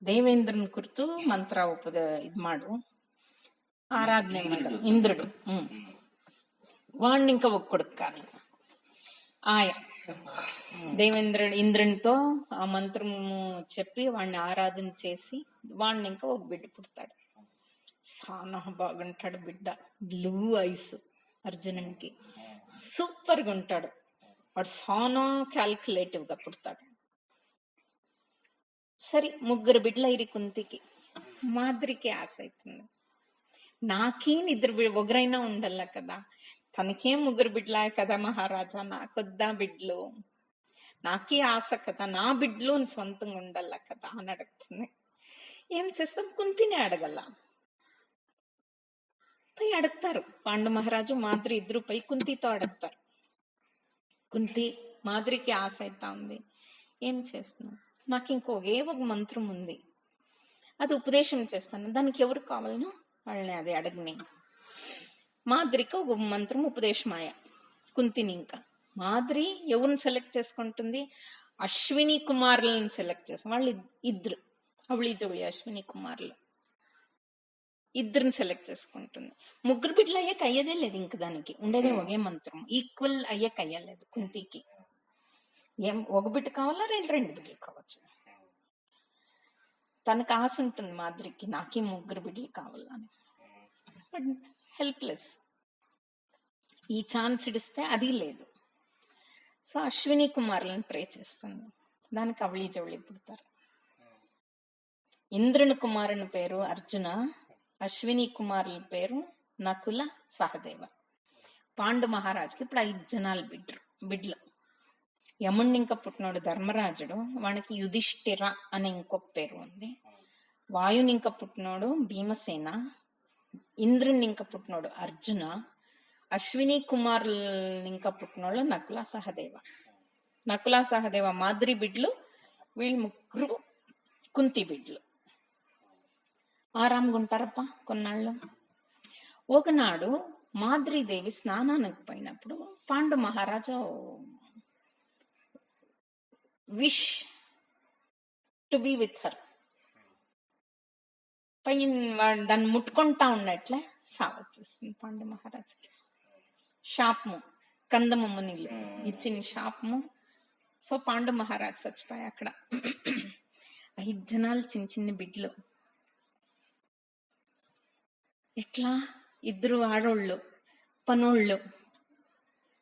ದೇವೇಂದ್ರನ ಕುರಿತು ಮಂತ್ರ ಇದ್ ಮಾಡು, ಆರಾಧನೆ ಮಾಡು. ಇಂದ್ರುಡು వాణ్ణి ఇంకా ఒక కొడుకు కాదు. ఆయా ఇంద్రునితో ఆ మంత్రము చెప్పి వాడిని ఆరాధన చేసి వాడిని ఇంకా ఒక బిడ్డ పుడతాడు. చాలా బాగుంటాడు బిడ్డ, బ్లూ ఐస్. అర్జునునికి సూపర్ గా ఉంటాడు వాడు. చాలా క్యాల్కులేటివ్ గా పుడతాడు. సరే, 3 బిడ్డలు అయిరి కుంతికి. మాద్రికి ఆశ అవుతుంది, నాకేం 2 ఒకరైనా ఉండాల కదా, తనకేం 3 బిడ్డలాయ కదా మహారాజా, నాకొద్దా బిడ్డలు, నాకే ఆశ కదా, నా బిడ్డలు సొంతంగా ఉండాల కదా అని అడుగుతుంది. ఏం చేస్తాం, కుంతిని అడగల. పై అడుగుతారు పాండు మహారాజు మాద్రి ఇద్దరు పై కుంతితో అడుగుతారు. కుంతి, మాద్రికి ఆశ అవుతా ఉంది, ఏం చేస్తున్నావు? నాకు ఇంకొకే ఒక మంత్రం ఉంది, అది ఉపదేశం చేస్తాను, దానికి ఎవరు కావాలను వాళ్ళని అది అడగని. మాద్రికి ఒక మంత్రం ఉపదేశమాయ కుంతిని. ఇంకా మాద్రి ఎవరిని సెలెక్ట్ చేసుకుంటుంది? అశ్విని కుమారులను సెలెక్ట్ చేస్తాం. వాళ్ళు ఇద్దరు అవళి జవళి అశ్విని కుమారులు ఇద్దరిని సెలెక్ట్ చేసుకుంటుంది. 3 బిడ్డలు అయ్యాక అయ్యేదే లేదు, ఇంక దానికి ఉండేదే ఒకే మంత్రం. ఈక్వల్ అయ్యాక అయ్యలేదు కుంతికి. ఏం ఒక బిడ్డ కావాలా, 2 బిడ్డలు కావచ్చు. తనకు ఆశ ఉంటుంది మాద్రికి, నాకే 3 బిడ్డలు కావాలని. బట్ హెల్ప్లెస్, ఈ ఛాన్స్ ఇడిస్తే అది లేదు. సో అశ్విని కుమారులను ప్రే చేస్తుంది. దానికి అవళి జవళి పుడతారు. ఇంద్రుని కుమారుని పేరు అర్జున, అశ్విని కుమారుల పేరు నకుల, సహదేవ. పాండు మహారాజుకి ఇప్పుడు 5 జనాలు బిడ్డలు. యముణ్ణి ఇంకా పుట్టినోడు ధర్మరాజుడు, వానికి యుధిష్ఠిర అనే ఇంకొక పేరు ఉంది. వాయుని ఇంకా పుట్టినోడు భీమసేన, ఇంద్రుని ఇంకా పుట్టినోడు అర్జున, అశ్విని కుమారులు ఇంకా పుట్టినోళ్ళు నకుల సహదేవ. నకుల సహదేవ మాద్రి బిడ్లు, వీళ్ళు ముగ్గురు కుంతి బిడ్లు. ఆరాంగా ఉంటారప్ప కొన్నాళ్ళు. ఒకనాడు మాద్రీదేవి స్నానానికి పోయినప్పుడు Pandu Maharaja wish to be with her. పైన దాన్ని ముట్టుకుంటా ఉన్నట్లే సావచ్చేస్తుంది పాండు మహారాజుకి. శాపము, కందము మునిలు ఇచ్చిన శాపము. సో పాండు మహారాజు చచ్చిపోయి అక్కడ 5 జనాలు చిన్న చిన్న బిడ్లు. ఎట్లా 2 ఆడోళ్ళు పనోళ్ళు.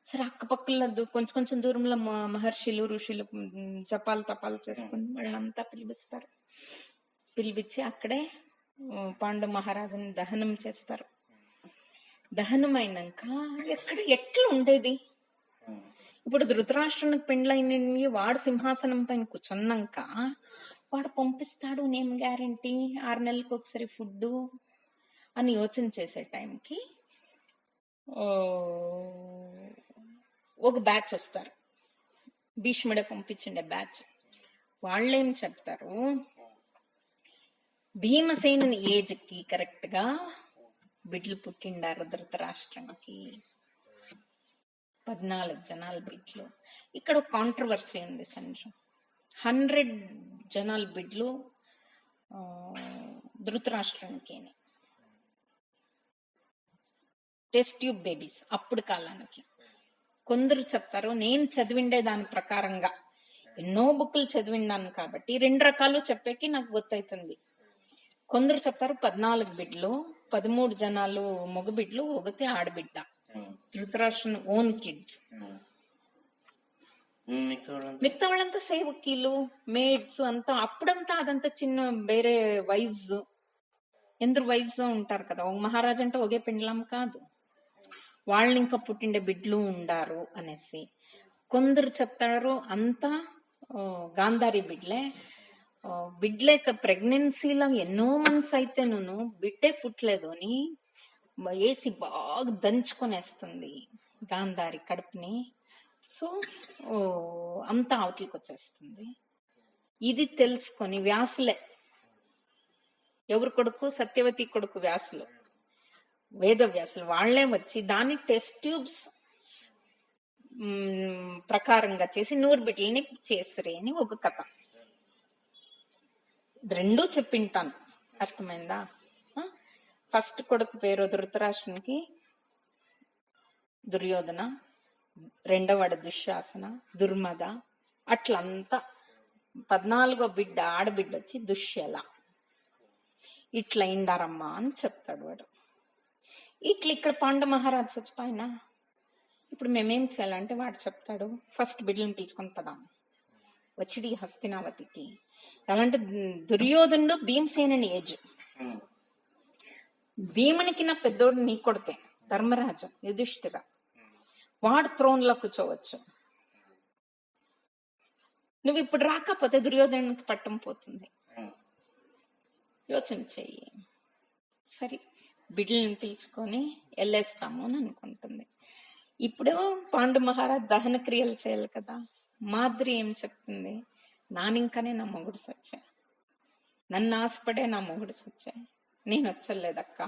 సరే అక్కపక్కల కొంచెం కొంచెం దూరంలో మహర్షులు ఋషులు జపాలు తపాలు చేసుకుని వాళ్ళంతా పిలిపించి అక్కడే పాండు మహారాజుని దహనం చేస్తారు. దహనం అయినాక ఎట్లా ఉండేది? ఇప్పుడు ధృతరాష్ట్రునికి పెండ్లైన వాడు సింహాసనం పైన కూర్చున్నాక వాడు పంపిస్తాడు, నేమ్ గ్యారంటీ 6 నెలలకు ఒకసారి ఫుడ్ అని యోచన చేసే టైంకి ఒక బ్యాచ్ వస్తారు, భీష్ముడే పంపించిండే బ్యాచ్. వాళ్ళేం చెప్తారు, భీమసేనుని ఏజ్ కి కరెక్ట్ గా బిడ్లు పుట్టిండారు ధృతరాష్ట్రానికి. 14 జనాల బిడ్లు. ఇక్కడ కాంట్రవర్సీ ఉంది సంజు. 100 జనాల బిడ్లు ధృతరాష్ట్రానికి టెస్ట్ ట్యూబ్ బేబీస్ అప్పుడు కాలానికి. కొందరు చెప్తారు, నేను చదివిండే దాని ప్రకారంగా ఎన్నో బుక్కులు చదివిండాను కాబట్టి 2 రకాలు చెప్పేకి నాకు గుర్తవుతుంది. కొందరు చెప్తారు 14 బిడ్లు, 13 జనాలు మగ బిడ్లు, 1 ఆడబిడ్డ, ధృతరాష్ట్రుని ఓన్ కిడ్స్. మిగతా వాళ్ళంతా సేవకీలు, మేడ్స్ అంతా. అప్పుడంతా అదంతా చిన్న వేరే వైఫ్స్, ఎందరు వైఫ్స్ ఉంటారు కదా. ఒక మహారాజు అంటే ఒకే పెండ్లాం కాదు, వాళ్ళని ఇంకా పుట్టిండే బిడ్లు ఉండారు అనేసి. కొందరు చెప్తారు అంతా గాంధారి బిడ్లే. బిడ్లేక ప్రెగ్నెన్సీలో ఎన్నో మంత్స్ అయితే నేను బిడ్డే పుట్టలేదు అని వేసి బాగా దంచుకొనేస్తుంది గాంధారి కడుపుని. సో అంతా అవతలికి వచ్చేస్తుంది. ఇది తెలుసుకొని వ్యాసులే, ఎవరు కొడుకు, సత్యవతి కొడుకు వ్యాసులు, వేదవ్యాసులు, వాళ్లే వచ్చి దాన్ని టెస్ట్ ట్యూబ్స్ ప్రకారంగా చేసి 100 బిడ్డలని చేసరే అని ఒక కథ. 2 చెప్పింటాను, అర్థమైందా? ఫస్ట్ కొడుకు పేరు ధృతరాష్ట్రునికి దుర్యోధన, 2వవాడు దుశ్శాసన, దుర్మద, అట్లంతా. 14వ బిడ్డ ఆడబిడ్డ వచ్చి దుశ్శల. ఇట్లా ఇండారమ్మా అని చెప్తాడు వాడు. ఇక్కడ పాండు మహారాజు చచ్చిపోయినా ఇప్పుడు మేమేం చేయాలంటే వాడు చెప్తాడు, ఫస్ట్ బిడ్డలను పిలుచుకొని పదాం వచ్చిడి హస్తినావతికి. అలాంటి దుర్యోధనుడు భీమసేనుని ఏజ్. భీమునికి నా పెద్దోడు నీ కొడుకే ధర్మరాజు యుధిష్ఠిర. వాడు థ్రోన్ లో కూర్చోవచ్చు. నువ్వు ఇప్పుడు రాకపోతే దుర్యోధనునికి పట్టం పోతుంది. యోచన చెయ్యి. సరే బిడ్డలను పిలుచుకొని వెళ్ళేస్తాము అని అనుకుంటుంది. ఇప్పుడు పాండు మహారాజ్ దహన క్రియలు చేయాలి కదా. మాద్రి ఏం చెప్తుంది, నానింకనే నా మొగుడు సచ్చా, నన్ను ఆశపడే నా మొగుడు సచ్చా, నేను వచ్చలేదక్క,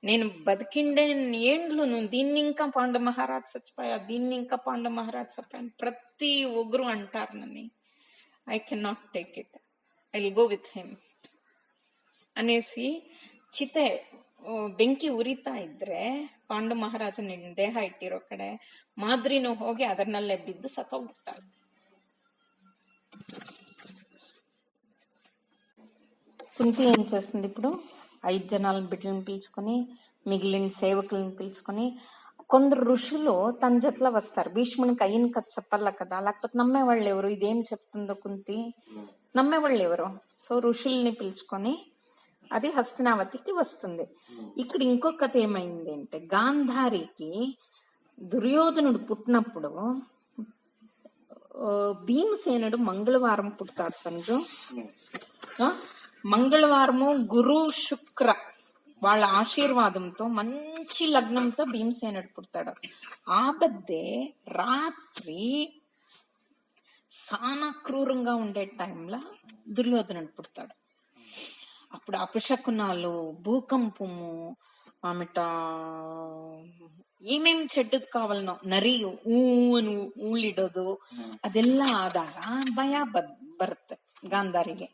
నేను బతికిండే ఏండ్లు నువ్వు దీన్ని ఇంకా పాండు మహారాజ్ చచ్చిపోయా, దీన్ని ఇంకా పాండు మహారాజ్ చచ్చిపోయాను ప్రతి ఒగురు అంటారు నన్ను. I can not take it, I will go with him అనేసి ಚಿತೆ ಬೆಂಕಿ ಉರಿತಾ ಇದ್ರೆ ಪಾಂಡು ಮಹಾರಾಜನ ದೇಹ ಇಟ್ಟಿರೋ ಕಡೆ ಮಾದ್ರಿನೂ ಹೋಗಿ ಅದರನಲ್ಲೇ ಬಿದ್ದು ಸತ್ತೋಗ್ಬಿಡ್ತಾಳೆ. కుంతి ఏం చేస్తుంది, ఇప్పుడు 5 జనాల బిడ్డలను పిలుచుకొని మిగిలిన సేవకులను పిలుచుకొని కొందరు ఋషులు తన జట్లో వస్తారు. భీష్మునికి అయిన కథ చెప్పాల కదా, లేకపోతే నమ్మేవాళ్ళు ఎవరు, ఇదేం చెప్తుందో కుంతి, నమ్మేవాళ్ళు ఎవరు? సో ఋషుల్ని పిలుచుకొని అది హస్తినావతికి వస్తుంది. ఇక్కడ ఇంకో కథ ఏమైంది అంటే, గాంధారికి దుర్యోధనుడు పుట్టినప్పుడు భీమసేనుడు మంగళవారం పుడతాడు సంజు. మంగళవారము గురు శుక్ర వాళ్ళ ఆశీర్వాదంతో మంచి లగ్నంతో భీమసేనుడు పుడతాడు. ఆ బద్దే రాత్రి చాలా క్రూరంగా ఉండే టైంలో దుర్యోధనుడు పుడతాడు. అప్పుడు అపశకునాలు, భూకంపము, ఆమెట ಏನೇನ್ ಚೆಡ್ಡದ್ ಕಾವಲ್ನೋ ನರಿ ಊನು ಊಳಿಡೋದು ಅದೆಲ್ಲ ಆದಾಗ ಭಯ ಬರುತ್ತೆ ಗಾಂಧಾರಿಗೆ.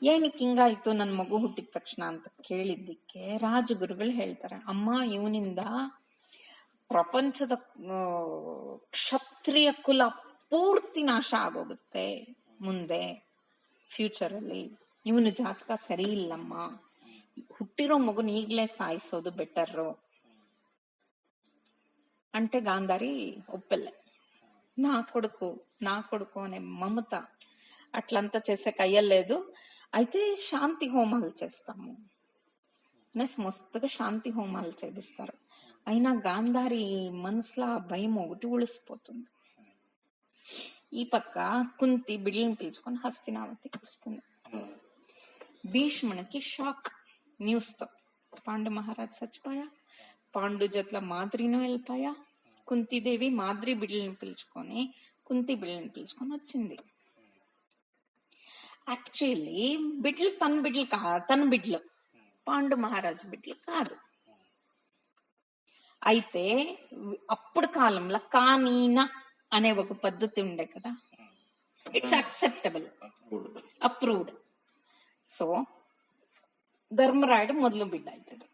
ಏನಕ್ಕೆ ಹಿಂಗಾಯ್ತು ನನ್ ಮಗು ಹುಟ್ಟಿದ ತಕ್ಷಣ ಅಂತ ಕೇಳಿದ್ದಕ್ಕೆ ರಾಜಗುರುಗಳು ಹೇಳ್ತಾರೆ, ಅಮ್ಮ ಇವನಿಂದ ಪ್ರಪಂಚದ ಕ್ಷತ್ರಿಯ ಕುಲ ಪೂರ್ತಿ ನಾಶ ಆಗೋಗುತ್ತೆ ಮುಂದೆ ಫ್ಯೂಚರ್ ಅಲ್ಲಿ. ಇವನು ಜಾತಕ ಸರಿ ಇಲ್ಲಮ್ಮ, ಹುಟ್ಟಿರೋ ಮಗುನ ಈಗ್ಲೇ ಸಾಯಿಸೋದು ಬೆಟರ್ರು అంటే గాంధారి ఒప్పెల్లే. నా కొడుకు అనే మమత అట్లంతా చేసే కయ్యలేదు. అయితే శాంతి హోమాలు చేస్తాము మస్తుగా శాంతి హోమాలు చేపిస్తారు. అయినా గాంధారి మనసులో భయం ఒకటి ఉಳಿసిపోతుంది. ఈ పక్క కుంతి బిడ్డలను పిలుచుకొని హస్తినావతికి వస్తుంది. భీష్మునికి షాక్ న్యూస్ తో పాండు మహారాజ్ చచ్చిపోయా, పాండు జట్ల మాద్రిను వెళ్ళిపోయా. కుంతీదేవి మాద్రి బిడ్డలను పిలుచుకొని కుంతి బిడ్డలను పిలుచుకొని వచ్చింది. యాక్చువల్లీ బిడ్డలు తన బిడ్డలు పాండు మహారాజు బిడ్డలు కాదు. అయితే అప్పుడు కాలంలో కానీనా అనే ఒక పద్ధతి ఉండే కదా, ఇట్స్ అక్సెప్టబుల్, అప్రూవ్డ్. సో ధర్మరాయుడు మొదలు బిడ్డ అవుతాడు.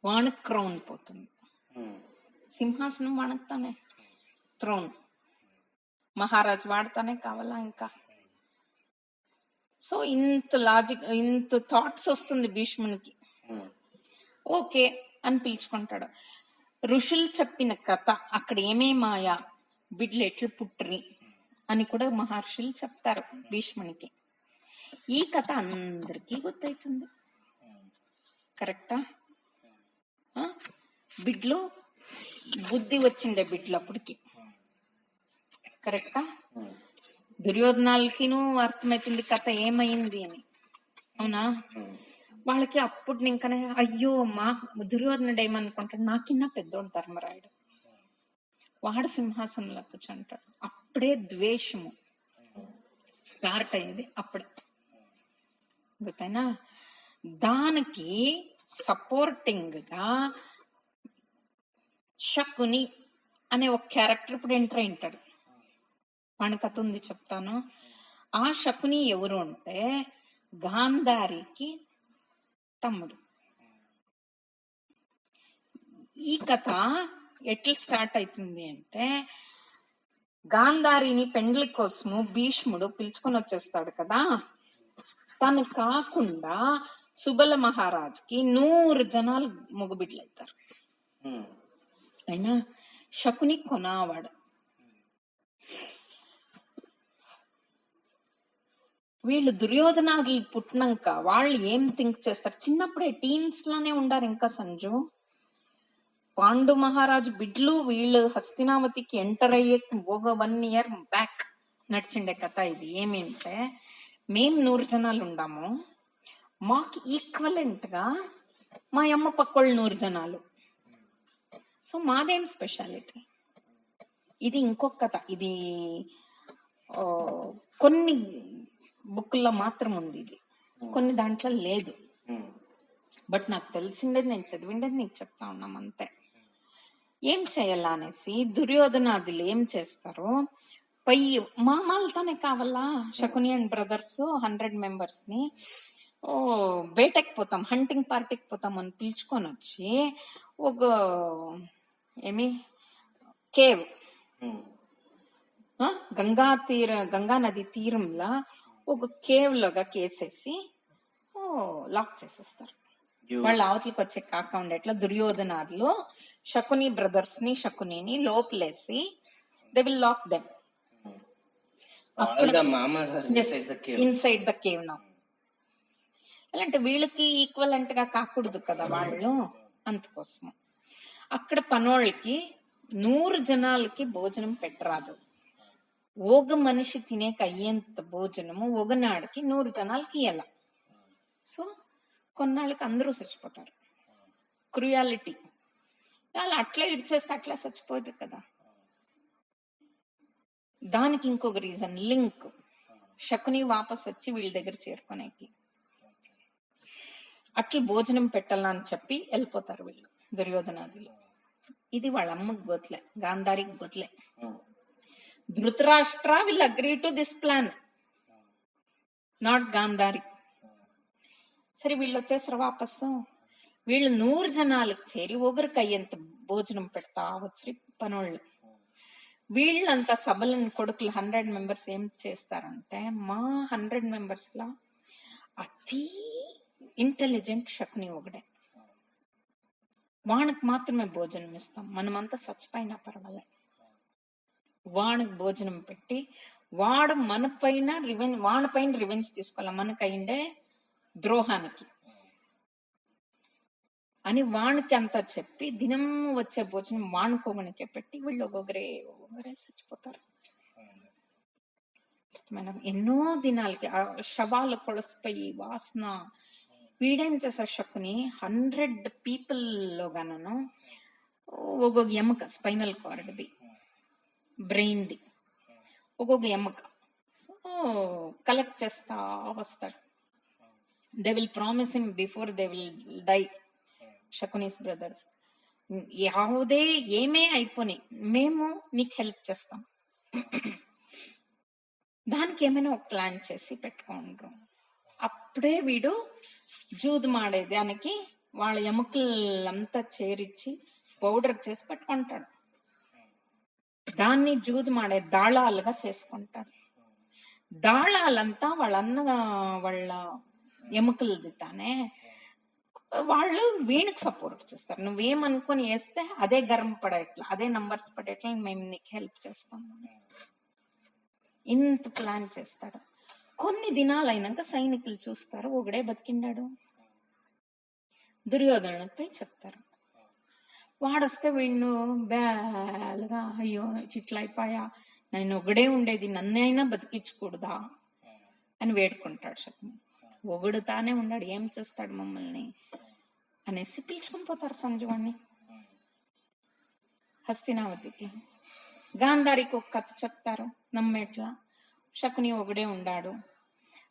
వాణకు క్రౌన్ పోతుంది, సింహాసనం వాణకుతానే, థ్రోన్ మహారాజు వాడతానే కావాలా ఇంకా. సో ఇంత లాజిక్, ఇంత థాట్స్ వస్తుంది భీష్మునికి. ఓకే అని పిలుచుకుంటాడు. ఋషులు చెప్పిన కథ అక్కడ ఏమేమాయా, బిడ్డలు ఎట్లు పుట్టరి అని కూడా మహర్షులు చెప్తారు భీష్మునికి. ఈ కథ అందరికీ గుర్తవుతుంది. కరెక్టా? బిడ్లు బుద్ధి వచ్చిండే బిడ్లు అప్పటికి. కరెక్టా? దుర్యోధనాలకిను అర్థమవుతుంది కథ ఏమైంది అని. అవునా? వాళ్ళకి అప్పుడు ఇంకనే అయ్యో మా దుర్యోధనుడు ఏమనుకుంటాడు, నాకిన్నా పెద్దోడు ధర్మరాయుడు, వాడు సింహాసనంలో కూర్చుంటాడు. అప్పుడే ద్వేషము స్టార్ట్ అయ్యేది అప్పుడే. గుర్తైనా? దానికి సపోర్టింగ్ గా శకుని అనే ఒక క్యారెక్టర్ ఇప్పుడు ఎంటర్ అయింటాడు. వాని కథ ఉంది చెప్తాను. ఆ శకుని ఎవరు అంటే గాంధారికి తమ్ముడు. ఈ కథ ఎట్లా స్టార్ట్ అవుతుంది అంటే, గాంధారిని పెండ్లి కోసము భీష్ముడు పిలుచుకొని వచ్చేస్తాడు కదా. తను కాకుండా సుబల మహారాజ్కి 100 జనాలు మగబిడ్డలు అవుతారు. అయినా శకుని కొనావాడు. వీళ్ళు దుర్యోధనాదులు పుట్టినాక వాళ్ళు ఏం థింక్ చేస్తారు, చిన్నప్పుడే టీన్స్ లానే ఉండారు ఇంకా సంజు. పాండు మహారాజు బిడ్లు వీళ్ళు హస్తినావతికి ఎంటర్ అయ్యే ఒక 1 year బ్యాక్ నడిచిండే కథ ఇది. ఏమింటే, మేము 100 జనాలు ఉండాము, మాకు ఈక్వలెంట్ గా మా అమ్మ పక్కోళ్ళు 100 జనాలు. సో మాదేం స్పెషాలిటీ. ఇది ఇంకొక కథ. ఇది కొన్ని బుక్కుల్లో మాత్రం ఉంది, ఇది కొన్ని దాంట్లో లేదు. బట్ నాకు తెలిసిండేది, నేను చదివిండేది నీకు చెప్తా ఉన్నాం అంతే. ఏం చేయాలా అనేసి దుర్యోధనాదులు ఏం చేస్తారు, మామాలతోనే కావాలా శకుని అండ్ బ్రదర్స్ 100 members ని వేటకి పోతాం, హంటింగ్ పార్టీకి పోతాం అని పిలుచుకొని వచ్చి ఒక కేవ్, గంగా నది తీరంలో ఒక కేవ్ లాగా కేసేసి లాక్ చేసేస్తారు. వాళ్ళ అవతలకి వచ్చే కాకుండా ఎట్లా దుర్యోధనాదులు శకుని బ్రదర్స్ ని శకునిని లోపలేసి they will lock them inside the cave. నా అంటే వీళ్ళకి ఈక్వలెంట్ గా కాకూడదు కదా వాళ్ళు, అందుకోసము అక్కడ పనోళ్ళకి 100 జనాలకి భోజనం పెట్టరాదు. ఒక మనిషి తినేక అయ్యేంత భోజనము ఒకనాడికి 100 జనాలకి ఇయ్యాల. సో కొన్నాళ్ళకి అందరూ చచ్చిపోతారు. క్రుయాలిటీ. వాళ్ళు అట్లే ఇడ్చేస్తే అట్లా చచ్చిపోయారు కదా. దానికి ఇంకొక రీజన్, లింక్. శకుని వాపస్ వచ్చి వీళ్ళ దగ్గర చేరుకునేకి అట్లా భోజనం పెట్టాలని చెప్పి వెళ్ళిపోతారు వీళ్ళు, దుర్యోధనాదులు. ఇది వాళ్ళ అమ్మకి గొత్లే, గాంధారికి గొత్లే. Dhritarashtra will agree to this plan, not Gandhari. సరే వీళ్ళు వచ్చేసారు వాపస్సు. వీళ్ళు 100 జనాలకు చేరి ఒకరికి అయ్యేంత భోజనం పెడతా వచ్చి పనోళ్ళు. వీళ్ళంతా సభలను కొడుకులు 100 మెంబర్స్ ఏం చేస్తారంటే, మా 100 మెంబర్స్ లా అతి ఇంటెలిజెంట్ శకుని ఒకడే, వానికి మాత్రమే భోజనం ఇస్తాం, మనమంతా చచ్చిపోయినా పర్వాలే. వానికి భోజనం పెట్టి వాడు వాడిపైన రివెంజ్ తీసుకోవాలి, మనకైండే ద్రోహానికి అని వానికి అంతా చెప్పి దినం వచ్చే భోజనం వానుకోవనికే పెట్టి వీళ్ళు ఒక్కొక్కరే చచ్చిపోతారు. మనం ఎన్నో దినాలకి ఆ శవాలు కొలసిపోయి వాసన. వీడేం చేశారు శకుని, 100 పీపుల్ లో గాను ఒక్కొక్క ఎముక, స్పైనల్ కార్డ్ది, బ్రెయిన్ది ఒక్కొక్క ఎముక కలెక్ట్ చేస్తా వస్తాడు. They will promise him before they will die, Shakuni's brothers. ಯಾವುದೇ ఏమే అయిపోయి మేము నీకు హెల్ప్ చేస్తాం, దానికి ఏమైనా ఒక ప్లాన్ చేసి పెట్టుకుంటారు. అప్పుడే వీడు జూదు మాడే దానికి వాళ్ళ ఎముకలంతా చేరిచ్చి పౌడర్ చేసి పెట్టుకుంటాడు. దాన్ని జూదు మాడే దాళాలుగా చేసుకుంటాడు. దాళాలంతా వాళ్ళ ఎముకలది తానే. వాళ్ళు వీణికి సపోర్ట్ చేస్తారు. నువ్వేమనుకొని వేస్తే అదే గర్వం పడేట్లా, అదే నంబర్స్ పడేట్లా మేము నీకు హెల్ప్ చేస్తాం. ఇంత ప్లాన్ చేస్తాడు. కొన్ని దినాలైనాక సైనికులు చూస్తారు ఒకడే బతికిండాడు. దుర్యోధనుడిపై చెప్తారు. వాడొస్తే వీళ్ళు బేలుగా అయ్యో చిట్లయిపోయా, నేను ఒకడే ఉండేది, నన్నైనా బతికించకూడదా అని వేడుకుంటాడు శకుని. ఒగుడుతానే ఉన్నాడు, ఏం చేస్తాడు మమ్మల్ని అనేసి పిలుచుకుని పోతారు సంజీవాణ్ణి హస్తినావతికి. గాంధారికి ఒక కథ చెప్తారు నమ్మేట్లా. శకుని ఒకడే ఉండాడు,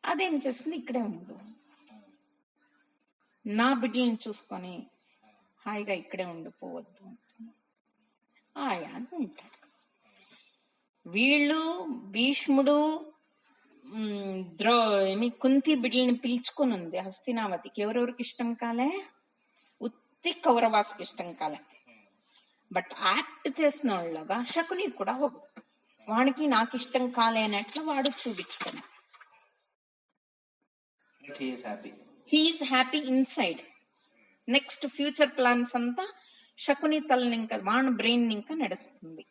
అదేం చేస్తుంది, ఇక్కడే ఉండు, నా బిడ్డలను చూసుకొని హాయిగా ఇక్కడే ఉండిపోవద్దు ఆయా అని ఉంటాడు. వీళ్ళు భీష్ముడు కుంతి బిడ్డల్ని పిలుచుకొని ఉంది హస్తినావతికి. ఎవరెవరికి ఇష్టం కాలే, ఉత్తి కౌరవాస్కి ఇష్టం కాలే. బట్ యాక్ట్ చేసిన వాళ్ళగా శకుని కూడా వానికి నాకు ఇష్టం కాలే అన్నట్లు వాడు చూపించుకున్నాడు. He is happy inside. Next future plans అంతా శకుని తలని ఇంకా వాడి బ్రెయిన్ ఇంకా నడుస్తుంది.